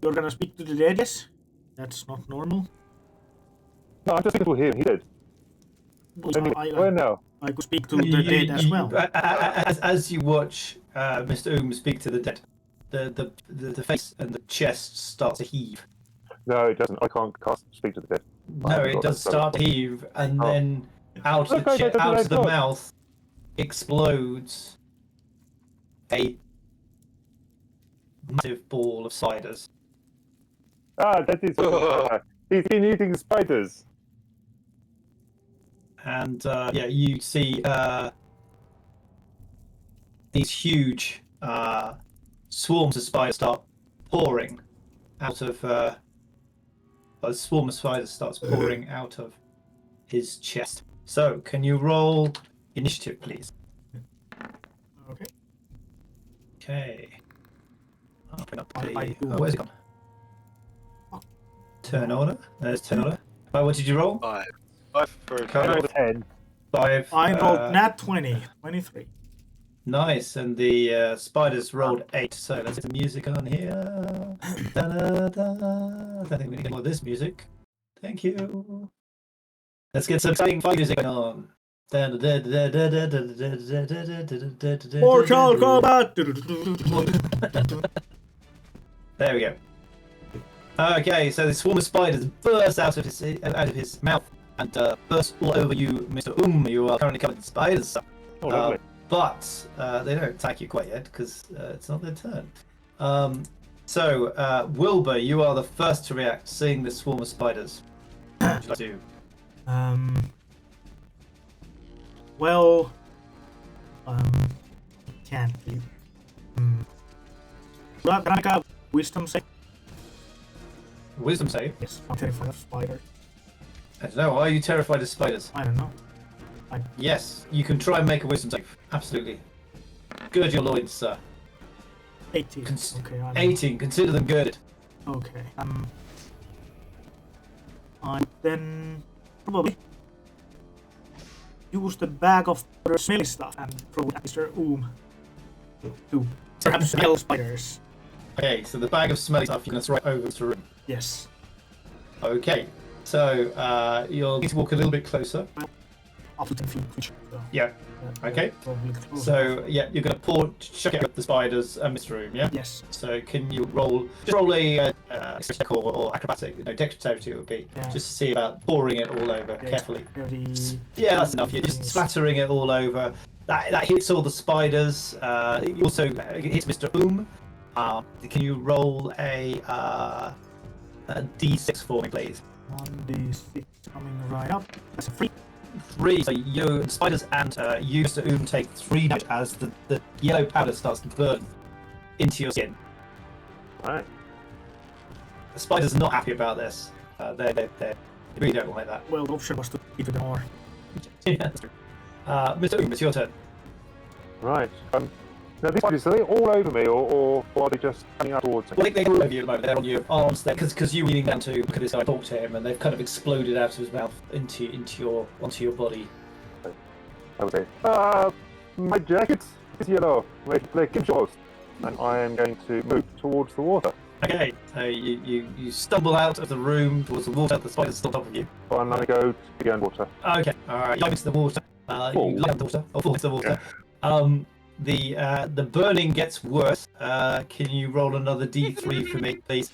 You're gonna speak to the dead, yes? That's not normal. No, I'm just speaking to him. He did. Anyway, where now? I could speak to the dead as well. As you watch Mr. Oom speak to the dead, the face and the chest start to heave. No, it doesn't. I can't speak to the dead. No, it does start to heave, and then out of the mouth explodes a massive ball of spiders. Ah, that is. He's been eating spiders. And you see these huge swarms of spiders start pouring out of. A swarm of spiders starts pouring out of his chest. So, can you roll initiative, please? Okay. Okay. I'll bring up where's it gone? Turn order. There's turn order. What did you roll? 5. 5 for 10. 5. I rolled nat 20. 23. Nice, and the spiders rolled 8. So let's get the music on here. Da, da, da. I think we need more of this music. Thank you. Let's get some exciting fight music on. More child combat. There we go. Okay, so the swarm of spiders burst out of his mouth and burst all over you, Mr. You are currently covered in spiders. Oh, lovely. But they don't attack you quite yet because it's not their turn. So, Wilbur, you are the first to react, seeing this swarm of spiders. What would you like to do? Well, can't be. Can I make a wisdom save? Wisdom save? Yes, I'm terrified of spiders. I don't know. Are you terrified of spiders? I don't know. Yes, you can try and make a wisdom save. Absolutely. Gird your loins, sir. 18. Okay, 18. Consider them girded. Okay. I then probably use the bag of smelly stuff and throw it at Mr. to perhaps smell spiders. Okay, so the bag of smelly stuff you're going to throw over to the room. Yes. Okay, so you'll need to walk a little bit closer. up to 10 feet. So, Yeah. Okay. probably close So enough. yeah, you're going to chuck it at the spiders and Mr. Room. Yeah. Yes. So can you roll a check or acrobatic, dexterity it would be, Yeah. just to see about pouring it all over carefully. Dexterity. Yeah, that's enough. You're just splattering it all over. That hits all the spiders. It also hits Mr. Oom. Can you roll a D6 for me, please? 1d6 coming right up. That's a 3. 3. So you, spiders and you, Mr. Oom, take 3 damage as the yellow powder starts to burn into your skin. Right. The spiders are not happy about this. They really don't like that. Well, the option was to keep it more. Yeah, that's true. Mr. Oom, it's your turn. Right. Now, these spiders, are they all over me, or are they just coming up towards me? Well, they're all over you at the moment. They're on your arms there because you were leaning down to look at this guy, talk to him, and they've kind of exploded out of his mouth onto your body. I would say, my jacket is yellow. Like yours. And I am going to move towards the water. Okay, so you stumble out of the room towards the water. The spider's still on top of you. I'm going to go to the water. Okay, all right. You dive into the water. You land the water. Or fall into the water. The burning gets worse. Can you roll another D3 for me, please?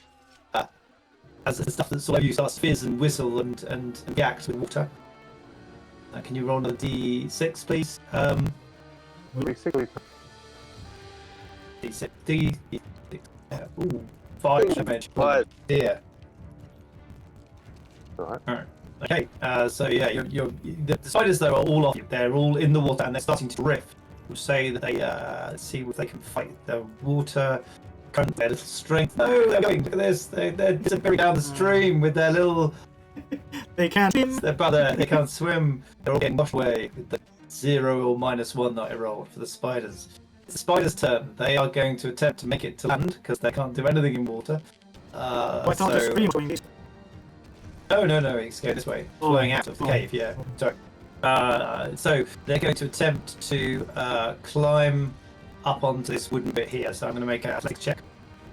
As the stuff that's all over you starts to fizz and whistle and react with water. Can you roll another D6, please? Basically, D6. D6. Ooh, 5 damage. 5. Dear. all right. Okay, so yeah, the spiders though are all off you. They're all in the water and they're starting to drift. We'll say that they see if they can fight the water current, their little strength. No, they're going. Look at this. They're disappearing down the stream with their little. They can't swim. Their brother. They can't swim. They're all getting washed away with the 0 or -1 that I rolled for the spiders. It's the spiders' turn. They are going to attempt to make it to land because they can't do anything in water. Why can't the stream going this? No, it's going this way. Flowing out of the cave, yeah. Sorry. So they're going to attempt to climb up onto this wooden bit here. So I'm going to make an athletics check.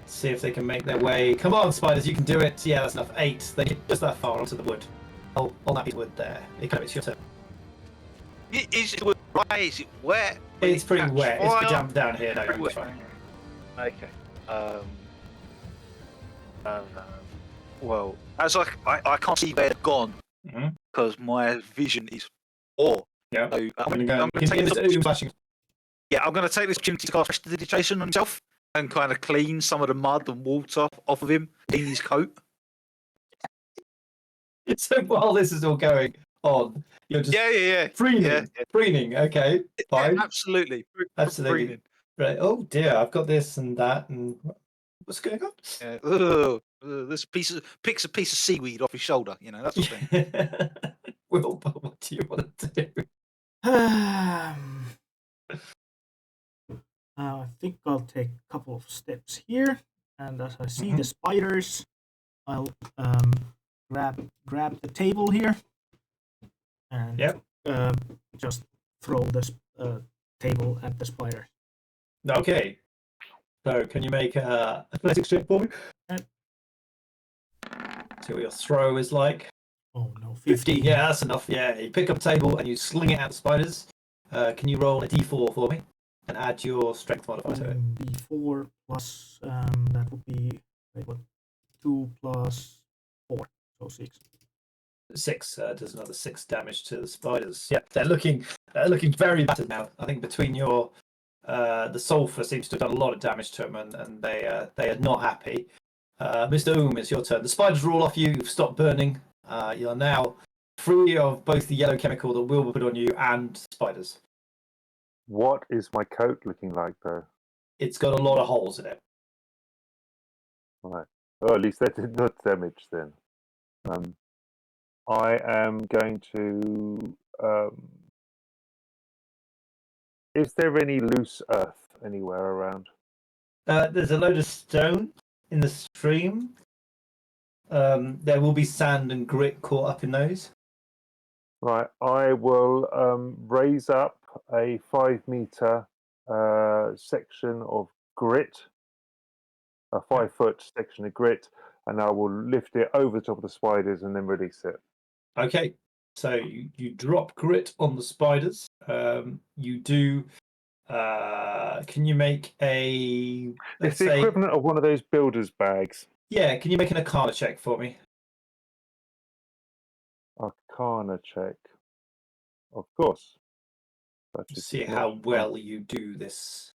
See if they can make their way. Come on, spiders, you can do it. Yeah, that's enough. 8. They get just that far onto the wood. On that piece of wood there. It's your turn. Is it dry? Is it wet? It's pretty Catch wet. It's fire? jammed down here. No, Pretty it's wet. fine. Okay. Well, as I can't see where they've gone Mhm. because my vision is poor. Yeah. So I'm going to go. Flashing. Yeah, I'm going to take this opportunity to cast prestidigitation on himself and kind of clean some of the mud and water off of him, clean his coat. So while this is all going on, you're just Yeah. preening. Yeah. Preening. Okay. Fine. Yeah, absolutely. Absolutely. Preening. Right. Oh dear, I've got this and that and what's going on? Yeah. This picks a piece of seaweed off his shoulder. You know, that sort of thing. Will, but what do you want to do? I think I'll take a couple of steps here, and as I see the spiders, I'll grab the table here, and just throw the table at the spider. Okay. So can you make a athletics check for me? See what your throw is like. Oh no, 50. Yeah, that's enough. Yeah, you pick up a table and you sling it at the spiders. Can you roll a d4 for me and add your strength modifier to it? D4 plus that would be 2 plus 4, so 6. 6 does another 6 damage to the spiders. Yeah, they're looking very battered now. I think between your the sulfur seems to have done a lot of damage to them, and they are not happy. Mr. Oom, it's your turn. The spiders are all off you. You've stopped burning. You are now free of both the yellow chemical that Will put on you and spiders. What is my coat looking like, though? It's got a lot of holes in it. Right. Oh, at least that did not damage then. I am going to. Is there any loose earth anywhere around? There's a load of stone in the stream. There will be sand and grit caught up in those. Right. I will raise up a 5-meter section of grit, a 5-foot section of grit, and I will lift it over the top of the spiders and then release it. Okay. So you drop grit on the spiders. You do. Can you make a? It's Let's the say, equivalent of one of those builder's bags. yeah. Can you make an Arcana check for me? Arcana check. Of course. That is See not how well you do this.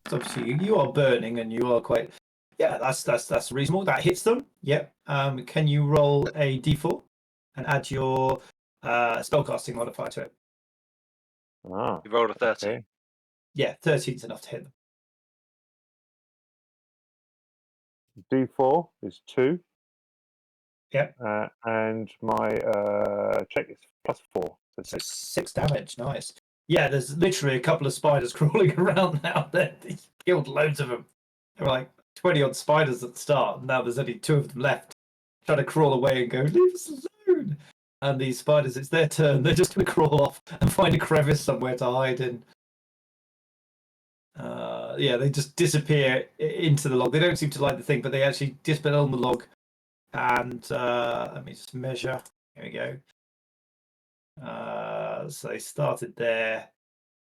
So obviously, you are burning, and you are quite. Yeah, that's reasonable. That hits them. Yep. Can you roll a d4 and add your spellcasting modifier to it? Ah, You rolled a 13. okay. Yeah, 13's enough to hit them. D4 is 2. Yep. And my check is +4, so So 6. 6 damage. Nice. Yeah, there's literally a couple of spiders crawling around now. They killed loads of them. There were like 20 odd spiders at the start, and now there's only 2 of them left. Trying to crawl away and go, leave us alone. And these spiders, it's their turn. They're just going to crawl off and find a crevice somewhere to hide in. Yeah, they just disappear into the log. They don't seem to like the thing, but they actually disappear on the log. And let me just measure. Here we go. So they started there.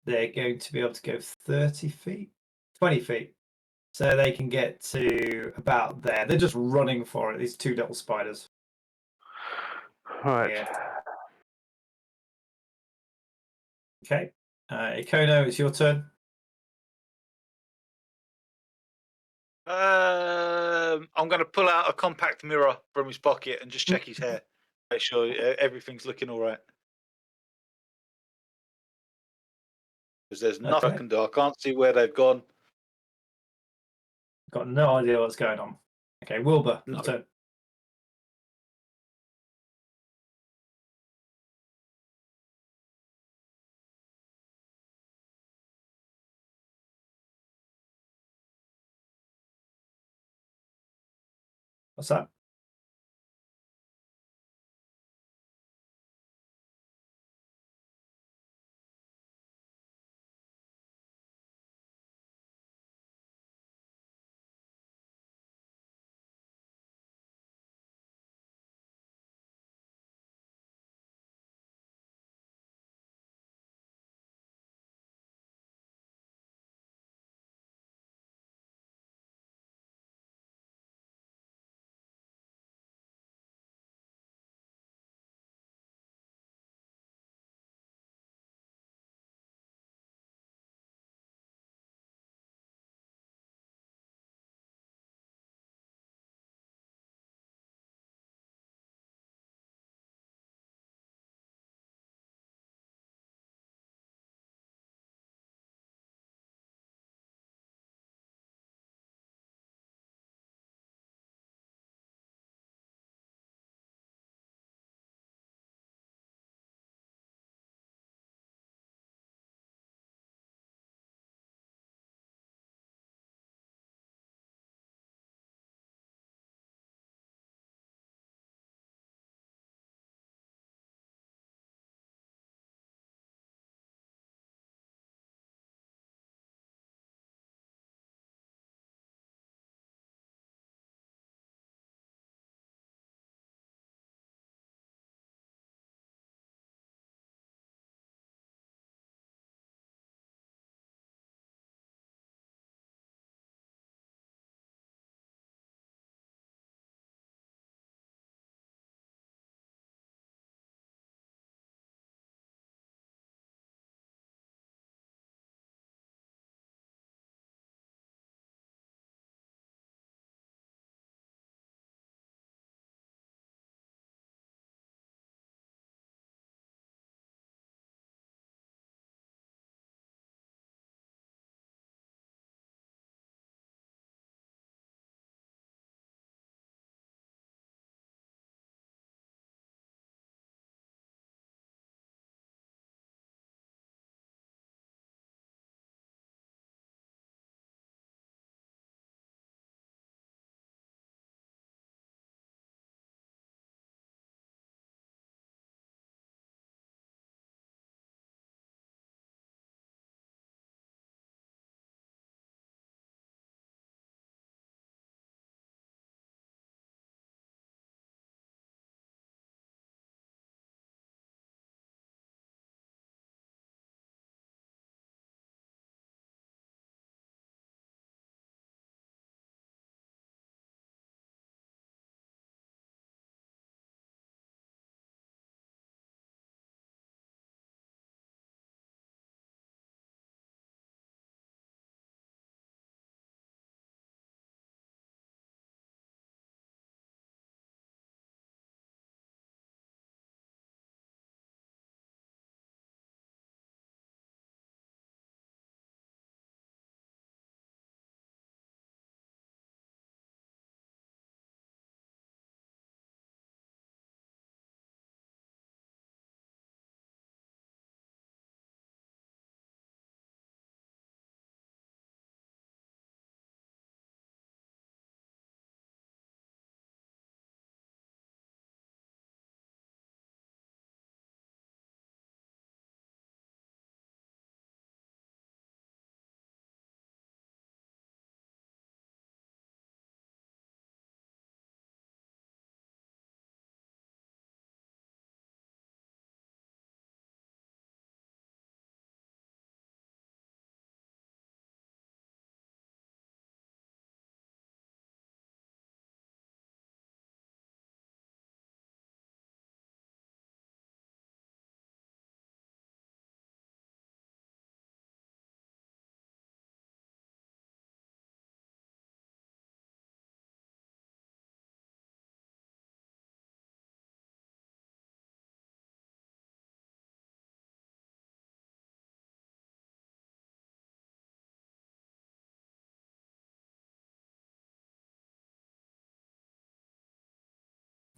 They're going to be able to go 30 feet, 20 feet. So they can get to about there. They're just running for it, these 2 little spiders. Right. Yeah. Okay. Ikono, it's your turn. I'm going to pull out a compact mirror from his pocket and just check his hair. Make sure everything's looking all right. Because there's nothing I Okay. can do. I can't see where they've gone. Got no idea what's going on. Okay, Wilbur, your No. turn. What's that?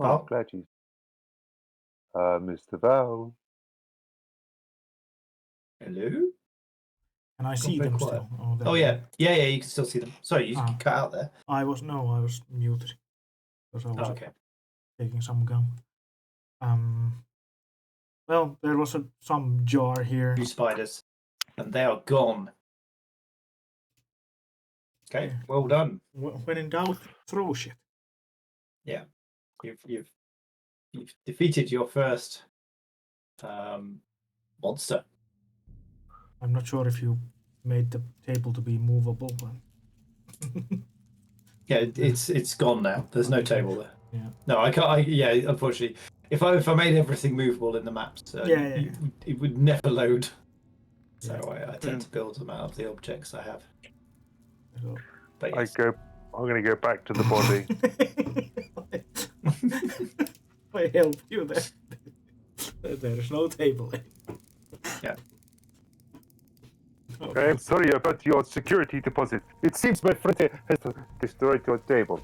Oh, Val? glad you. Mr. Val. Hello? Can I see very them quiet. still? Oh, there Oh they yeah, are. yeah, you can still see them. Sorry, you Ah. cut out there. I was muted because I was Oh, okay. taking some gum. Well, there was some jar here. 2 spiders, and they are gone. Okay, Yeah. well done. When in doubt, throw shit. Yeah, you've defeated your first monster. I'm not sure if you made the table to be movable, but Yeah, it's gone now. There's no Okay. table there. yeah. No, I can't. Yeah, unfortunately, if I made everything movable in the maps, Yeah. it would never load. So Yeah. I tend to build them out of the objects I have. So- But yes. I'm going to go back to the body. I help you there. There's no table. Yeah. I am sorry about your security deposit. It seems my friend has destroyed your table.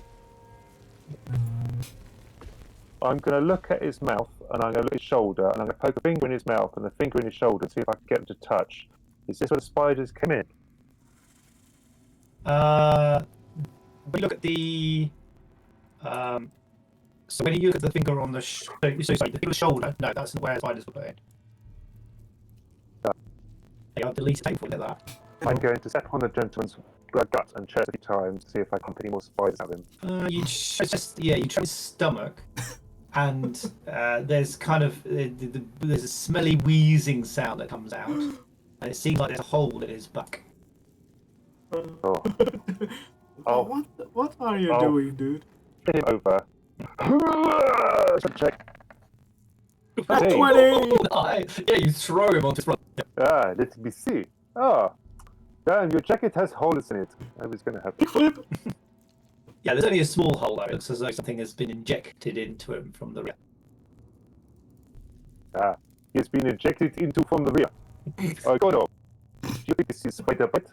I'm going to look at his mouth, and I'm going to look at his shoulder, and I'm going to poke a finger in his mouth and a finger in his shoulder and see if I can get him to touch. Is this where the spiders come in? We look at the. So when you look at the finger on the sorry, the finger on the shoulder, no, that's where spiders were put in. They are deleted table like that. I'm going to step on the gentleman's gut and check 3 times to see if I can put any more spiders out of him. You try his stomach, and there's kind of there's a smelly wheezing sound that comes out, and it seems like there's a hole in his back. Oh. Oh. What are you Oh. doing, dude? Get him over. Check. That's Hey. 20! Yeah, you throw him onto his front. Ah, let me see. Oh, damn, your jacket has holes in it. I was going to have Flip! Yeah, there's only a small hole though. It looks as though something has been injected into him from the rear. Ah, he has been injected into from the rear. Oh, God, no. You think this is spider bite?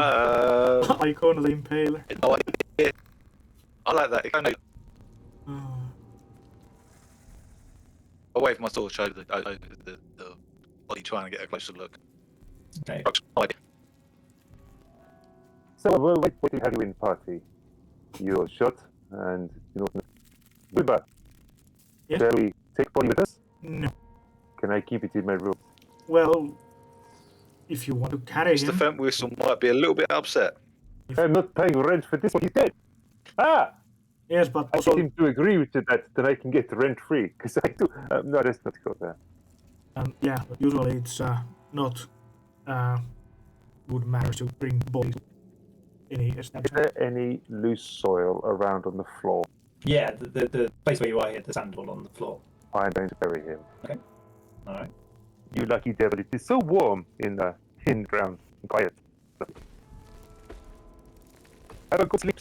Icon of the Impaler. No, I like that. Kind of away from my sword, show the body trying to get a closer look. Okay. So, what do you have you in party? You're shot and you know. Wilbur, Yeah? shall we take body with us? No. Can I keep it in my room? Well, if you want to carry Mr. him, Fentwhistle might be a little bit upset. I'm not paying rent for this one. He's dead. Ah! yes, but I also, get him to agree with that, then I can get rent free. Because I do. No, let's not go there. yeah, usually it's not good manners to bring bodies to any Is establishment. there any loose soil around on the floor? Yeah, the place where you are here, the sandal on the floor. I'm going to bury him. All right. You lucky devil! It is so warm in the ground and quiet. Have a good sleep.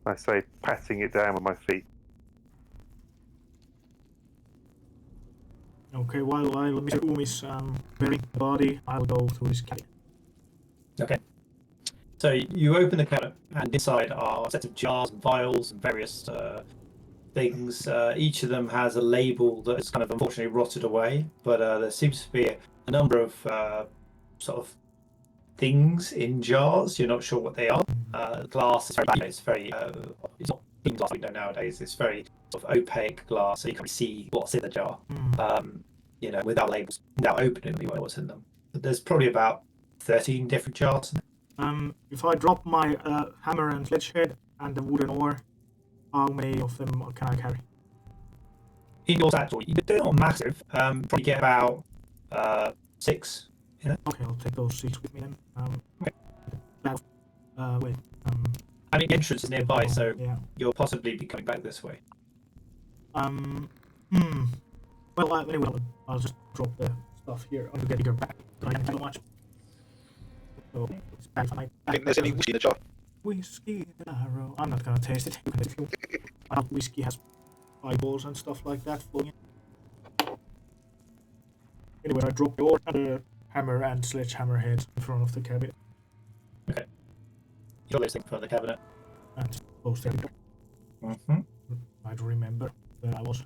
I say, patting it down with my feet. Okay, while Mr. Um is burying the body, I'll go through his cabin. Okay. So you open the cabinet, and inside are sets of jars and vials and various things. Each of them has a label that is kind of unfortunately rotted away, but there seems to be a number of sort of things in jars. You're not sure what they are. Glass is very it's not clean glass we know nowadays. It's very sort of opaque glass, so you can't see what's in the jar. You know, without labels, without opening them, you won't know what's in them. But there's probably about 13 different jars. If I drop my hammer and sledgehead and the wooden oar, how many of them can I carry? In your satchel, they're not massive. Probably get about 6. Okay, I'll take those 6 with me then. Wait. I mean, the entrance is nearby, so yeah. you'll possibly be coming back this way. Well, anyway, I'll just drop the stuff here. I'll get bigger back. I can't tell much. So, it's back for my I think there's any whiskey in the jar. Whiskey arrow. I'm not gonna taste it. I know whiskey has eyeballs and stuff like that flowing in. Anyway, I drop the oar and the hammer and sledgehammer heads in front of the cabinet. Okay. You're listening for the cabinet. And close the door. Mm-hmm. I don't remember where I was.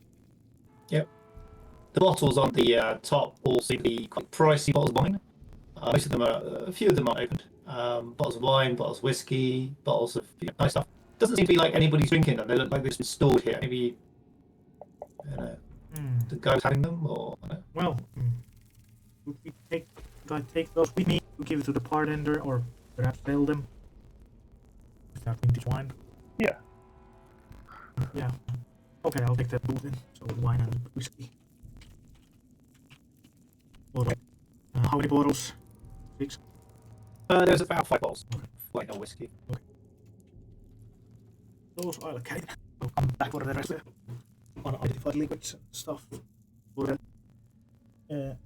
Yep. The bottles on the top all seem to be quite pricey bottles of wine. Most of them are, a few of them aren't opened. Bottles of wine, bottles of whiskey, bottles of nice stuff. Doesn't seem to be like anybody's drinking them. They look like they've been stored here. Maybe, I don't know, the guy's having them, or I don't know. Well, should I take those with me to give it to the bartender, or perhaps sell them? Is that vintage wine? Yeah. Yeah. Okay, I'll take that both then. So wine and whiskey. Alright. How many bottles? 6? There's about 5 bottles of wine or whiskey. Those I'll carry. I'll come back for the rest of the unidentified liquids and stuff. For the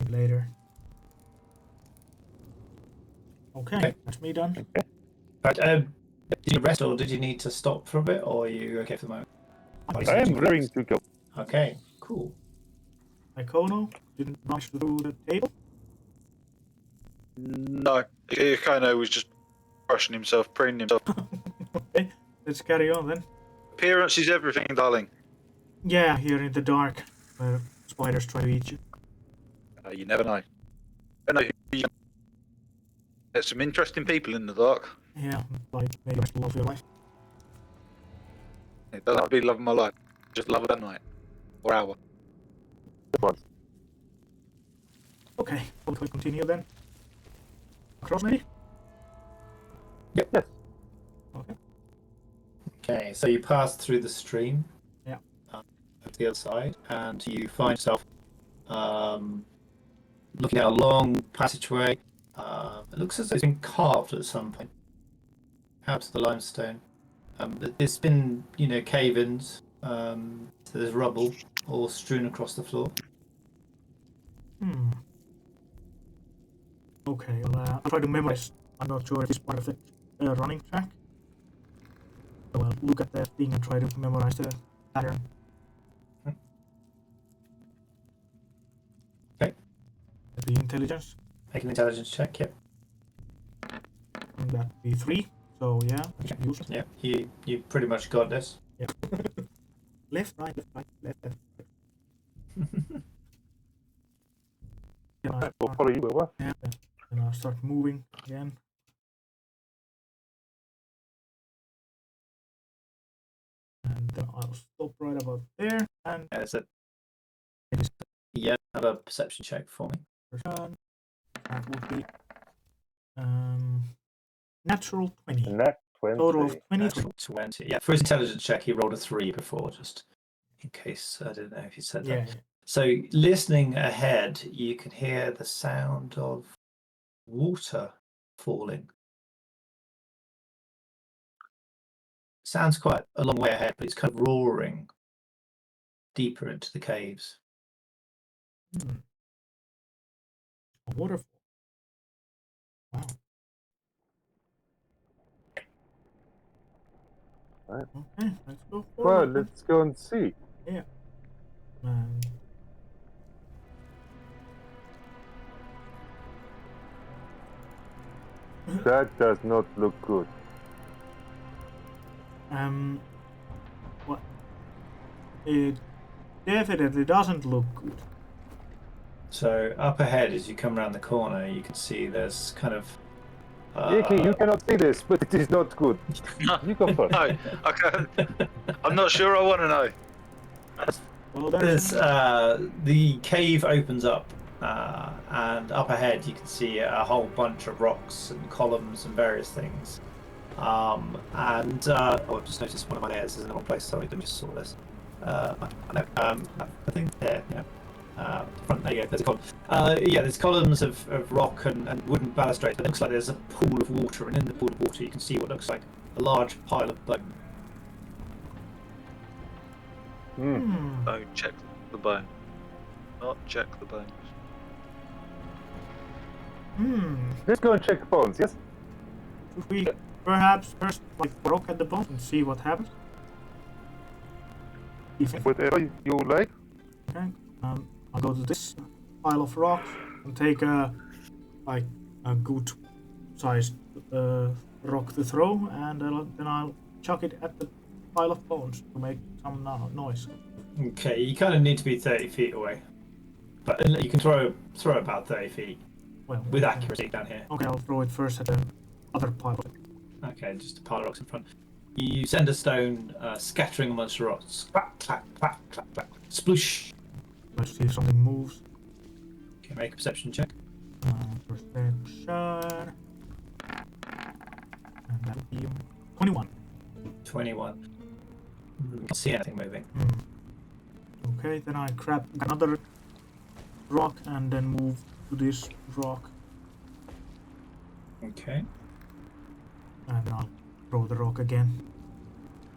later. Okay, that's me done. But did you rest or did you need to stop for a bit, or are you okay for the moment? I am raring to go. Okay, cool. Icono didn't rush through the table. No, Ikono was just brushing himself, preening himself. Okay, let's carry on then. Appearance is everything, darling. Yeah, here in the dark, where spiders try to eat you. You never know. There's some interesting people in the dark. Yeah, like maybe that's the love of your life. It doesn't have to be love of my life. Just love of that night. Or hour. Okay, we'll continue then. Across maybe? Yep. Yes. Okay. Okay, so you pass through the stream. Yeah. To the other side, and you find yourself looking at a long passageway. It looks as though it's been carved at some point out of the limestone. There's been, cave-ins. So there's rubble all strewn across the floor. Okay, I'll try to memorize. I'm not sure if it's part of the running track. So I'll look at that thing and try to memorize the pattern. Okay. The intelligence. Make an intelligence check. Yep. And that'd be 3. So yeah, I should use it. Yeah. You pretty much got this. Yeah. Left, right, left. We'll follow you over. Yeah. Then I'll start moving again. And then I'll stop right about there. And Is it? Yeah. Have a perception check for me. that would be natural 20. Nat 20. Total of 20. Natural 20. Yeah. For his intelligence check, he rolled a 3 before, just in case. I didn't know if he said that. Yeah. So, listening ahead, you can hear the sound of water falling. Sounds quite a long way ahead, but it's kind of roaring deeper into the caves. A waterfall. Wow. Right. Okay, let's go Well, forward. let's go and see. Yeah. That does not look good. What? It definitely doesn't look good. So up ahead, as you come around the corner, you can see there's kind of. Yiki, you cannot see this, but it is not good. You go first. No, I can't. I'm not sure I want to know. Well, There's the cave opens up, and up ahead you can see a whole bunch of rocks and columns and various things. I've just noticed one of my layers is in the wrong place. Sorry, let me just sort this. I think there. Yeah. Front there you go. There's a column. There's columns of rock and wooden balustrades. It looks like there's a pool of water, and in the pool of water you can see what looks like a large pile of bone. Oh, check the bone. Not check the bones. Let's go and check bones, yes? Should we perhaps first poke at the bone and see what happens? Whatever you like. Okay. I'll go to this pile of rocks and take a good sized rock to throw, and then I'll chuck it at the pile of bones to make some noise. Okay, you kind of need to be 30 feet away. But you can throw about 30 feet Well, with okay. accuracy down here. Okay, I'll throw it first at the other pile. Okay, just a pile of rocks in front. You send a stone scattering amongst the rocks. Clack, clack, clack, clack, clack. Sploosh. Let's see if something moves. Okay, make a perception check. Perception. And that'll be 21. 21. You can't see anything moving. Okay, then I grab another rock and then move to this rock, Okay. and I'll throw the rock again.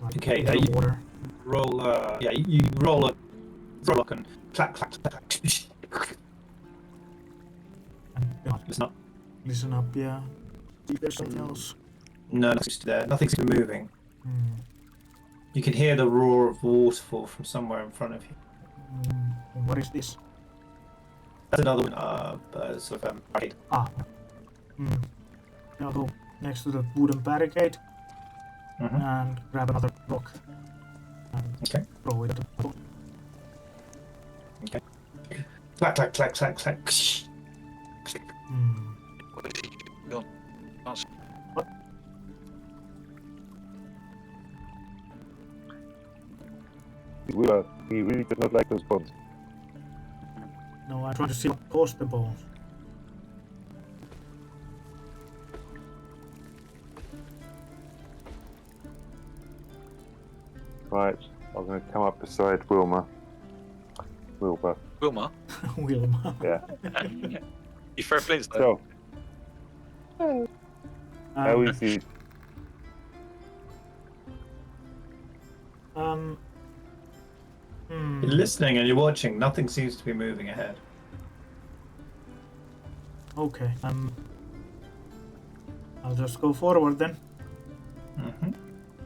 Like Okay, into the you- water. Roll, you roll a rock and clack, clack, clack, clack. And yeah, Listen up. listen up, yeah. See if there's something else. No, nothing's there. Nothing's moving. Hmm. You can hear the roar of the waterfall from somewhere in front of you. And what is this? That's another one, sort of barricade. Ah. Hmm. I'll go next to the wooden barricade and grab another rock and Okay. throw it at the boat. Okay. Clack, clack, clack, clack, clack. Hmm. We really did not like those bones. No, I try to see what caused the bones. Right, I'm going to come up beside Wilbur. Wilma, Wilma. Yeah. you throw Flintstone. So, how is it? You're listening and you're watching. Nothing seems to be moving ahead. Okay. I'll just go forward then.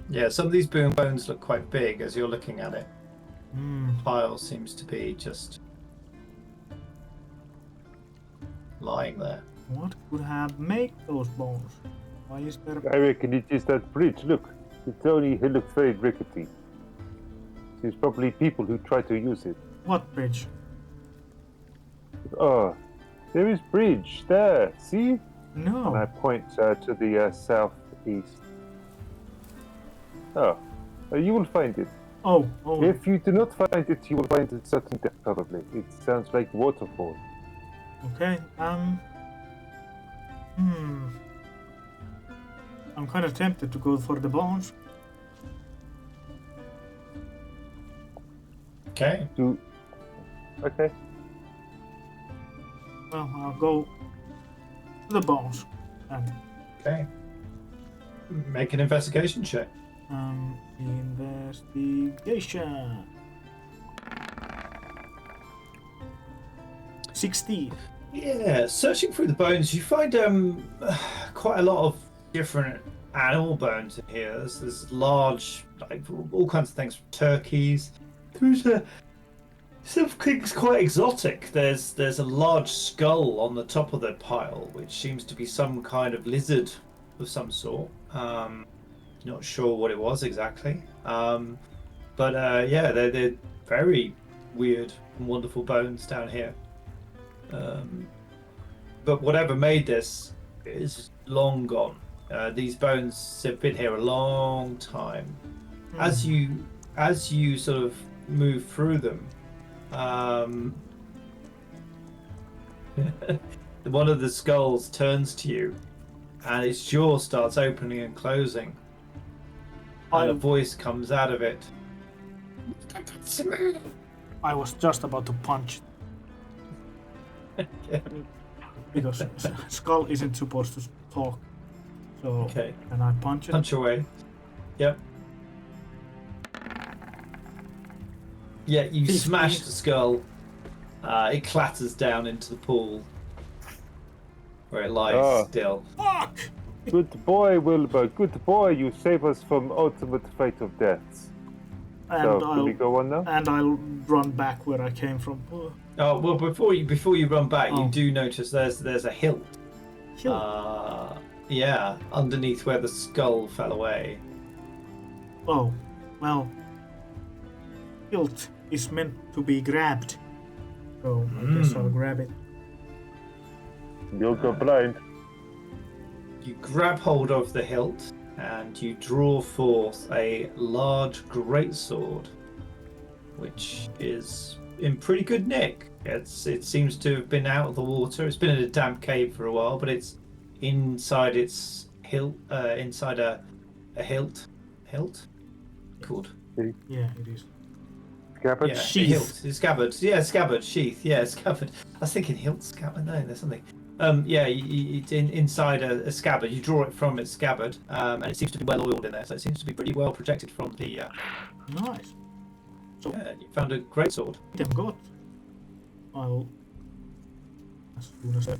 Yeah, some of these bones look quite big as you're looking at it. Hmm. Pile seems to be just lying there. What could have made those bones? Why is there? I reckon it is that bridge. Look, it looks very rickety. It's probably people who try to use it. What bridge? Oh, there is bridge there. See? No. And I point to the southeast. Oh, you will find it. Oh. If you do not find it, you will find it certain depth probably. It sounds like waterfall. Okay. I'm kind of tempted to go for the bones. Okay. Okay. Well, I'll go to the bones. Okay. Make an investigation check. Investigation. 16. Yeah, searching through the bones, you find quite a lot of different animal bones in here. There's large, like all kinds of things, turkeys. There's some things quite exotic. There's a large skull on the top of the pile, which seems to be some kind of lizard of some sort. Not sure what it was exactly. But yeah, they're very weird and wonderful bones down here. But whatever made this is long gone. These bones have been here a long time. As you sort of move through them, one of the skulls turns to you, and its jaw starts opening and closing. And a voice comes out of it. I was just about to punch it. Because skull isn't supposed to talk. So Okay. can I punch it? Punch away. Yep. Yeah, you 15. smash the skull. It clatters down into the pool where it lies still. Fuck! Good boy, Wilbur. Good boy. You save us from ultimate fate of deaths. And So, can we go on now? I'll run back where I came from. Oh well, before you run back, Oh. you do notice there's a hilt Hilt? Yeah, underneath where the skull fell away. Oh, well, hilt is meant to be grabbed, so I guess I'll grab it. You'll go blind. You grab hold of the hilt and you draw forth a large greatsword, which is in pretty good nick. It seems to have been out of the water. It's been in a damp cave for a while, but it's inside its hilt, inside a hilt. Hilt? Called? Yeah, it is. Scabbard? Yeah, Sheath. hilt. It's scabbard. Yeah, scabbard. Sheath. Yeah, scabbard. I was thinking hilt, scabbard. No, there's something. Yeah, it's inside a scabbard. You draw it from its scabbard, and it seems to be well oiled in there, so it seems to be pretty well protected from the. Nice. So, Yeah, you found a great sword. item got. I'll. As soon as I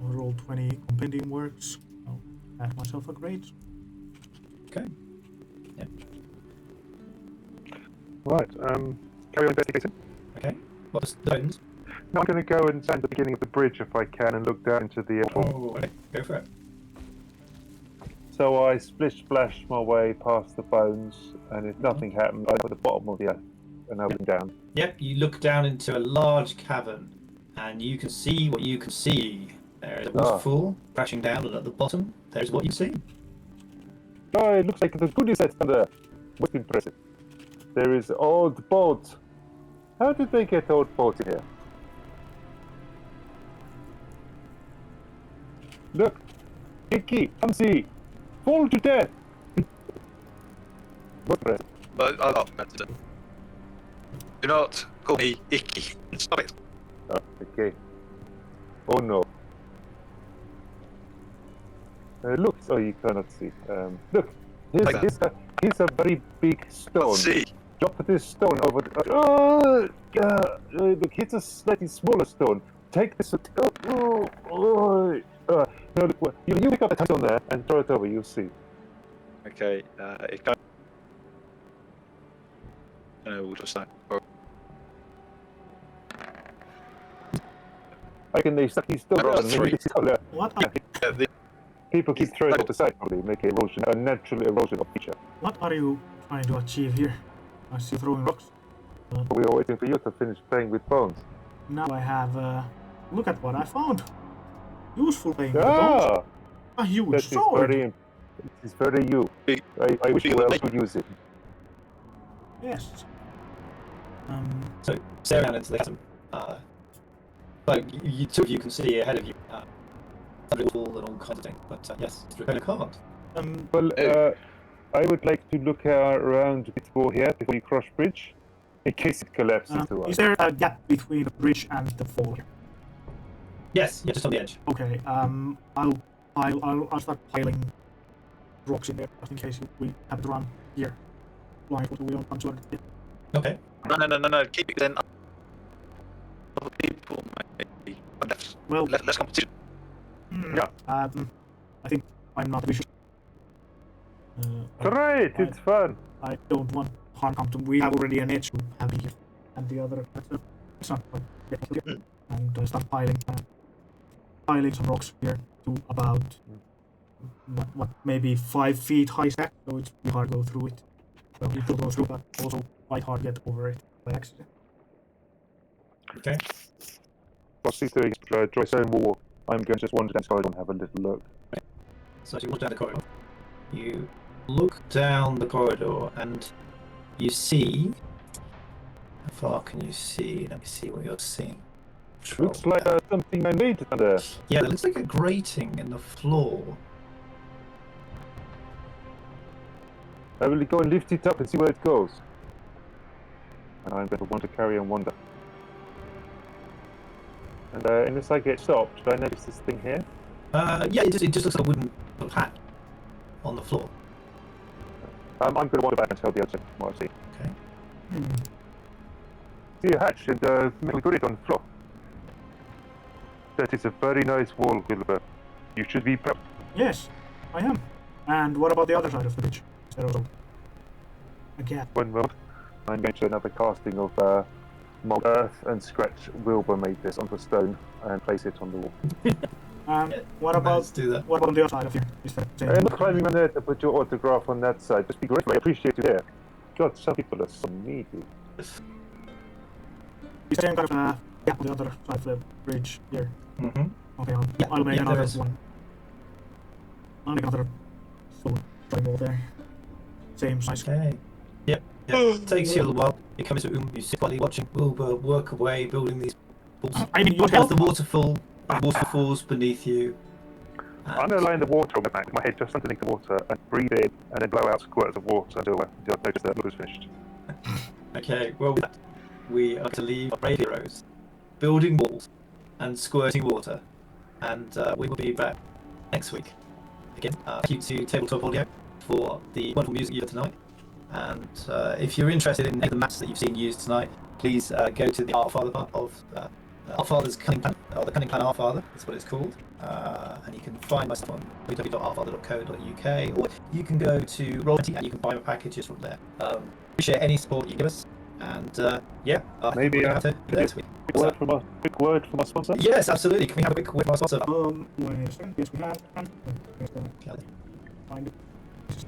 roll 20 compendium works, I'll add myself a grade. Okay. Yeah. Right, carry on investigating. Okay. What's the bones? Now I'm going to go and stand at the beginning of the bridge if I can and look down into the airport. Oh, okay. Go for it. So I splish splash my way past the bones, and if nothing happens, I'm at the bottom of the earth and I'm down. Yep. You look down into a large cavern, and you can see what you can see. There is a waterfall crashing down, and at the bottom, there's what you see. Oh, it looks like the goodies that's down there. Most impressive. There is old boat. How did they get old boat in here? Look, Icky, come see. Fall to death. What rest? But I got better. Do not call me Icky. Stop it. Oh, okay. Oh no. Look, oh you cannot see. Look, here's a very big stone. Let's see. Drop this stone over the... look, here's a slightly smaller stone. Take this... no, look, you pick up the stone there and throw it over, you'll see. Okay, it can't... we'll just start. I can they stuck these stones I've got on three. What are, People keep throwing it off the side, probably make erosion, a natural erosion of feature. what are you trying to achieve here? I see you throwing rocks. We are waiting for you to finish playing with bones. Now I have, look at what I found. Useful playing with the bones. A huge That is sword. very, this is very you. I wish you else would use it. Yes. So, stare down into the chasm. Like, you two of you can see ahead of you. A little wall and all kinds of things. But yes, it's Dracona can't. Well, I would like to look around a bit more here before you cross bridge, in case it collapses to us. Is there a gap between the bridge and the fall? Yes, yeah, just on the edge. Okay. I'll start piling rocks in there just in case we have to run here. Blind, we don't come to it. Okay. No. Keep it then. Other people maybe. Well, Let's competition. Yeah. I think I'm not vicious. Try it, it's fun. I don't want harm come to. We have already an edge to have here, and the other. It's not point. And start piling some rocks here to about what maybe 5 feet high stack. So it's pretty hard to go through it. Well, you could go through, but also quite hard to get over it by accident. Okay. Frosty doing dry stone wall. I'm going to just wander down this corridor and have a little look. So as you walk down the corridor, you look down the corridor and you see... How far can you see? Let me see what you're seeing. Looks like something I made down there. Yeah, it looks like a grating in the floor. I will go and lift it up and see where it goes. And I'm going to want to carry on wander. And unless I get stopped, do I notice this thing here? Yeah, it just looks like a wooden hat on the floor. I'm going to wander back and tell the other what I see. Okay. See a hatch and metal grid on the floor. That is a very nice wall, Wilbur. You should be proud. Yes, I am. And what about the other side of the bridge? Is there also a gap? One moment. I'm going to another casting of mold earth and scratch Wilbur made this onto stone and place it on the wall. What Let's about do that. what about on the other side of you? Is that same? I'm not climbing on there to put your autograph on that side. Just be grateful. I appreciate you here. God, some people are so needy. Is the same kind of yeah, on the other side of the bridge here. Mm-hmm. Okay, Yeah, I'll make yeah, another there is. one. I'll make another stone triangle there. Same size. Okay. Yep. Yep. Takes you a little while. You come into a room, you sit quietly watching. We'll work away building these balls. I mean, you As help. the waterfall falls beneath you. I'm going to lie in the water on my back, my head just underneath the water, and breathe in, and then blow out squirts of water until I notice that the was finished. Okay, well, with that, we are going to leave our brave heroes building walls and squirting water, and we will be back next week. Again, thank you to Tabletop Audio for the wonderful music you heard tonight. And if you're interested in any of the maps that you've seen used tonight, please go to the Artfather part of Artfather's Cunning Plan, or the Cunning Plan Artfather, that's what it's called. And you can find my stuff on www.artfather.co.uk, or you can go to Roll20 and you can buy my packages from there. Appreciate any support you give us, and yeah, Maybe we'll have to do this week. Quick word from our sponsor? Yes, absolutely. Can we have a quick word from our sponsor? Wait a second. Yes, we have. Kelly, Find it.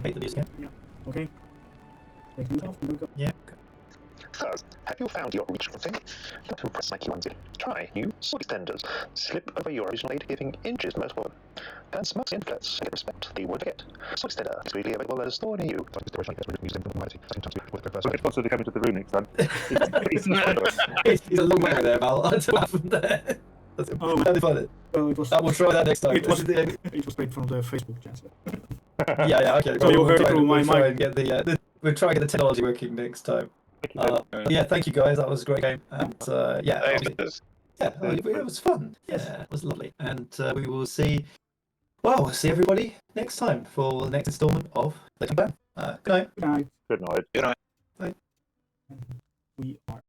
hate the music again. Yeah. Okay. Take these off. Here we go. Yeah. First, have you found your original thing? Don't impress like you once did. Try new sword extenders. Slip over your original blade, giving inches most forward. And smoke inflets and get respect the word get. Sword extender is really available at a store near you. We'll get sponsor to come into the room next time. He's a long way there, Val. I don't know what happened there. That's Oh, really funny. Well, it was. We'll try that next time. It was straight from the Facebook chat. Yeah, okay. So you heard try, through my try mic. and get we'll try and get the technology working next time. Yeah, thank you guys. That was a great game, and yeah, it was fun. Yeah, it was lovely, and we will see. Well, we'll see everybody next time for the next instalment of the Cunning Plan. Good night. Good night. Good night. You know. We are